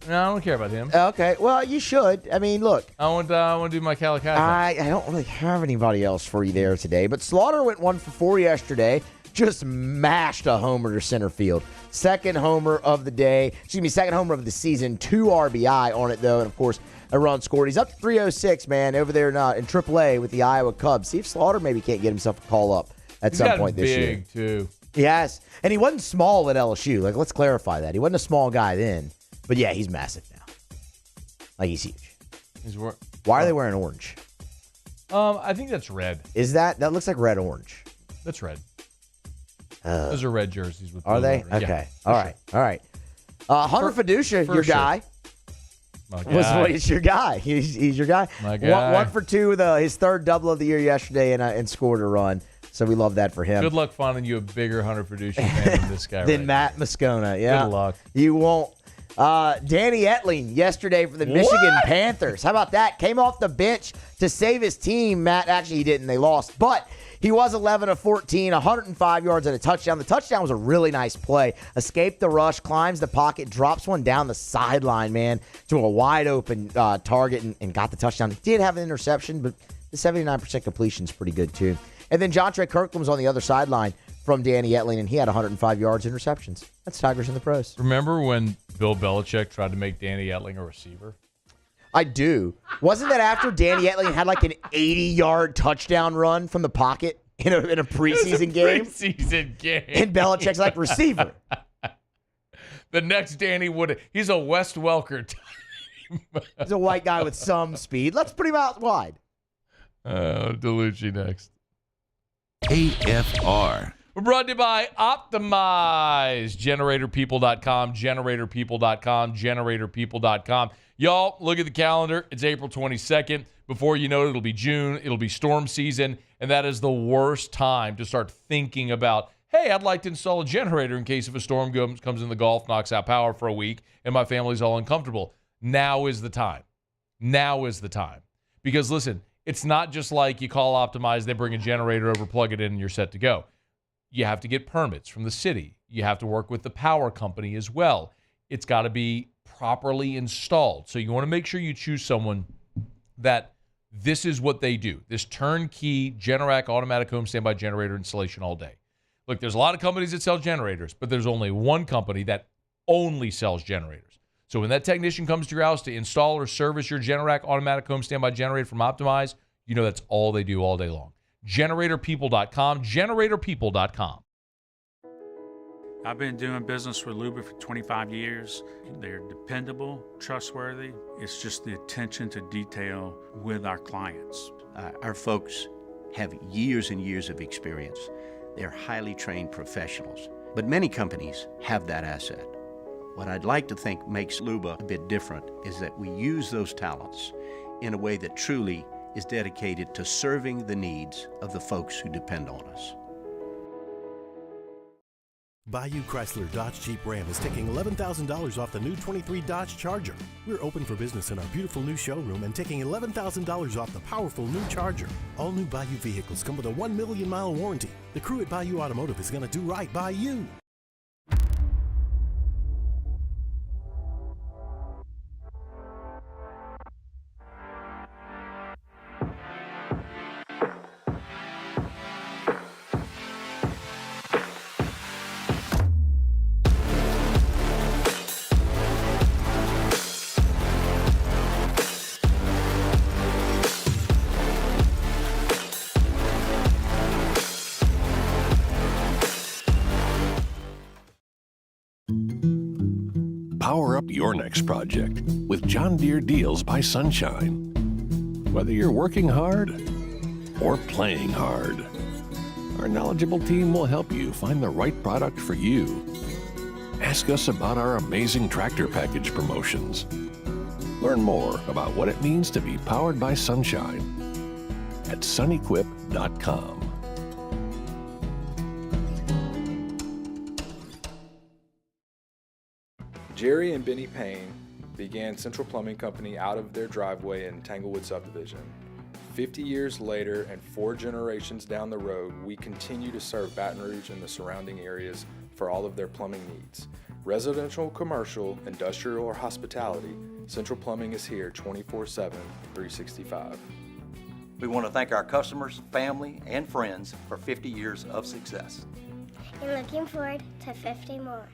No, I don't care about him. Okay, well, you should. I mean, look. I want to do my Calicat. I don't really have anybody else for you there today, but Slaughter went 1 for 4 yesterday. Just mashed a homer to center field. Second homer of the day. Second homer of the season. 2 RBI on it, though, and, of course, a run scored. He's up to 306, man, over there in AAA with the Iowa Cubs. See if Slaughter maybe can't get himself a call up at some point this year. He's big, too. Yes, and he wasn't small at LSU. Like, let's clarify that. He wasn't a small guy then. But, yeah, he's massive now. Like, he's huge. Why are they wearing orange? I think that's red. Is that? That looks like red-orange. That's red. Those are red jerseys. Are they? Over. Okay. Yeah, All right. Hunter Fiducia, your guy. My guy. It's your guy. He's your guy. My guy. 1 for 2 with his third double of the year yesterday and scored a run. So we love that for him. Good luck finding you a bigger Hunter Fiducia fan than this guy. Than Matt Moscona. Yeah. Good luck. You won't. Danny Etling yesterday for the Michigan Panthers. How about that? Came off the bench to save his team. Matt, actually, he didn't. They lost. But he was 11 of 14, 105 yards and a touchdown. The touchdown was a really nice play. Escaped the rush, climbs the pocket, drops one down the sideline, man, to a wide open target and got the touchdown. He did have an interception, but the 79% completion is pretty good, too. And then Jontre Kirkland was on the other sideline from Danny Etling, and he had 105 yards interceptions. That's Tigers in the pros. Remember when Bill Belichick tried to make Danny Etling a receiver? I do. Wasn't that after Danny Etling had like an 80-yard touchdown run from the pocket in a preseason game? Preseason game. And Belichick's like, receiver. The next Danny he's a Wes Welker type. He's a white guy with some speed. Let's put him out wide. Dellucci next. AFR. We're brought to you by Optimize. GeneratorPeople.com, GeneratorPeople.com, GeneratorPeople.com. Y'all, look at the calendar. It's April 22nd. Before you know it, it'll be June. It'll be storm season. And that is the worst time to start thinking about, hey, I'd like to install a generator in case if a storm comes in the Gulf, knocks out power for a week, and my family's all uncomfortable. Now is the time. Now is the time. Because, listen, it's not just like you call Optimize, they bring a generator over, plug it in, and you're set to go. You have to get permits from the city. You have to work with the power company as well. It's got to be properly installed. So you want to make sure you choose someone that this is what they do. This turnkey Generac automatic home standby generator installation all day. Look, there's a lot of companies that sell generators, but there's only one company that only sells generators. So when that technician comes to your house to install or service your Generac automatic home standby generator from Optimize, you know that's all they do all day long. GeneratorPeople.com, GeneratorPeople.com. I've been doing business with Luba for 25 years. They're dependable, trustworthy. It's just the attention to detail with our clients. Our folks have years and years of experience. They're highly trained professionals, but many companies have that asset. What I'd like to think makes Luba a bit different is that we use those talents in a way that truly is dedicated to serving the needs of the folks who depend on us. Bayou Chrysler Dodge Jeep Ram is taking $11,000 off the new 23 Dodge Charger. We're open for business in our beautiful new showroom and taking $11,000 off the powerful new Charger. All new Bayou vehicles come with a 1 million mile warranty. The crew at Bayou Automotive is going to do right by you. power up your next project with John Deere Deals by Sunshine. Whether you're working hard or playing hard, our knowledgeable team will help you find the right product for you. Ask us about our amazing tractor package promotions. Learn more about what it means to be powered by sunshine at sunequip.com. Jerry and Benny Payne began Central Plumbing Company out of their driveway in Tanglewood subdivision. 50 years later and 4 generations down the road, we continue to serve Baton Rouge and the surrounding areas for all of their plumbing needs. Residential, commercial, industrial, or hospitality, Central Plumbing is here 24/7, 365. We want to thank our customers, family, and friends for 50 years of success. And looking forward to 50 more.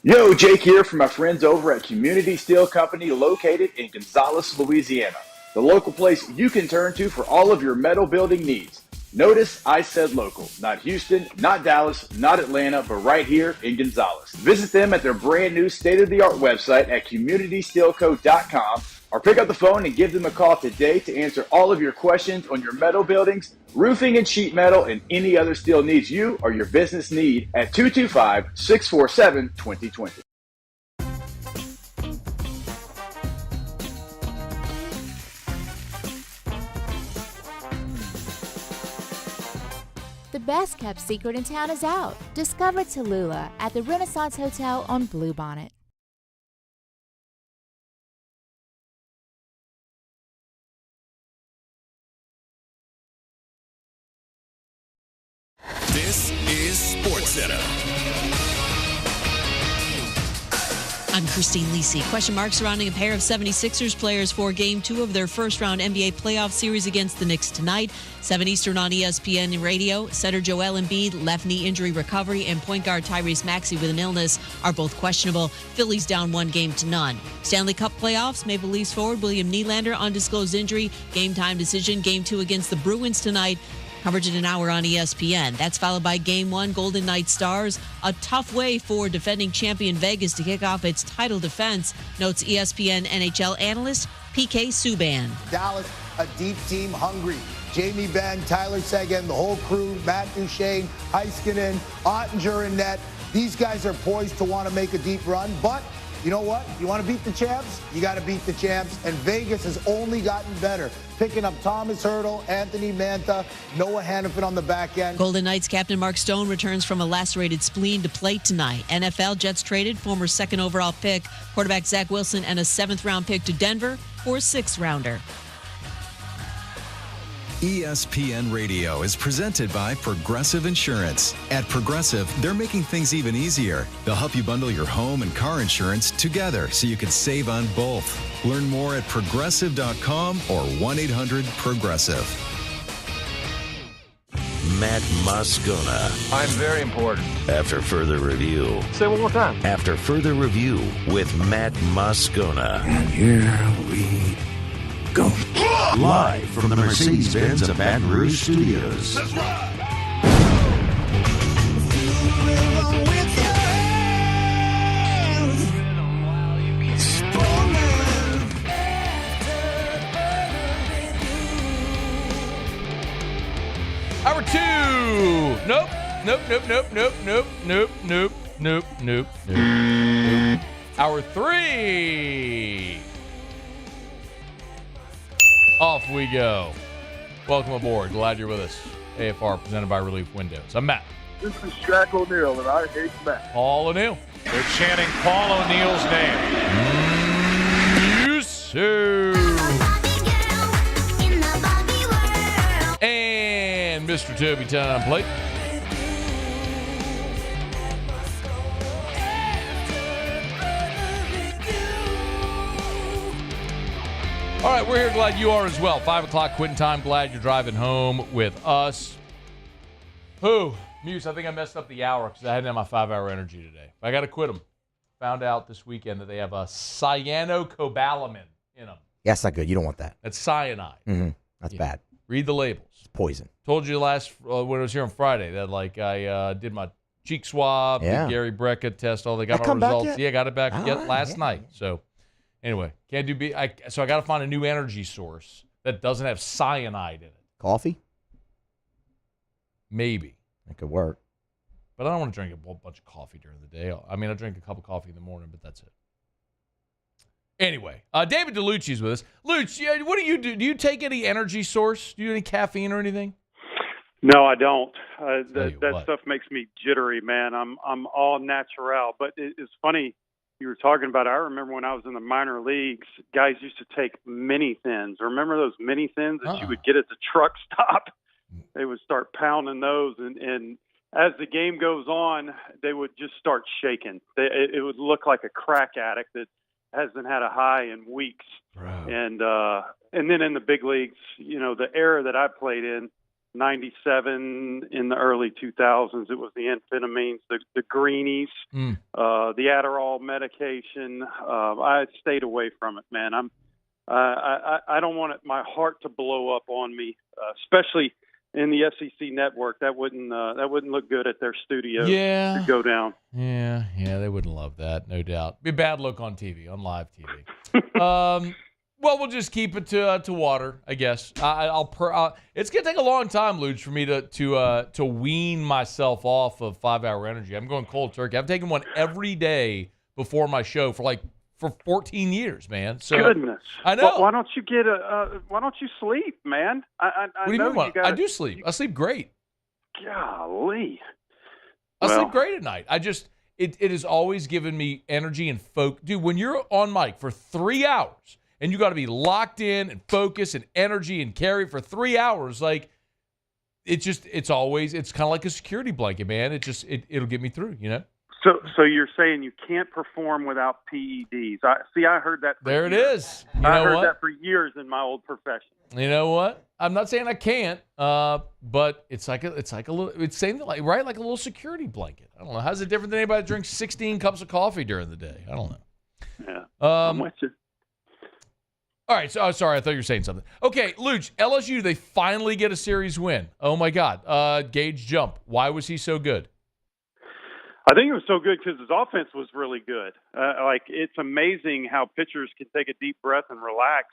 Yo, Jake here from my friends over at Community Steel Company located in Gonzales, Louisiana. The local place you can turn to for all of your metal building needs. Notice I said local, not Houston, not Dallas, not Atlanta, but right here in Gonzales. Visit them at their brand new state-of-the-art website at communitysteelco.com or pick up the phone and give them a call today to answer all of your questions on your metal buildings, roofing and sheet metal, and any other steel needs you or your business need at 225-647-2020. The best kept secret in town is out. Discover Tallulah at the Renaissance Hotel on Bluebonnet. This is SportsCenter. I'm Christine Lisi. Question marks surrounding a pair of 76ers players for Game 2 of their first-round NBA playoff series against the Knicks tonight. 7 Eastern on ESPN Radio. Center Joel Embiid, left knee injury recovery, and point guard Tyrese Maxey with an illness are both questionable. Phillies down 1-0. Stanley Cup playoffs. Maple Leafs forward William Nylander, undisclosed injury. Game time decision. Game 2 against the Bruins tonight. Coverage in an hour on ESPN. That's followed by Game 1, Golden Knights Stars. A tough way for defending champion Vegas to kick off its title defense, notes ESPN NHL analyst PK Subban. Dallas, a deep team, hungry. Jamie Benn, Tyler Seguin, the whole crew, Matt Duchene, Heiskanen, Ottinger in net. These guys are poised to want to make a deep run, but you know what? You want to beat the champs? You got to beat the champs, and Vegas has only gotten better. Picking up Thomas Hertl, Anthony Mantha, Noah Hannafin on the back end. Golden Knights captain Mark Stone returns from a lacerated spleen to play tonight. NFL Jets traded former second overall pick, quarterback Zach Wilson, and a 7th-round pick to Denver for a 6th-rounder. ESPN Radio is presented by Progressive Insurance. At Progressive, they're making things even easier. They'll help you bundle your home and car insurance together so you can save on both. Learn more at progressive.com or 1-800-PROGRESSIVE. Matt Moscona. I'm very important. After further review. Say it one more time. After further review with Matt Moscona. And here we go. Live from the Mercedes-Benz of Baton Rouge Studios. Let's ride. Hour 2. Nope. Hour 3. Off we go. Welcome aboard. Glad you're with us. AFR presented by Relief Windows. I'm Matt. This is Shaq O'Neal, and I hate Matt. Paul O'Neal. They're chanting Paul O'Neal's name. You sue. And Mr. Toby Time Plate. All right, we're here. Glad you are as well. 5 o'clock quitting time. Glad you're driving home with us. Muse, I think I messed up the hour because I hadn't had my 5-hour energy today. I got to quit them. Found out this weekend that they have a cyanocobalamin in them. Yeah, that's not good. You don't want that. That's cyanide. Mm-hmm. That's bad. Read the labels. It's poison. Told you when I was here on Friday that I did my cheek swab, Yeah. the Gary Brecka test, all they got That my come back results. yet? Yeah, got it back All right, last night. So anyway, can't do so I got to find a new energy source that doesn't have cyanide in it. Coffee? Maybe. That could work. But I don't want to drink a whole bunch of coffee during the day. I mean, I drink a cup of coffee in the morning, but that's it. Anyway, David Dellucci's with us. Luch, what do you do? Do you take any energy source? Do you do any caffeine or anything? No, I don't. That what. stuff makes me jittery, man. I'm all natural. But it's funny you were talking about it. I remember when I was in the minor leagues, guys used to take mini thins. Remember those mini thins that you would get at the truck stop? They would start pounding those, and as the game goes on, they would just start shaking. It would look like a crack addict that hasn't had a high in weeks. Right. And then in the big leagues, the era that I played in, 97 in the early 2000s, it was the amphetamines, the greenies, the Adderall medication. I stayed away from it, man. I don't want my heart to blow up on me, especially in the SEC network. That wouldn't look good at their studio to go down. Yeah, they wouldn't love that, no doubt. Be a bad look on TV, on live TV. Well, we'll just keep it to water, I guess. It's gonna take a long time, Luch, for me to wean myself off of 5 Hour Energy. I'm going cold turkey. I've taken one every day before my show for 14 years, man. So goodness, I know. Well, why don't you get why don't you sleep, man? What do you mean? I do sleep. I sleep great. Golly, I sleep great at night. It has always given me energy and focus. Dude, when you're on mic for 3 hours and you got to be locked in and focus and energy and carry for 3 hours, it's kind of like a security blanket, man. It'll get me through, So you're saying you can't perform without PEDs? I heard that. There it is. I heard that for years in my old profession. You know what? I'm not saying I can't, but it's like a little. It's same like a little security blanket. I don't know. How's it different than anybody that drinks 16 cups of coffee during the day? I don't know. Yeah. I'm with you. All right. So, sorry, I thought you were saying something. Okay, Luch, LSU, they finally get a series win. Oh my God. Gage Jump. Why was he so good? I think it was so good because his offense was really good. It's amazing how pitchers can take a deep breath and relax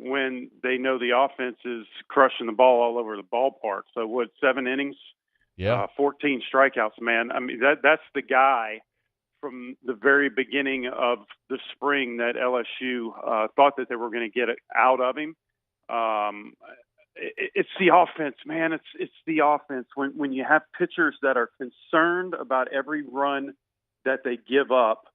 when they know the offense is crushing the ball all over the ballpark. So 7 innings? Yeah. 14 strikeouts, man. I mean, that's the guy from the very beginning of the spring that LSU thought that they were going to get it out of him. It's the offense, man. It's the offense. When you have pitchers that are concerned about every run that they give up,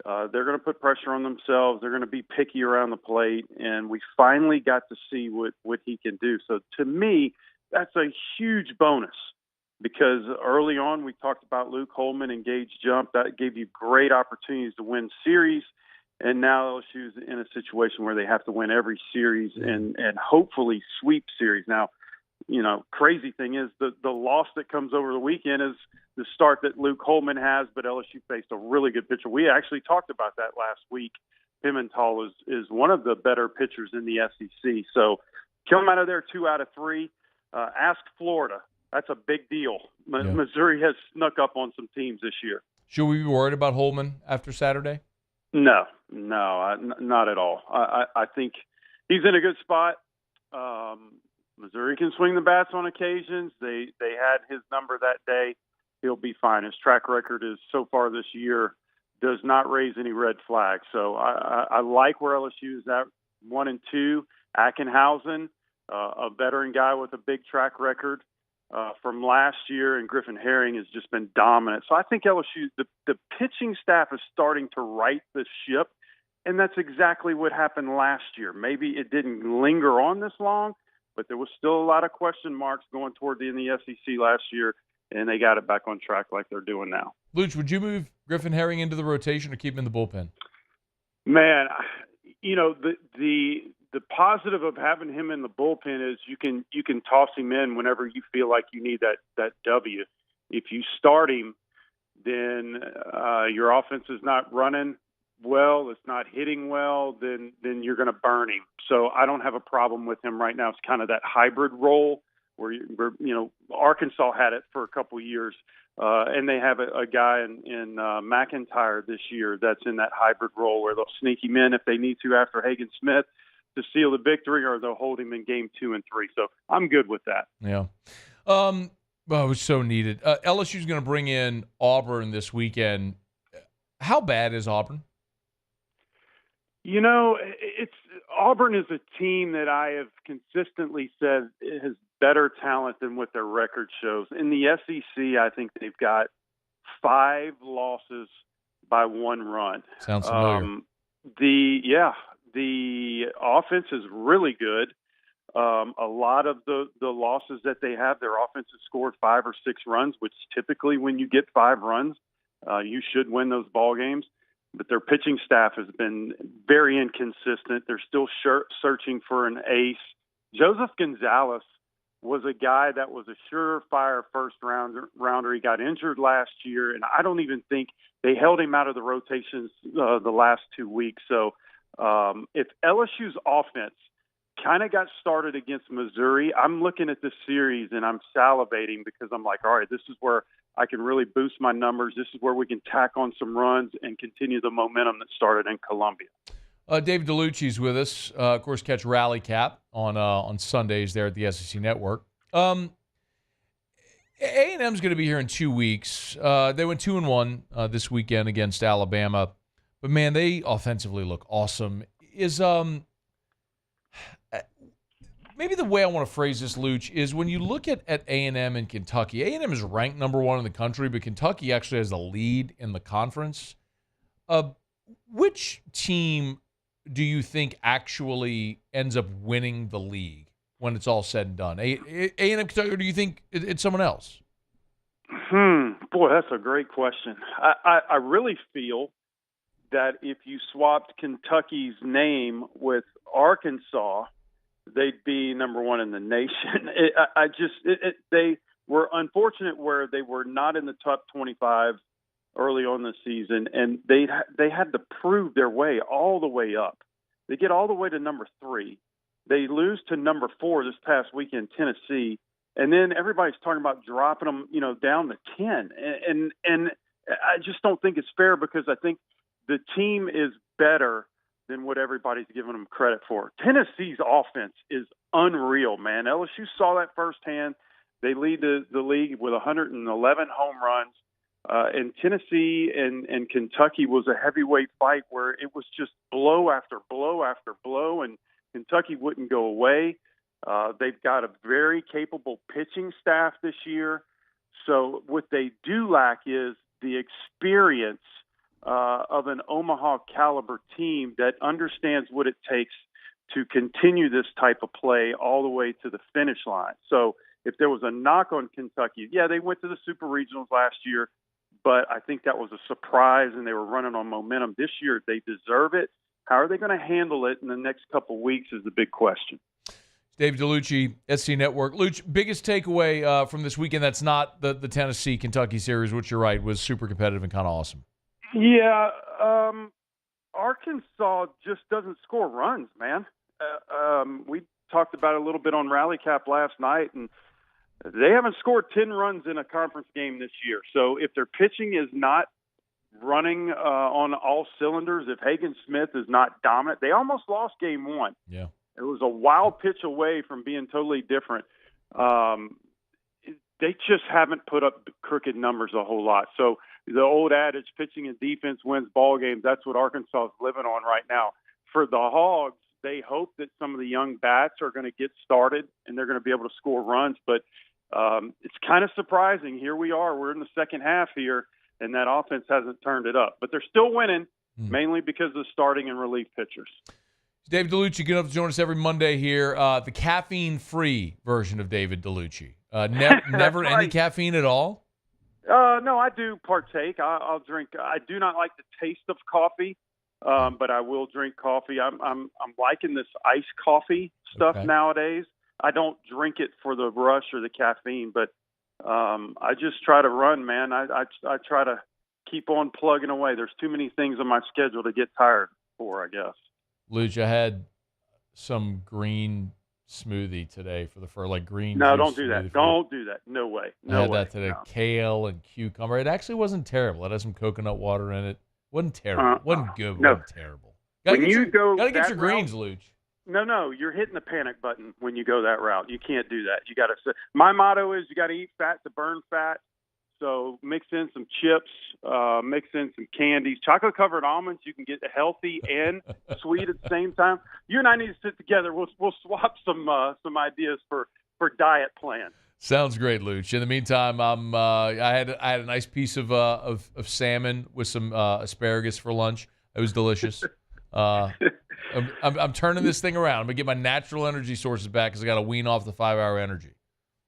they're going to put pressure on themselves. They're going to be picky around the plate, and we finally got to see what he can do. So to me, that's a huge bonus because early on we talked about Luke Holman and Gage Jump. That gave you great opportunities to win series. And now LSU's in a situation where they have to win every series and hopefully sweep series. Now, crazy thing is the loss that comes over the weekend is the start that Luke Holman has, but LSU faced a really good pitcher. We actually talked about that last week. Pimental is one of the better pitchers in the SEC. So come out of there 2 out of 3. Ask Florida. That's a big deal. Missouri has snuck up on some teams this year. Should we be worried about Holman after Saturday? No, not at all. I think he's in a good spot. Missouri can swing the bats on occasions. They had his number that day. He'll be fine. His track record is so far this year does not raise any red flags. So I like where LSU is at 1 and 2. Ackenhausen, a veteran guy with a big track record from last year, and Griffin Herring has just been dominant. So I think LSU, the pitching staff is starting to right the ship, and that's exactly what happened last year. Maybe it didn't linger on this long, but there was still a lot of question marks going toward the end of the SEC last year, and they got it back on track like they're doing now. Luch, would you move Griffin Herring into the rotation or keep him in the bullpen? Man, the positive of having him in the bullpen is you can toss him in whenever you feel like you need that W. If you start him, then your offense is not running well, it's not hitting well, then you're going to burn him. So I don't have a problem with him right now. It's kind of that hybrid role Arkansas had it for a couple years, and they have a guy in McIntyre this year that's in that hybrid role where they'll sneak him in if they need to after Hagen Smith to seal the victory, or they'll hold him in game 2 and 3. So I'm good with that. Yeah. It was so needed. LSU's going to bring in Auburn this weekend. How bad is Auburn? Auburn is a team that I have consistently said has better talent than what their record shows. In the SEC, I think they've got 5 losses by 1 run. Sounds familiar. The offense is really good. A lot of the losses that they have, their offense has scored 5 or 6 runs, which typically when you get 5 runs, you should win those ball games. But their pitching staff has been very inconsistent. They're still searching for an ace. Joseph Gonzalez was a guy that was a surefire first-rounder. He got injured last year, and I don't even think they held him out of the rotations the last 2 weeks. So if LSU's offense kind of got started against Missouri, I'm looking at this series and I'm salivating because I'm like, all right, this is where I can really boost my numbers. This is where we can tack on some runs and continue the momentum that started in Columbia. David Dellucci's with us. Of course, catch Rally Cap on Sundays there at the SEC Network. A&M's going to be here in 2 weeks. They went 2-1 this weekend against Alabama. But, man, they offensively look awesome. Maybe the way I want to phrase this, Luch, is when you look at A&M and Kentucky, A&M is ranked number 1 in the country, but Kentucky actually has the lead in the conference. Which team do you think actually ends up winning the league when it's all said and done? A&M, Kentucky, or do you think it's someone else? Boy, that's a great question. I really feel that if you swapped Kentucky's name with Arkansas, they'd be number 1 in the nation. They were unfortunate where they were not in the top 25 early on the season, and they had to prove their way all the way up. They get all the way to number 3. They lose to number 4 this past weekend, Tennessee, and then everybody's talking about dropping them, down to 10. And I just don't think it's fair because I think the team is better than what everybody's giving them credit for. Tennessee's offense is unreal, man. LSU saw that firsthand. They lead the league with 111 home runs. And Tennessee and Kentucky was a heavyweight fight where it was just blow after blow after blow, and Kentucky wouldn't go away. They've got a very capable pitching staff this year. So what they do lack is the experience of an Omaha caliber team that understands what it takes to continue this type of play all the way to the finish line. So if there was a knock on Kentucky, they went to the Super Regionals last year, but I think that was a surprise and they were running on momentum. This year they deserve it. How are they going to handle it in the next couple of weeks is the big question. David Dellucci, SC Network. Luch, biggest takeaway from this weekend that's not the Tennessee-Kentucky series, which you're right, was super competitive and kind of awesome. Yeah, Arkansas just doesn't score runs, man. We talked about it a little bit on Rally Cap last night, and they haven't scored 10 runs in a conference game this year. So if their pitching is not running on all cylinders, if Hagen Smith is not dominant, they almost lost game 1. Yeah. It was a wild pitch away from being totally different. They just haven't put up crooked numbers a whole lot. So the old adage, pitching and defense wins ball games, that's what Arkansas is living on right now. For the Hogs, they hope that some of the young bats are going to get started and they're going to be able to score runs. But it's kind of surprising. Here we are. We're in the second half here, and that offense hasn't turned it up. But they're still winning, mainly because of starting and relief pitchers. David Dellucci, good enough to join us every Monday here. The caffeine-free version of David Dellucci. Never right. Any caffeine at all? No, I do partake. I'll drink. I do not like the taste of coffee, but I will drink coffee. I'm liking this iced coffee stuff nowadays. I don't drink it for the rush or the caffeine, but I just try to run, man. I try to keep on plugging away. There's too many things on my schedule to get tired for, I guess. Luch, I had some green smoothie today for the like green. No, juice don't do that. smoothie. Don't do that. No way. No I had way. that today. No. Kale and cucumber. It actually wasn't terrible. It had some coconut water in it. Wasn't terrible. Wasn't good. No. Wasn't terrible. Gotta When get you your, go gotta get that your route- greens, Luch. No, you're hitting the panic button when you go that route. You can't do that. You got to. My motto is you got to eat fat to burn fat. So mix in some chips, mix in some candies, chocolate-covered almonds. You can get healthy and sweet at the same time. You and I need to sit together. We'll swap some ideas for diet plans. Sounds great, Luch. In the meantime, I had a nice piece of salmon with some asparagus for lunch. It was delicious. I'm turning this thing around. I'm gonna get my natural energy sources back because I got to wean off the 5-hour energy.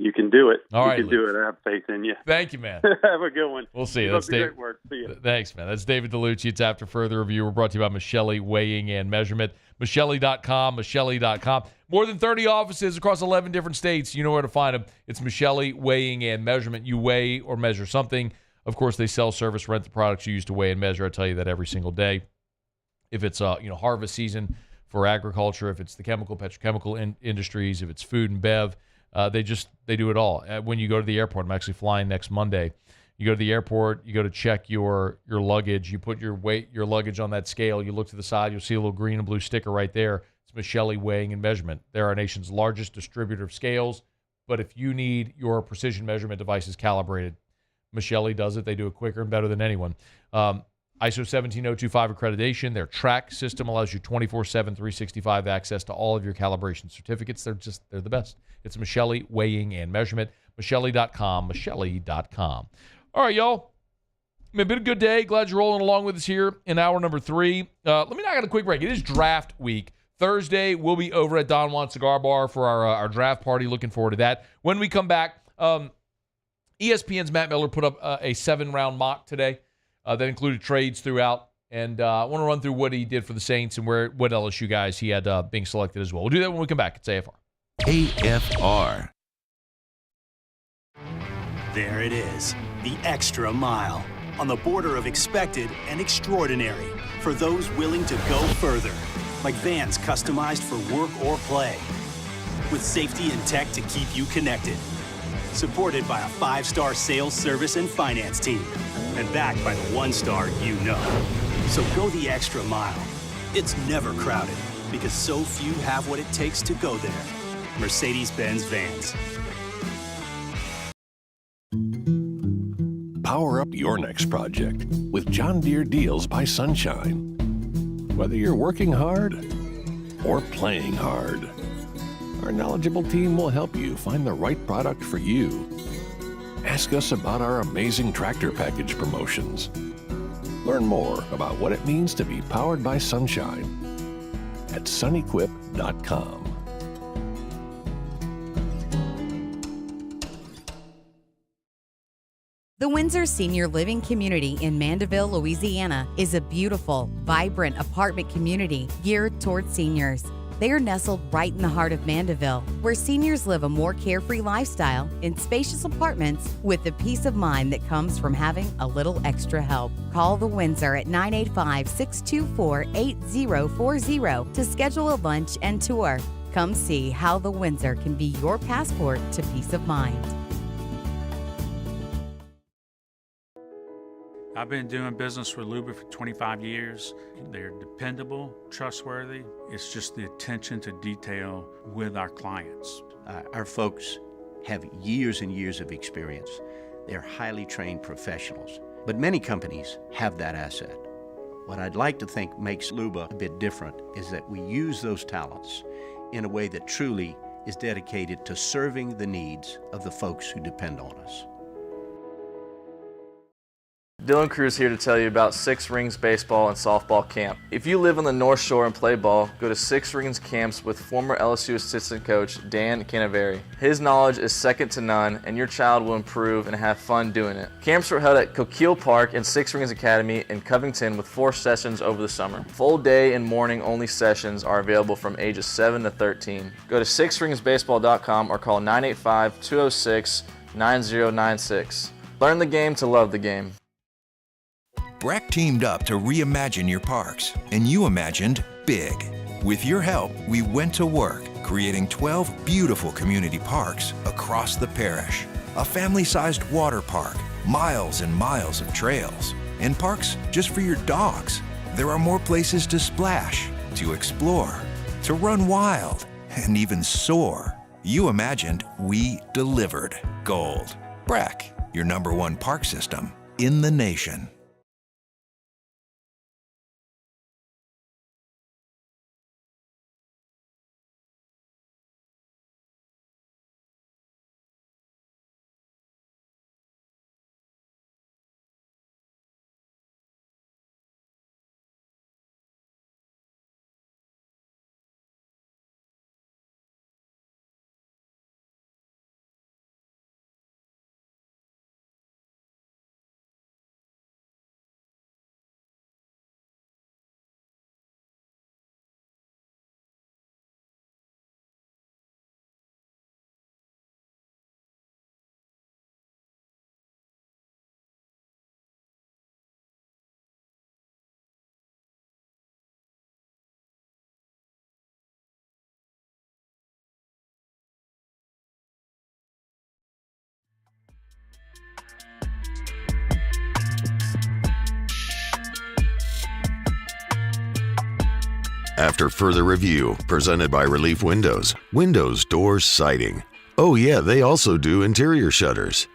You can do it. All right, you can do Luch. it. I have faith in you. Thank you, man. Have a good one. We'll see you. Keep That's up the Dave. great work. See you. Thanks, man. That's David Dellucci. It's After Further Review. We're brought to you by Michelli Weighing and Measurement. Michelli.com, Michelli.com. More than 30 offices across 11 different states. You know where to find them. It's Michelli Weighing and Measurement. You weigh or measure something. Of course, they sell, service, rent the products you use to weigh and measure. I tell you that every single day. If it's harvest season for agriculture, if it's the chemical, petrochemical industries, if it's food and bev, they do it all. When you go to the airport, I'm actually flying next Monday. You go to the airport, you go to check your luggage, you put your luggage on that scale, you look to the side, you'll see a little green and blue sticker right there. It's Michelli Weighing and Measurement. They're our nation's largest distributor of scales, but if you need your precision measurement devices calibrated, Michelli does it. They do it quicker and better than anyone. ISO 17025 accreditation. Their track system allows you 24/7, 365 access to all of your calibration certificates. They're the best. It's Michelli Weighing and Measurement. Michelli.com, Michelli.com. All right, y'all. It's been a good day. Glad you're rolling along with us here in hour number 3. Let me knock out a quick break. It is draft week. Thursday, we'll be over at Don Juan Cigar Bar for our draft party. Looking forward to that. When we come back, ESPN's Matt Miller put up a 7-round mock today. That included trades throughout, and I want to run through what he did for the Saints and what LSU guys he had being selected as well. We'll do that when we come back. It's AFR. AFR. There it is, the extra mile, on the border of expected and extraordinary for those willing to go further, like vans customized for work or play, with safety and tech to keep you connected. Supported by a 5-star sales, service, and finance team. And backed by the 1-star you know. So go the extra mile. It's never crowded because so few have what it takes to go there. Mercedes-Benz Vans. Power up your next project with John Deere Deals by Sunshine. Whether you're working hard or playing hard, our knowledgeable team will help you find the right product for you. Ask us about our amazing tractor package promotions. Learn more about what it means to be powered by sunshine at sunequip.com. The Windsor Senior Living Community in Mandeville, Louisiana is a beautiful, vibrant apartment community geared toward seniors. They are nestled right in the heart of Mandeville, where seniors live a more carefree lifestyle in spacious apartments with the peace of mind that comes from having a little extra help. Call the Windsor at 985-624-8040 to schedule a lunch and tour. Come see how the Windsor can be your passport to peace of mind. I've been doing business with Luba for 25 years. They're dependable, trustworthy. It's just the attention to detail with our clients. Our folks have years and years of experience. They're highly trained professionals, but many companies have that asset. What I'd like to think makes Luba a bit different is that we use those talents in a way that truly is dedicated to serving the needs of the folks who depend on us. Dylan Cruz here to tell you about Six Rings Baseball and Softball Camp. If you live on the North Shore and play ball, go to Six Rings Camps with former LSU assistant coach Dan Canaveri. His knowledge is second to none, and your child will improve and have fun doing it. Camps were held at Coquille Park and Six Rings Academy in Covington with 4 sessions over the summer. Full day and morning only sessions are available from ages 7 to 13. Go to sixringsbaseball.com or call 985-206-9096. Learn the game to love the game. BRAC teamed up to reimagine your parks, and you imagined big. With your help, we went to work creating 12 beautiful community parks across the parish. A family-sized water park, miles and miles of trails, and parks just for your dogs. There are more places to splash, to explore, to run wild, and even soar. You imagined, we delivered. Gold. Breck, your #1 park system in the nation. After further review, presented by Relief Windows, windows, doors, siding. Oh yeah, they also do interior shutters.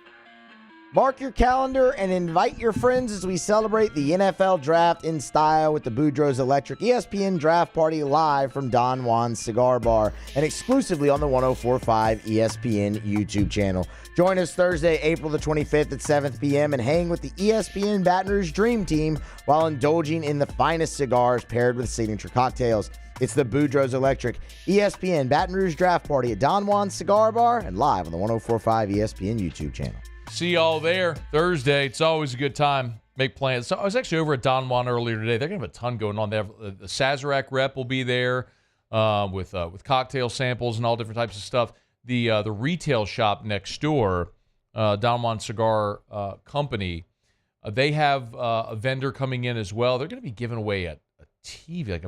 Mark your calendar and invite your friends as we celebrate the NFL Draft in style with the Boudreaux's Electric ESPN Draft Party live from Don Juan's Cigar Bar and exclusively on the 104.5 ESPN YouTube channel. Join us Thursday, April the 25th at 7 p.m. and hang with the ESPN Baton Rouge Dream Team while indulging in the finest cigars paired with signature cocktails. It's the Boudreaux's Electric ESPN Baton Rouge Draft Party at Don Juan's Cigar Bar and live on the 104.5 ESPN YouTube channel. See y'all there Thursday. It's always a good time. Make plans. So I was actually over at Don Juan earlier today. They're going to have a ton going on. They have the Sazerac rep will be there with cocktail samples and all different types of stuff. The retail shop next door, Don Juan Cigar Company, they have a vendor coming in as well. They're going to be giving away a TV, like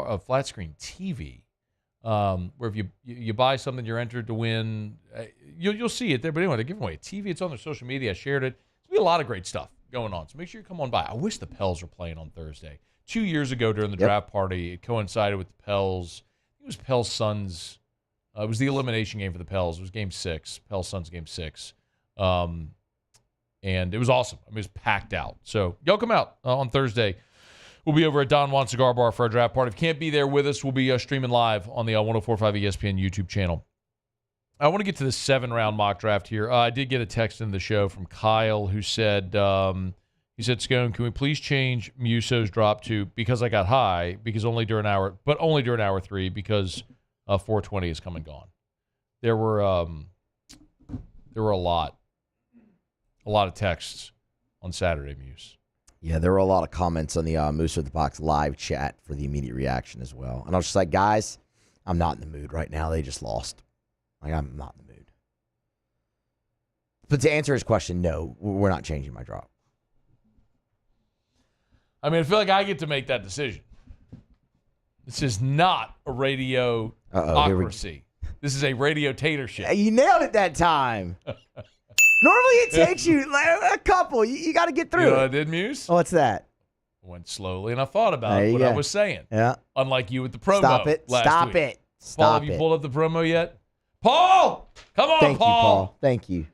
a flat screen TV. Where if you buy something, you're entered to win. You'll see it there. But anyway, they're giving away a TV. It's on their social media. I shared it. There's be a lot of great stuff going on. So make sure you come on by. I wish the Pels were playing on Thursday. 2 years ago during the draft party, it coincided with the Pels. It was Pels Suns. It was the elimination game for the Pels. It was Game 6. Pels Suns Game 6. And it was awesome. I mean, it was packed out. So y'all come out on Thursday. We'll be over at Don Juan Cigar Bar for our draft party. If you can't be there with us, we'll be streaming live on the 104.5 ESPN YouTube channel. I want to get to the 7-round mock draft here. I did get a text in the show from Kyle who said, Scone, can we please change Muso's drop to because I got high, because only during hour 3, because 420 is come and gone. There were a lot of texts on Saturday, Muse. Yeah, there were a lot of comments on the Moose with the Box live chat for the immediate reaction as well. And I was just like, guys, I'm not in the mood right now. They just lost. Like, I'm not in the mood. But to answer his question, no, we're not changing my drop. I mean, I feel like I get to make that decision. This is not a radio-ocracy. This is a radio-tatorship. You nailed it that time. Normally it takes you a couple. You got to get through you know it. What I did, Muse? What's that? I went slowly, and I thought about what I was saying. Yeah. Unlike you with the promo. Stop it. Last week. Stop Paul, have you pulled up the promo yet? Paul! Come on, Thank Paul. you, Paul. Thank you.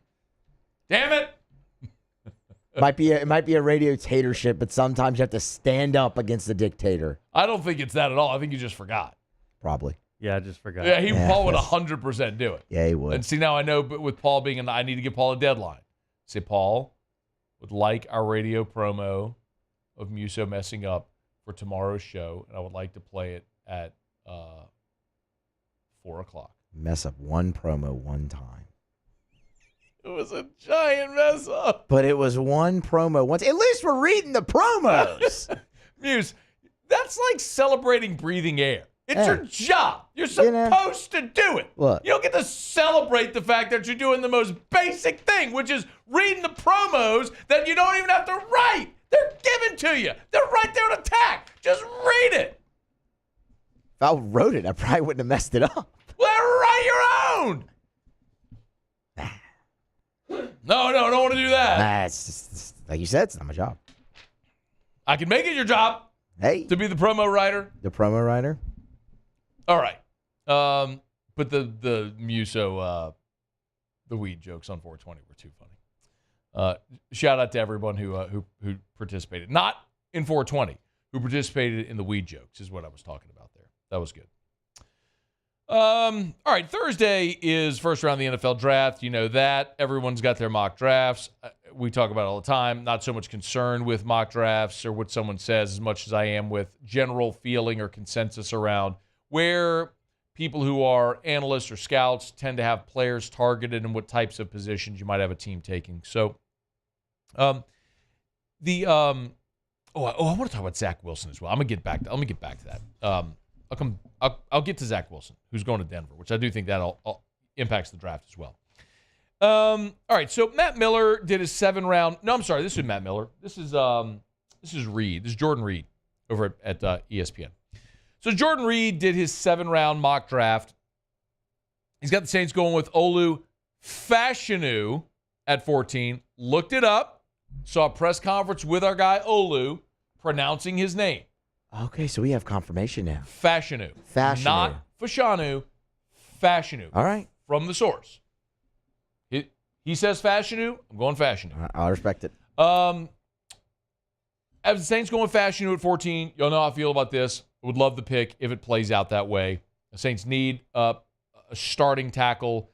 Damn it. It might be a radio-tatorship, but sometimes you have to stand up against the dictator. I don't think it's that at all. I think you just forgot. Probably. Yeah, I just forgot. Yeah, Paul would 100% do it. Yeah, he would. And see, now I know, but with Paul being I need to give Paul a deadline. Say, Paul would like our radio promo of Muso messing up for tomorrow's show, and I would like to play it at 4 o'clock. Mess up one promo one time. It was a giant mess up. But it was one promo once. At least we're reading the promos. Muse, that's like celebrating breathing air. It's your job. You're supposed to do it. Look. You don't get to celebrate the fact that you're doing the most basic thing, which is reading the promos that you don't even have to write. They're given to you. They're right there on attack. Just read it. If I wrote it, I probably wouldn't have messed it up. Well, write your own. No, I don't want to do that. It's just, like you said, it's not my job. I can make it your job. Hey. To be the promo writer. The promo writer. All right. But the Muso, the weed jokes on 420 were too funny. Shout out to everyone who participated. Not in 420, who participated in the weed jokes is what I was talking about there. That was good. All right, Thursday is first round of the NFL draft. You know that. Everyone's got their mock drafts. We talk about it all the time. Not so much concerned with mock drafts or what someone says as much as I am with general feeling or consensus around where people who are analysts or scouts tend to have players targeted and what types of positions you might have a team taking. So, I want to talk about Zach Wilson as well. Let me get back to that. I'll get to Zach Wilson, who's going to Denver, which I do think that impacts the draft as well. All right, so Matt Miller did his 7-round. No, I'm sorry, this is Matt Miller. This is Reed. This is Jordan Reed over at ESPN. So Jordan Reed did his 7-round mock draft. He's got the Saints going with Olu Fashanu at 14. Looked it up. Saw a press conference with our guy Olu pronouncing his name. Okay, so we have confirmation now. Fashanu. Not Fashanu. Fashanu. All right. From the source. He says Fashanu. I'm going Fashanu. I respect it. As the Saints going Fashanu at 14, y'all know how I feel about this. I would love the pick if it plays out that way. The Saints need a starting tackle.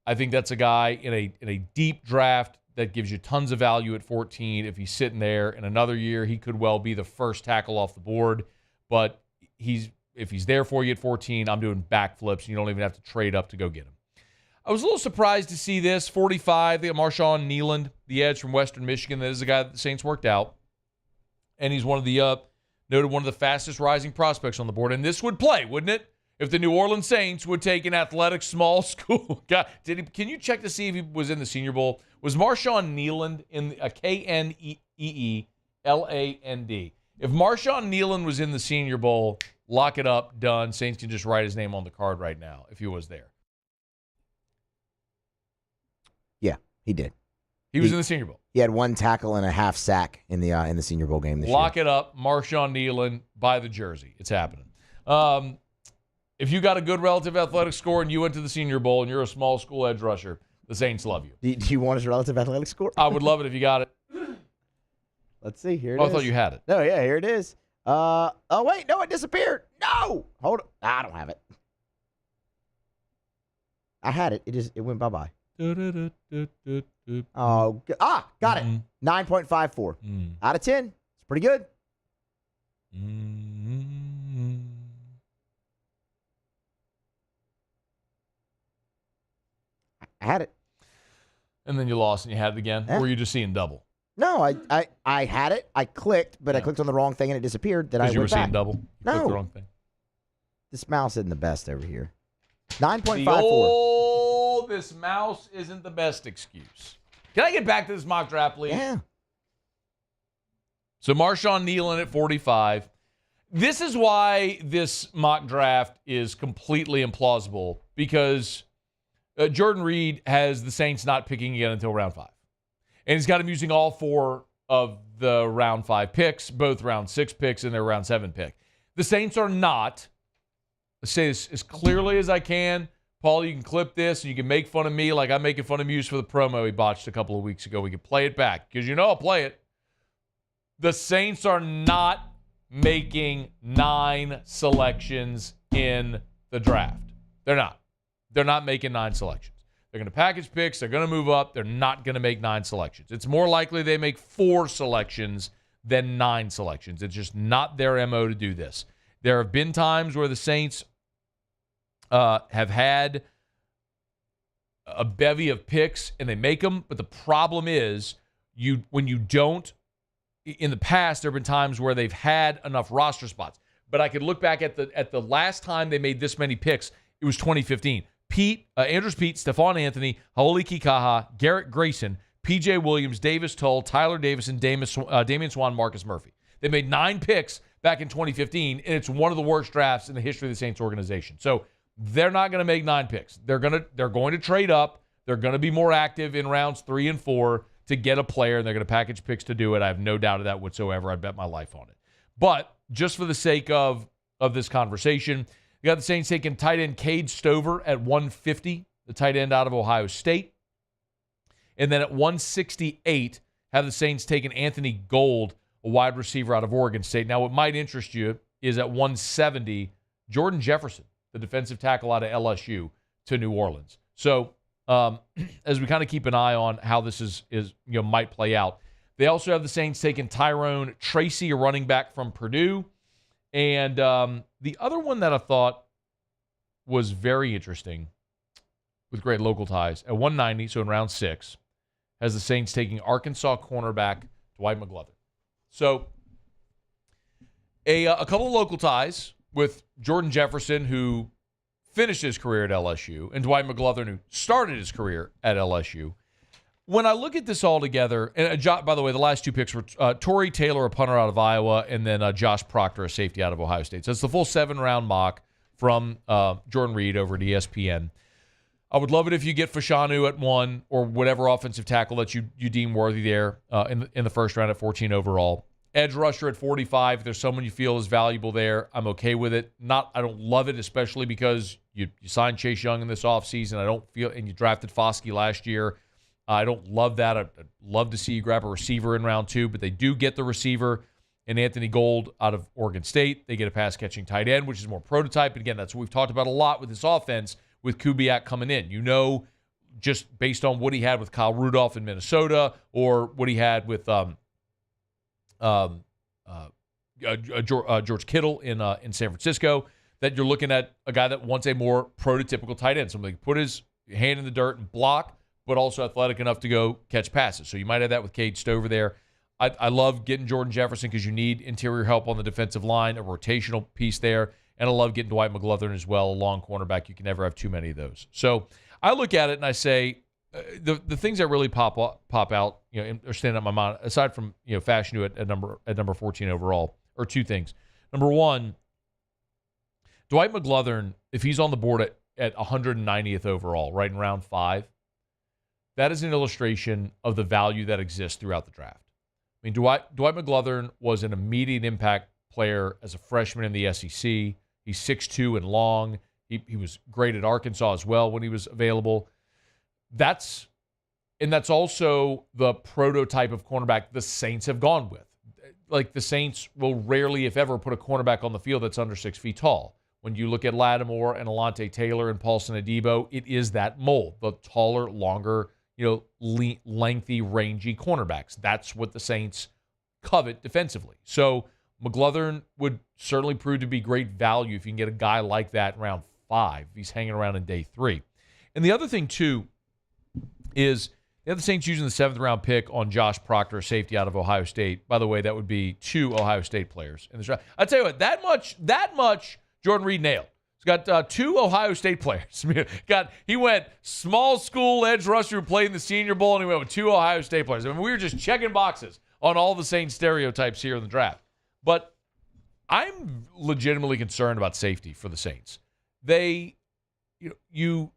I think that's a guy in a deep draft that gives you tons of value at 14. If he's sitting there in another year, he could well be the first tackle off the board. But if he's there for you at 14, I'm doing backflips, and you don't even have to trade up to go get him. I was a little surprised to see this. 45, they got Marshawn Nealand, the edge from Western Michigan. That is a guy that the Saints worked out. And he's one of the noted one of the fastest rising prospects on the board. And this would play, wouldn't it? If the New Orleans Saints would take an athletic small school guy. Can you check to see if he was in the Senior Bowl? Was Marshawn Nealand in a Kneeland? If Marshawn Nealand was in the Senior Bowl, lock it up, done. Saints can just write his name on the card right now if he was there. Yeah, he did. He was in the Senior Bowl. He had 1 tackle and a half sack in the Senior Bowl game this year. Lock it up, Marshawn Nealand, buy the jersey. It's happening. If you got a good relative athletic score and you went to the Senior Bowl and you're a small school edge rusher, the Saints love you. Do you want his relative athletic score? I would love it if you got it. Let's see. Here it is. I thought you had it. No, yeah, here it is. Oh, wait. No, it disappeared. No. Hold on. I don't have it. I had it. It went bye-bye. Oh, got it. 9.54 out of 10. It's pretty good. I had it. And then you lost and you had it again? Or were you just seeing double? No, I had it. I clicked, but I clicked on the wrong thing and it disappeared. Then I went back. You were seeing double? You clicked the wrong thing. This mouse isn't the best over here. 9.54. This mouse isn't the best excuse. Can I get back to this mock draft, please? Yeah. So Marshawn Nealand at 45. This is why this mock draft is completely implausible, because Jordan Reed has the Saints not picking again until round 5. And he's got him using all 4 of the round 5 picks, both round 6 picks and their round 7 pick. The Saints are not, let's say this as clearly as I can. Paul, you can clip this and you can make fun of me like I'm making fun of Muse for the promo he botched a couple of weeks ago. We can play it back because you know I'll play it. The Saints are not making 9 selections in the draft. They're not. They're not making 9 selections. They're going to package picks. They're going to move up. They're not going to make 9 selections. It's more likely they make 4 selections than 9 selections. It's just not their MO to do this. There have been times where the Saints have had a bevy of picks and they make them, but the problem is when you don't, in the past, there have been times where they've had enough roster spots. But I could look back at the last time they made this many picks. It was 2015. Andrews Pete, Stephon Anthony, Haoli Kikaha, Garrett Grayson, P.J. Williams, Davis Tull, Tyler Davis, and Damian Swan, Marcus Murphy. They made 9 picks, back in 2015, and it's one of the worst drafts in the history of the Saints organization. So they're not going to make 9 picks. They're going to trade up. They're going to be more active in rounds 3 and 4 to get a player, and they're going to package picks to do it. I have no doubt of that whatsoever. I'd bet my life on it. But just for the sake of this conversation, you got the Saints taking tight end Cade Stover at 150, the tight end out of Ohio State. And then at 168, have the Saints taking Anthony Gold, a wide receiver out of Oregon State. Now, what might interest you is at 170, Jordan Jefferson, the defensive tackle out of LSU, to New Orleans. So as we kind of keep an eye on how this is might play out, they also have the Saints taking Tyrone Tracy, a running back from Purdue. And the other one that I thought was very interesting with great local ties, at 190, so in round 6, has the Saints taking Arkansas cornerback Dwight McGlothern. So a couple of local ties with Jordan Jefferson, who finished his career at LSU, and Dwight McGlothern, who started his career at LSU. When I look at this all together, and by the way, the last 2 picks were Torrey Taylor, a punter out of Iowa, and then Josh Proctor, a safety out of Ohio State. So it's the full 7-round mock from Jordan Reed over at ESPN. I would love it if you get Fashanu at 1 or whatever offensive tackle that you deem worthy there in the first round at 14 overall. Edge rusher at 45. If there's someone you feel is valuable there, I'm okay with it. I don't love it, especially because you signed Chase Young in this offseason. And you drafted Foskey last year. I don't love that. I'd love to see you grab a receiver in round 2, but they do get the receiver in Anthony Gold out of Oregon State. They get a pass-catching tight end, which is more prototype. And again, that's what we've talked about a lot with this offense with Kubiak coming in. Just based on what he had with Kyle Rudolph in Minnesota or what he had with George Kittle in San Francisco, that you're looking at a guy that wants a more prototypical tight end. Somebody can put his hand in the dirt and block, but also athletic enough to go catch passes. So you might have that with Cade Stover there. I love getting Jordan Jefferson because you need interior help on the defensive line, a rotational piece there. And I love getting Dwight McGlothern as well, a long cornerback. You can never have too many of those. So I look at it and I say the things that really pop out, or stand out in my mind, aside from Fashanu at number 14 overall, are 2 things. Number 1, Dwight McGlothern, if he's on the board at 190th overall, right in round 5, that is an illustration of the value that exists throughout the draft. I mean, Dwight McGlothern was an immediate impact player as a freshman in the SEC. He's 6'2" and long. He was great at Arkansas as well when he was available. That's also the prototype of cornerback the Saints have gone with. Like, the Saints will rarely, if ever, put a cornerback on the field that's under 6 feet tall. When you look at Lattimore and Alante Taylor and Paulson Adebo, it is that mold. The taller, longer, lengthy, rangy cornerbacks. That's what the Saints covet defensively. So McGlothern would certainly prove to be great value if you can get a guy like that in round 5. He's hanging around in day 3. And the other thing, too, is they have the Saints using the 7th round pick on Josh Proctor, safety out of Ohio State. By the way, that would be 2 Ohio State players in this draft. I'll tell you what, that much Jordan Reed nailed. He's got 2 Ohio State players. He went small school edge rusher who played in the Senior Bowl, and he went with 2 Ohio State players. I mean, we were just checking boxes on all the Saints stereotypes here in the draft. But I'm legitimately concerned about safety for the Saints. You've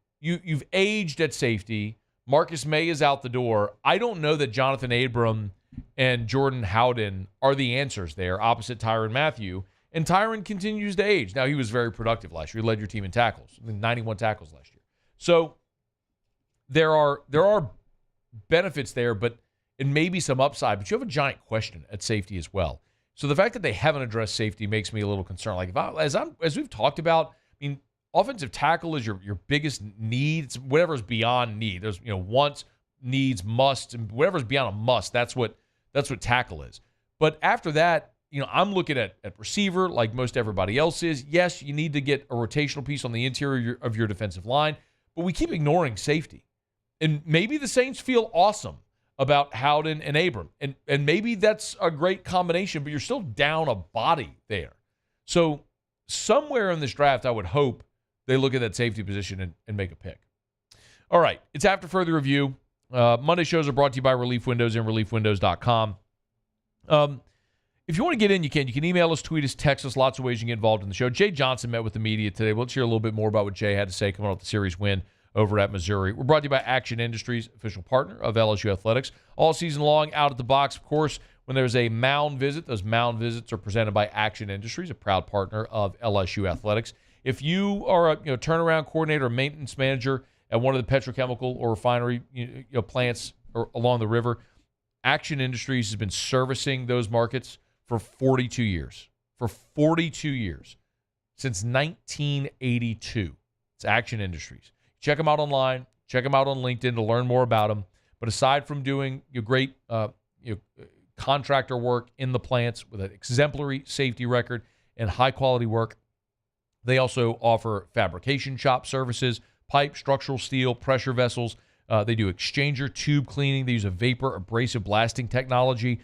aged at safety. Marcus May is out the door. I don't know that Jonathan Abram and Jordan Howden are the answers there, opposite Tyrann Mathieu. And Tyrann continues to age. Now, he was very productive last year. He led your team in tackles, 91 tackles last year. So there are benefits there, but and maybe some upside. But you have a giant question at safety as well. So the fact that they haven't addressed safety makes me a little concerned. Like, as we've talked about, offensive tackle is your biggest need. It's whatever's beyond need. There's wants, needs, must, and whatever's beyond a must. That's what tackle is. But after that, I'm looking at receiver like most everybody else is. Yes, you need to get a rotational piece on the interior of your defensive line, but we keep ignoring safety. And maybe the Saints feel awesome about Howden and Abram. And maybe that's a great combination, but you're still down a body there. So somewhere in this draft, I would hope they look at that safety position and make a pick. All right, it's after further review. Monday shows are brought to you by Relief Windows and ReliefWindows.com. If you want to get in, you can. You can email us, tweet us, text us. Lots of ways you can get involved in the show. Jay Johnson met with the media today. Let's hear a little bit more about what Jay had to say coming off the series win over at Missouri. We're brought to you by Action Industries, official partner of LSU Athletics. All season long, out at the box, of course, when there's a mound visit, those mound visits are presented by Action Industries, a proud partner of LSU Athletics. If you are a turnaround coordinator or maintenance manager at one of the petrochemical or refinery plants or along the river, Action Industries has been servicing those markets for 42 years. For 42 years. Since 1982. It's Action Industries. Check them out online. Check them out on LinkedIn to learn more about them. But aside from doing great contractor work in the plants with an exemplary safety record and high-quality work, they also offer fabrication shop services, pipe, structural steel, pressure vessels. They do exchanger tube cleaning. They use a vapor abrasive blasting technology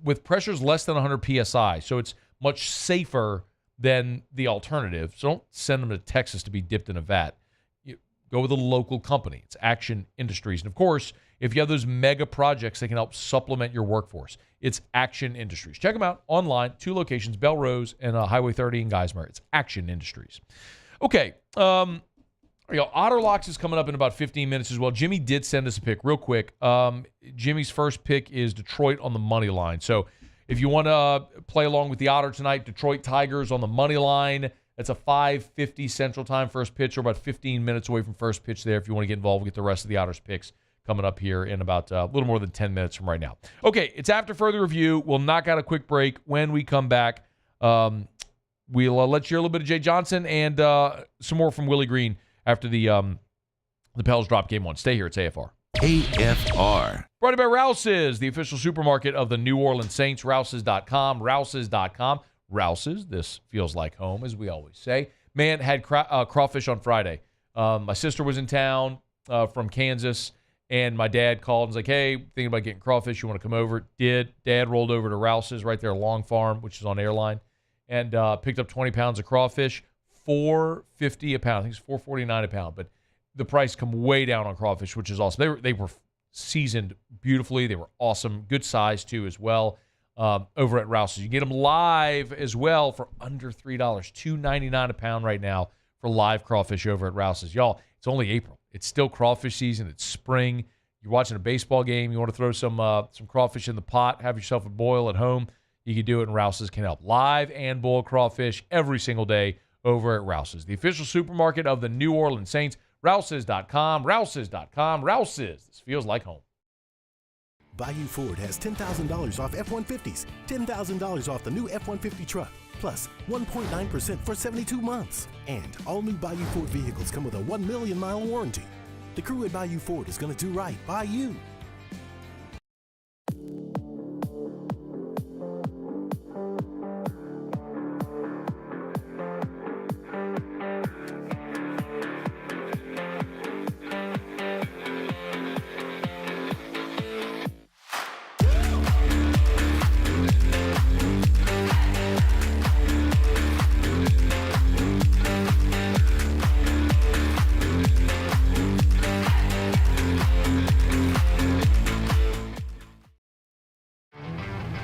with pressures less than 100 PSI. So it's much safer than the alternative. So don't send them to Texas to be dipped in a vat. Go with a local company. It's Action Industries. And, of course, if you have those mega projects that can help supplement your workforce, it's Action Industries. Check them out online. 2 locations, Belrose and Highway 30 in Geismar. It's Action Industries. Okay. Otter Locks is coming up in about 15 minutes as well. Jimmy did send us a pick real quick. Jimmy's first pick is Detroit on the money line. So if you want to play along with the Otter tonight, Detroit Tigers on the money line. That's a 5:50 Central Time first pitch. We're about 15 minutes away from first pitch there. If you want to get involved, we'll get the rest of the Otters picks coming up here in about a little more than 10 minutes from right now. Okay, it's after further review. We'll knock out a quick break. When we come back, we'll let you hear a little bit of Jay Johnson and some more from Willie Green after the Pels drop game 1. Stay here. It's AFR. AFR. Brought to you by Rouse's, the official supermarket of the New Orleans Saints. Rouse's.com. Rouse's.com. Rouse's, this feels like home, as we always say. Man, had crawfish on Friday. My sister was in town from Kansas, and my dad called and was like, hey, thinking about getting crawfish. You want to come over? Did. Dad rolled over to Rouse's right there, Long Farm, which is on Airline, and picked up 20 pounds of crawfish, $4.50 a pound. I think it's $4.49 a pound, but the price come way down on crawfish, which is awesome. They were seasoned beautifully. They were awesome. Good size, too, as well. Over at Rouse's. You can get them live as well for under $3, $2.99 a pound right now for live crawfish over at Rouse's. Y'all, it's only April. It's still crawfish season. It's spring. You're watching a baseball game. You want to throw some crawfish in the pot, have yourself a boil at home. You can do it, and Rouse's can help. Live and boiled crawfish every single day over at Rouse's, the official supermarket of the New Orleans Saints. Rouse's.com. Rouse's.com. Rouse's. This feels like home. Bayou Ford has $10,000 off F-150s, $10,000 off the new F-150 truck, plus 1.9% for 72 months. And all new Bayou Ford vehicles come with a 1 million mile warranty. The crew at Bayou Ford is going to do right by you.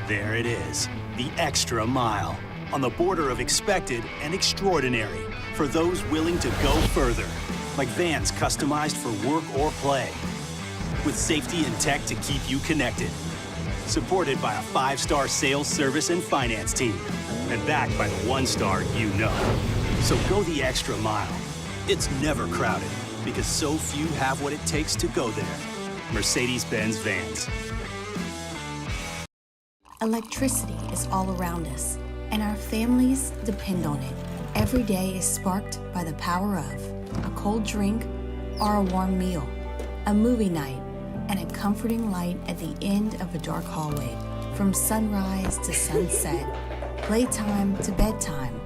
There it is, the extra mile, on the border of expected and extraordinary, for those willing to go further, like vans customized for work or play, with safety and tech to keep you connected, supported by a 5-star sales, service, and finance team, and backed by the 1-star you know. So go the extra mile. It's never crowded, because so few have what it takes to go there. Mercedes-Benz Vans. Electricity is all around us, and our families depend on it. Every day is sparked by the power of a cold drink or a warm meal, a movie night, and a comforting light at the end of a dark hallway. From sunrise to sunset, playtime to bedtime,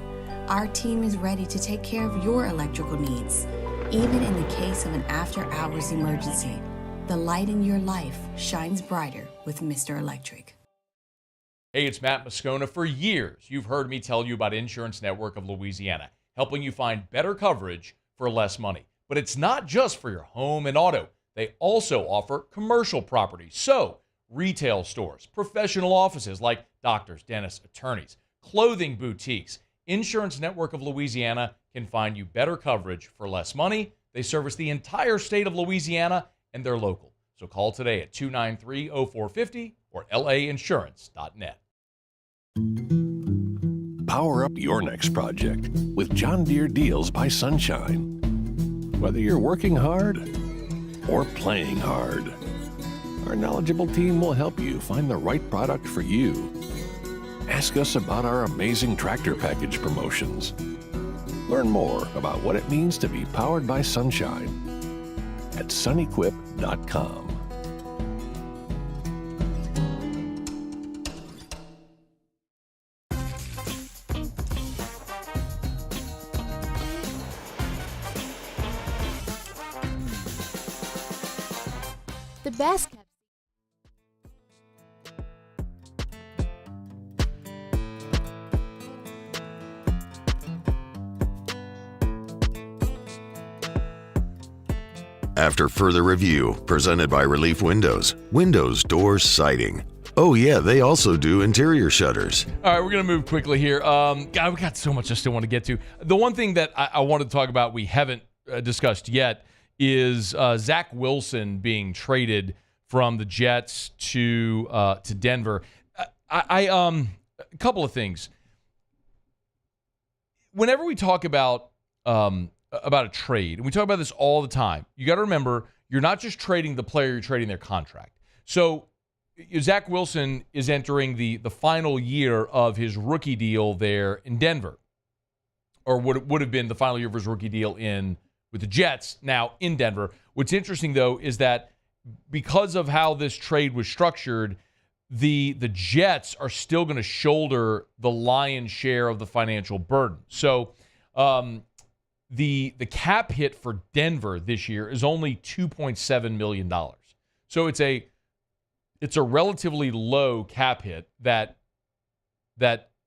our team is ready to take care of your electrical needs. Even in the case of an after-hours emergency, the light in your life shines brighter with Mr. Electric. Hey, it's Matt Moscona. For years, you've heard me tell you about Insurance Network of Louisiana, helping you find better coverage for less money. But it's not just for your home and auto. They also offer commercial property. So, retail stores, professional offices like doctors, dentists, attorneys, clothing boutiques. Insurance Network of Louisiana can find you better coverage for less money. They service the entire state of Louisiana, and they're local. So call today at 293-0450 or lainsurance.net. Power up your next project with John Deere Deals by Sunshine. Whether you're working hard or playing hard, our knowledgeable team will help you find the right product for you. Ask us about our amazing tractor package promotions. Learn more about what it means to be powered by sunshine at sunequip.com. The best. After further review, presented by Relief Windows, windows, doors, siding. Oh yeah, they also do interior shutters. All right, we're going to move quickly here. God, we got so much I still want to get to. The one thing that I wanted to talk about we haven't discussed yet is Zach Wilson being traded from the Jets to Denver. A couple of things. Whenever we talk about a trade, and we talk about this all the time, you got to remember you're not just trading the player, you're trading their contract. So Zach Wilson is entering the final year of his rookie deal there in Denver, or would have been the final year of his rookie deal with the Jets, now in Denver. What's interesting, though, is that because of how this trade was structured, the Jets are still going to shoulder the lion's share of the financial burden. So the cap hit for Denver this year is only $2.7 million. So it's a relatively low cap hit that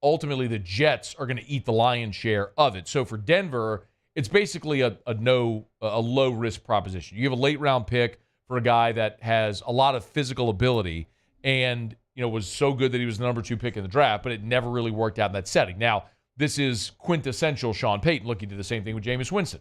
ultimately the Jets are going to eat the lion's share of it. So for Denver, it's basically a low risk proposition. You have a late round pick for a guy that has a lot of physical ability and was so good that he was the number 2 pick in the draft, but it never really worked out in that setting. Now, this is quintessential Sean Payton looking to do the same thing with Jameis Winston.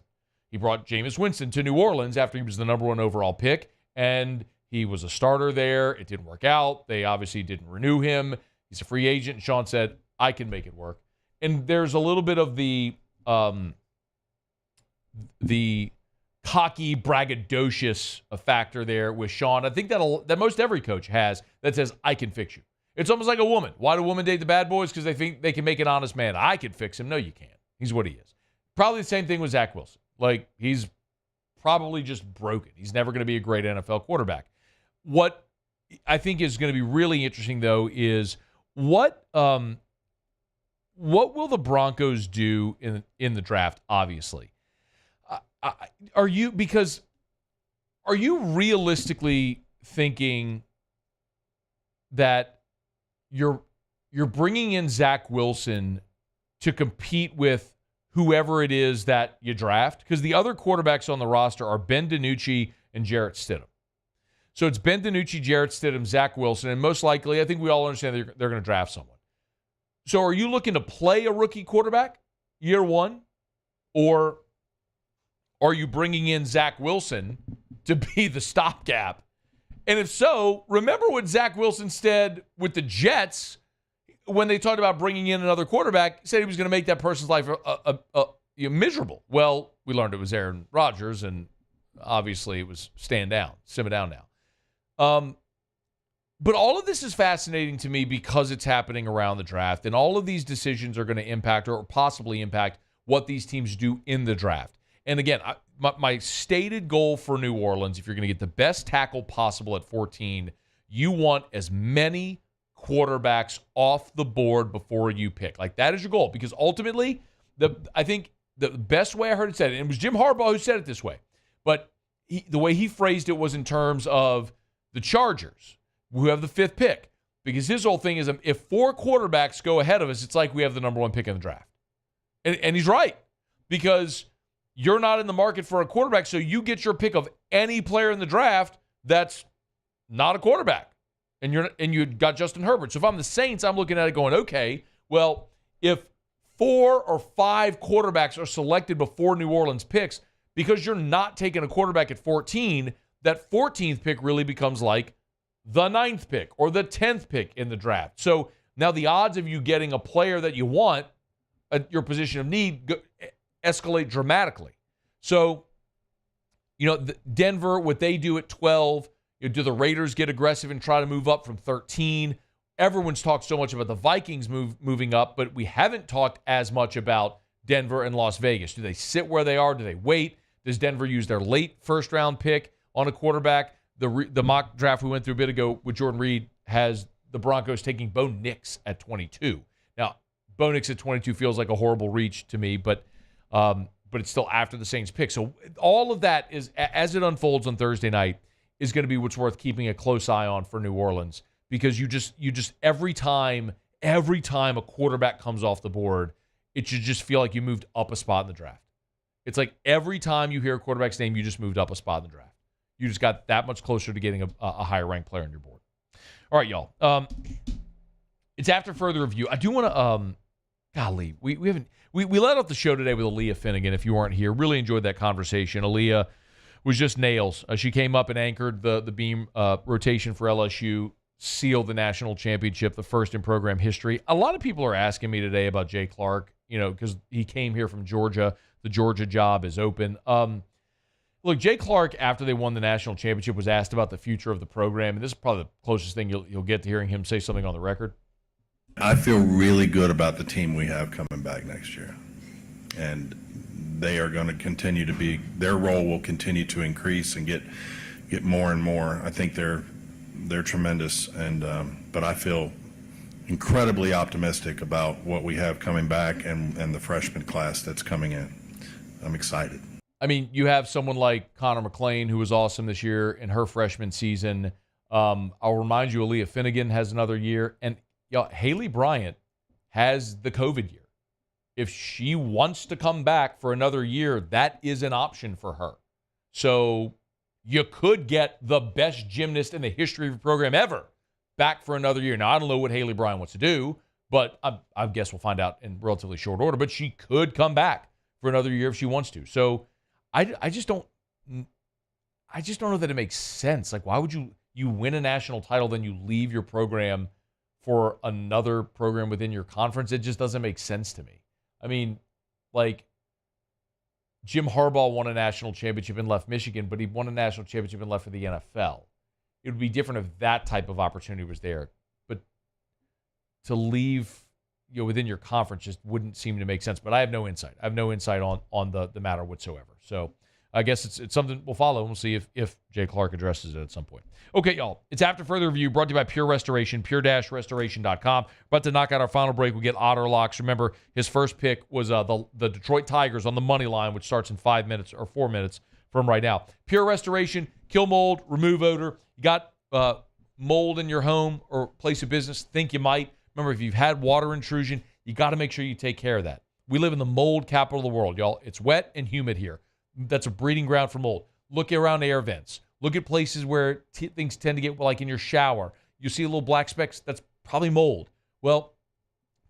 He brought Jameis Winston to New Orleans after he was the number 1 overall pick, and he was a starter there. It didn't work out. They obviously didn't renew him. He's a free agent. And Sean said, I can make it work. And there's a little bit of the cocky, braggadocious factor there with Sean. I think that most every coach has that says, I can fix you. It's almost like a woman. Why do women date the bad boys? Because they think they can make an honest man. I can fix him. No, you can't. He's what he is. Probably the same thing with Zach Wilson. Like, he's probably just broken. He's never going to be a great NFL quarterback. What I think is going to be really interesting, though, is what will the Broncos do in the draft, obviously? Are you realistically thinking that you're bringing in Zach Wilson to compete with whoever it is that you draft? Because the other quarterbacks on the roster are Ben DiNucci and Jarrett Stidham. So it's Ben DiNucci, Jarrett Stidham, Zach Wilson, and most likely, I think we all understand they're going to draft someone. So are you looking to play a rookie quarterback year one? Or are you bringing in Zach Wilson to be the stopgap? And if so, remember what Zach Wilson said with the Jets when they talked about bringing in another quarterback. He said he was going to make that person's life miserable. Well, we learned it was Aaron Rodgers, and obviously it was simmer down now. But all of this is fascinating to me because it's happening around the draft, and all of these decisions are going to impact or possibly impact what these teams do in the draft. And again, my stated goal for New Orleans, if you're going to get the best tackle possible at 14, you want as many quarterbacks off the board before you pick. Like, that is your goal, because ultimately, I think the best way I heard it said, and it was Jim Harbaugh who said it this way, but the way he phrased it was in terms of the Chargers, who have the 5th pick, because his whole thing is, if 4 quarterbacks go ahead of us, it's like we have the number 1 pick in the draft. And he's right, because you're not in the market for a quarterback, so you get your pick of any player in the draft that's not a quarterback. and you got Justin Herbert. So if I'm the Saints, I'm looking at it going, okay, well, if 4 or 5 quarterbacks are selected before New Orleans picks, because you're not taking a quarterback at 14, that 14th pick really becomes like the 9th pick or the 10th pick in the draft. So now the odds of you getting a player that you want at your position of need escalate dramatically. So, Denver, what they do at 12, do the Raiders get aggressive and try to move up from 13? Everyone's talked so much about the Vikings moving up, but we haven't talked as much about Denver and Las Vegas. Do they sit where they are? Do they wait? Does Denver use their late first-round pick on a quarterback? The mock draft we went through a bit ago with Jordan Reed has the Broncos taking Bo Nix at 22. Now, Bo Nix at 22 feels like a horrible reach to me, but it's still after the Saints pick. So all of that is, as it unfolds on Thursday night, is going to be what's worth keeping a close eye on for New Orleans, because you just every time a quarterback comes off the board, it should just feel like you moved up a spot in the draft. It's like every time you hear a quarterback's name, you just moved up a spot in the draft. You just got that much closer to getting a higher ranked player on your board. All right, y'all. It's after further review. I do want to golly, we let off the show today with Aaliyah Finnegan. If you weren't here, really enjoyed that conversation. Aaliyah was just nails. She came up and anchored the beam rotation for LSU, sealed the national championship, the first in program history. A lot of people are asking me today about Jay Clark, because he came here from Georgia. The Georgia job is open. Look, Jay Clark, after they won the national championship, was asked about the future of the program, and this is probably the closest thing you'll get to hearing him say something on the record. I feel really good about the team we have coming back next year, and they are going to continue to be, their role will continue to increase and get more and more. I think they're tremendous, and but I feel incredibly optimistic about what we have coming back and the freshman class that's coming in. I'm excited. I mean, you have someone like Connor McClain, who was awesome this year in her freshman season. I'll remind you, Aaliyah Finnegan has another year, and Haley Bryant has the COVID year. If she wants to come back for another year, that is an option for her. So you could get the best gymnast in the history of the program ever back for another year. Now, I don't know what Haley Bryant wants to do, but I guess we'll find out in relatively short order. But she could come back for another year if she wants to. So I just don't know that it makes sense. Like, why would you win a national title, then you leave your program for another program within your conference? It just doesn't make sense to me. I mean, like, Jim Harbaugh won a national championship and left Michigan, but he won a national championship and left for the NFL. It would be different if that type of opportunity was there. But to leave within your conference just wouldn't seem to make sense. But I have no insight. I have no insight on the matter whatsoever. So I guess it's something we'll follow, and we'll see if Jay Clark addresses it at some point. Okay, y'all. It's After Further Review, brought to you by Pure Restoration, pure-restoration.com. About to knock out our final break. We get Otter Locks. Remember, his first pick was the Detroit Tigers on the money line, which starts in 5 minutes or 4 minutes from right now. Pure Restoration, kill mold, remove odor. You got mold in your home or place of business? Think you might. Remember, if you've had water intrusion, you got to make sure you take care of that. We live in the mold capital of the world, y'all. It's wet and humid here. That's a breeding ground for mold. Look around air vents. Look at places where things tend to get, like in your shower. You see a little black specks, that's probably mold. Well,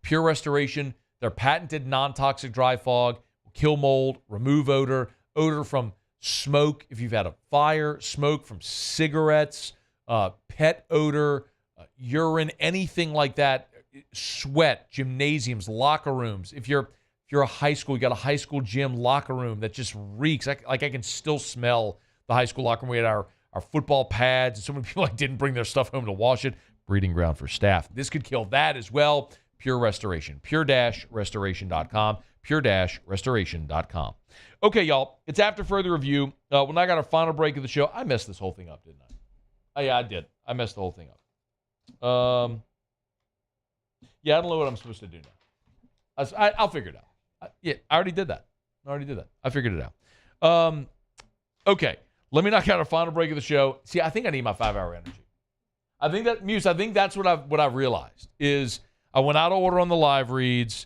Pure Restoration, their patented non-toxic dry fog, will kill mold, remove odor from smoke, if you've had a fire, smoke from cigarettes, pet odor, urine, anything like that, sweat, gymnasiums, locker rooms. If you're a high school, you got a high school gym locker room that just reeks. I can still smell the high school locker room. We had our football pads, and so many people didn't bring their stuff home to wash it. Breeding ground for staff. This could kill that as well. Pure Restoration. Pure-restoration.com. Pure-restoration.com. Okay, y'all. It's After Further Review. When I got our final break of the show, I messed this whole thing up, didn't I? Yeah, I did. I messed the whole thing up. Yeah, I don't know what I'm supposed to do now. I'll figure it out. I already did that. I figured it out. Okay, let me knock out our final break of the show. See, I think I need my 5-hour energy. I think that's what I've realized is I went out of order on the live reads.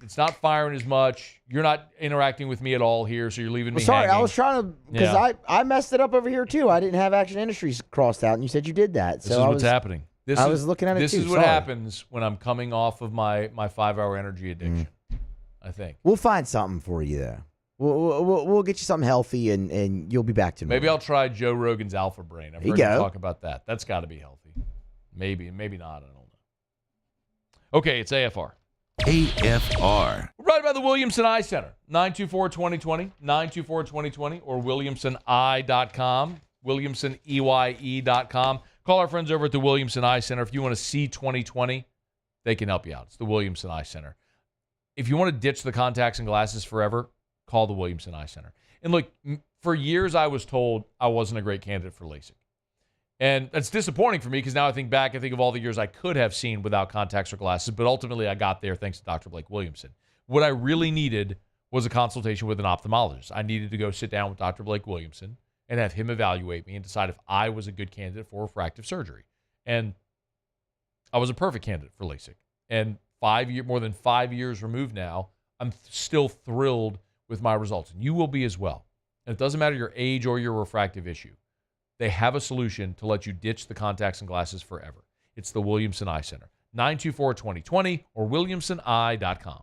It's not firing as much. You're not interacting with me at all here, so you're leaving me Sorry, hanging. I was trying to, because I messed it up over here too. I didn't have Action Industries crossed out, and you said you did that. This is what's happening. I was looking at it too. This is what happens when I'm coming off of my 5-hour energy addiction, I think. We'll find something for you, though. We'll get you something healthy, and you'll be back to normal. Maybe I'll try Joe Rogan's Alpha Brain. I've heard you talk about that. That's got to be healthy. Maybe not. I don't know. Okay, it's AFR. AFR. Right by the Williamson Eye Center. 924-2020, 924-2020, or WilliamsonEye.com, WilliamsonEye.com. Call our friends over at the Williamson Eye Center. If you want to see 2020, they can help you out. It's the Williamson Eye Center. If you want to ditch the contacts and glasses forever, call the Williamson Eye Center. And look, for years I was told I wasn't a great candidate for LASIK. And that's disappointing for me because now I think of all the years I could have seen without contacts or glasses, but ultimately I got there thanks to Dr. Blake Williamson. What I really needed was a consultation with an ophthalmologist. I needed to go sit down with Dr. Blake Williamson and have him evaluate me and decide if I was a good candidate for refractive surgery. And I was a perfect candidate for LASIK. And more than 5 years removed now, I'm still thrilled with my results. And you will be as well. And it doesn't matter your age or your refractive issue. They have a solution to let you ditch the contacts and glasses forever. It's the Williamson Eye Center. 924-2020 or WilliamsonEye.com.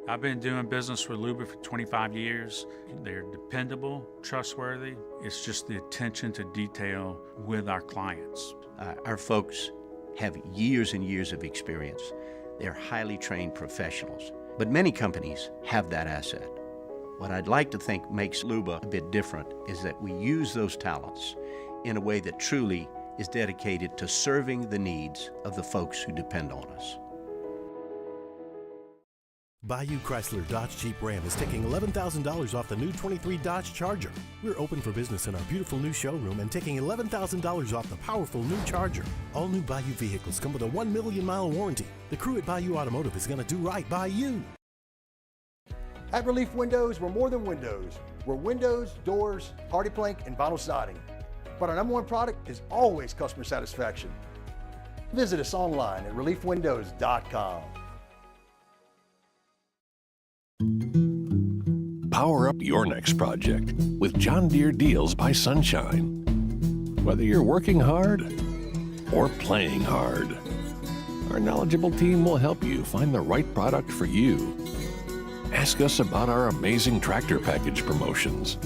I've been doing business with Luba for 25 years. They're dependable, trustworthy. It's just the attention to detail with our clients. Our folks have years and years of experience. They're highly trained professionals. But many companies have that asset. What I'd like to think makes Luba a bit different is that we use those talents in a way that truly is dedicated to serving the needs of the folks who depend on us. Bayou Chrysler Dodge Jeep Ram is taking $11,000 off the new 23 Dodge Charger. We're open for business in our beautiful new showroom and taking $11,000 off the powerful new Charger. All new Bayou vehicles come with a 1 million mile warranty. The crew at Bayou Automotive is going to do right by you. At Relief Windows, we're more than windows. We're windows, doors, hardy plank, and vinyl siding. But our #1 product is always customer satisfaction. Visit us online at reliefwindows.com. Power up your next project with John Deere Deals by Sunshine. Whether you're working hard or playing hard, our knowledgeable team will help you find the right product for you. Ask us about our amazing tractor package promotions.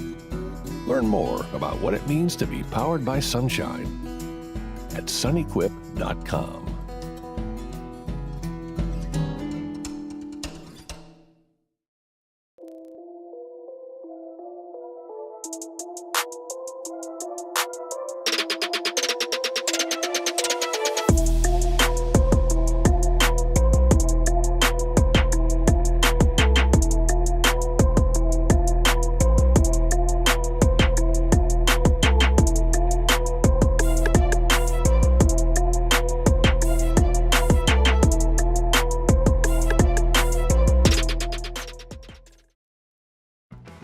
Learn more about what it means to be powered by sunshine at sunequip.com.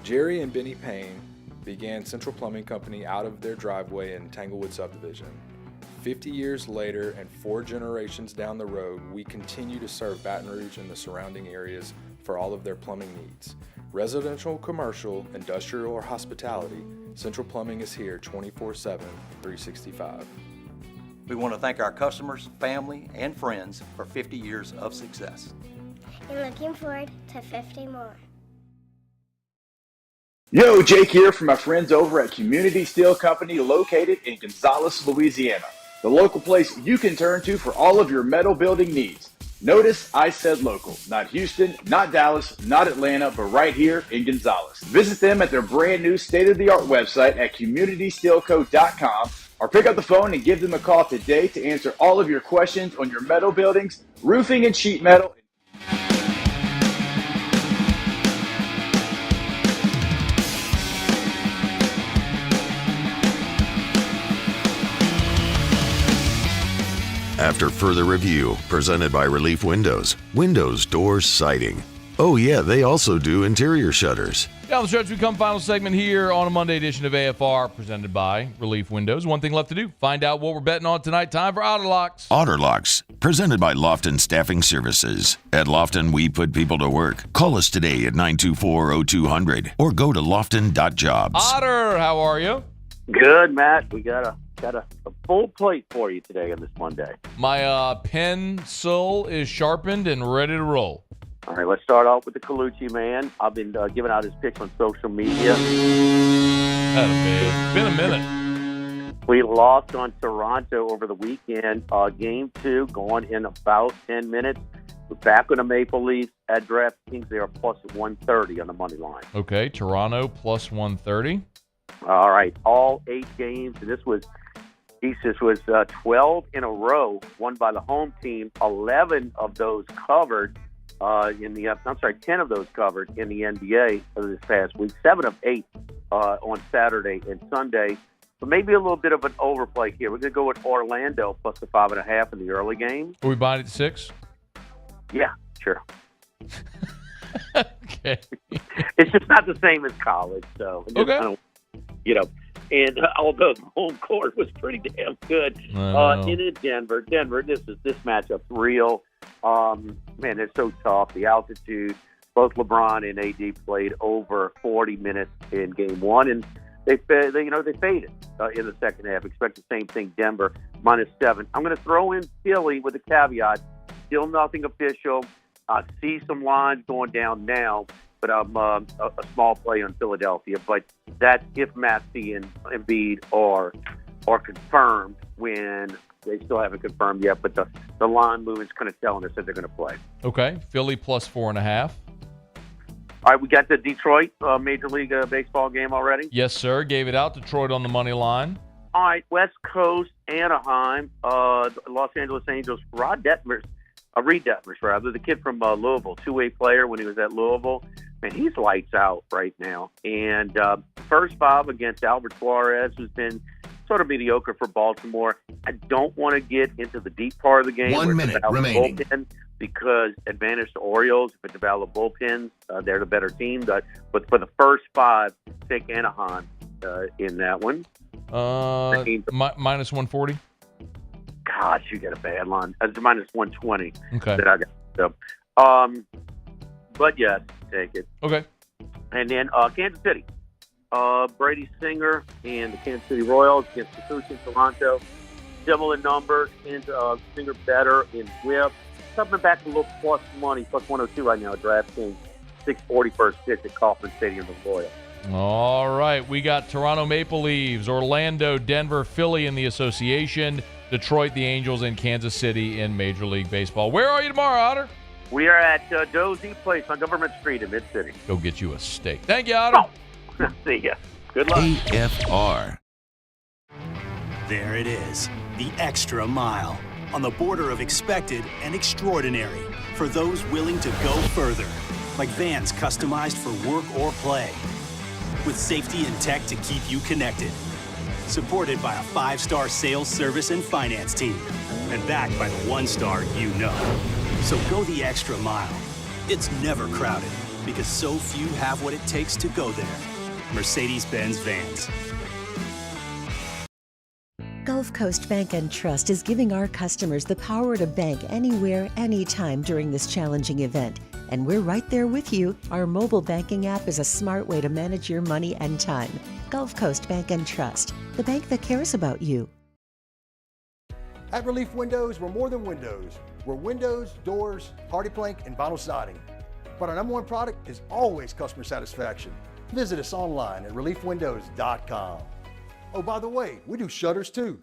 Jerry and Benny Payne began Central Plumbing Company out of their driveway in Tanglewood subdivision. 50 years later and 4 generations down the road, we continue to serve Baton Rouge and the surrounding areas for all of their plumbing needs. Residential, commercial, industrial, or hospitality, Central Plumbing is here 24/7, 365. We want to thank our customers, family, and friends for 50 years of success. And looking forward to 50 more. Yo, Jake here from my friends over at Community Steel Company located in Gonzales, Louisiana. The local place you can turn to for all of your metal building needs. Notice I said local, not Houston, not Dallas, not Atlanta, but right here in Gonzales. Visit them at their brand new state-of-the-art website at communitysteelco.com or pick up the phone and give them a call today to answer all of your questions on your metal buildings, roofing and sheet metal. After further review, presented by Relief Windows. Windows, doors, siding. Oh yeah, they also do interior shutters. Down the stretch, we come final segment here on a Monday edition of AFR, presented by Relief Windows. One thing left to do, find out what we're betting on tonight. Time for Auto Locks. Auto Locks. presented by Lofton Staffing Services. At Lofton, we put people to work. Call us today at 924-0200 or go to lofton.jobs. Otter, how are you? Good, Matt. We got a full plate for you today on this Monday. My pencil is sharpened and ready to roll. All right, let's start off with the Dellucci man. I've been giving out his picks on social media. It's been a minute. We lost on Toronto over the weekend. Game 2 going in about 10 minutes. We're back on the Maple Leafs at DraftKings. They are plus 130 on the money line. Okay, Toronto plus 130. All right, all 8 games. And this was 12 in a row won by the home team. 11 of those covered 10 of those covered in the NBA this past week. 7 of 8 on Saturday and Sunday. But maybe a little bit of an overplay here. We're going to go with Orlando plus the 5.5 in the early game. Are we buying it at 6? Yeah, sure. Okay. It's just not the same as college, so okay. And although the home court was pretty damn good, in Denver, this matchup's real. Man, they're so tough. The altitude. Both LeBron and AD played over 40 minutes in Game 1, and they faded in the second half. Expect the same thing. Denver -7. I'm going to throw in Philly with a caveat. Still nothing official. I see some lines going down now, but I'm a small play on Philadelphia. But that's if Maxey and Embiid are confirmed, when they still haven't confirmed yet. But the line movement's kind of telling us that they're going to play. Okay, Philly plus 4.5. All right, we got the Detroit Major League Baseball game already? Yes, sir. Gave it out. Detroit on the money line. All right, West Coast, Anaheim, Los Angeles Angels, Reed Detmers, the kid from Louisville, two-way player when he was at Louisville. Man, he's lights out right now. And first 5 against Albert Suarez, who's been sort of mediocre for Baltimore. I don't want to get into the deep part of the game. 1 minute remaining. Bullpen, because advantage to Orioles, if it's about the bullpens, they're the better team. But for the first 5, take Anaheim in that one. Minus 140. Gosh, you got a bad line. It's minus 120. Okay. That I got. So, but yes, take it. Okay. And then Kansas City. Brady Singer and the Kansas City Royals against the Tucson Toronto. Similar numbers. Singer better in whip. Coming back a little plus money, plus 102 right now at DraftKings. 640 first pitch at Kauffman Stadium in Florida. All right. We got Toronto Maple Leafs, Orlando, Denver, Philly in the association, Detroit, the Angels, and Kansas City in Major League Baseball. Where are you tomorrow, Otter? We are at Dozy Place on Government Street in Mid-City. Go get you a steak. Thank you, Otter. Oh. See ya. Good luck. AFR. There it is, the extra mile, on the border of expected and extraordinary, for those willing to go further, like vans customized for work or play, with safety and tech to keep you connected, supported by a 5-star sales, service, and finance team, and backed by the 1-star you know. So go the extra mile. It's never crowded, because so few have what it takes to go there. Mercedes-Benz Vans. Gulf Coast Bank and Trust is giving our customers the power to bank anywhere, anytime during this challenging event. And we're right there with you. Our mobile banking app is a smart way to manage your money and time. Gulf Coast Bank and Trust, the bank that cares about you. At Relief Windows, we're more than windows. We're windows, doors, hardy plank, and vinyl siding. But our number one product is always customer satisfaction. Visit us online at reliefwindows.com. Oh, by the way, we do shutters too.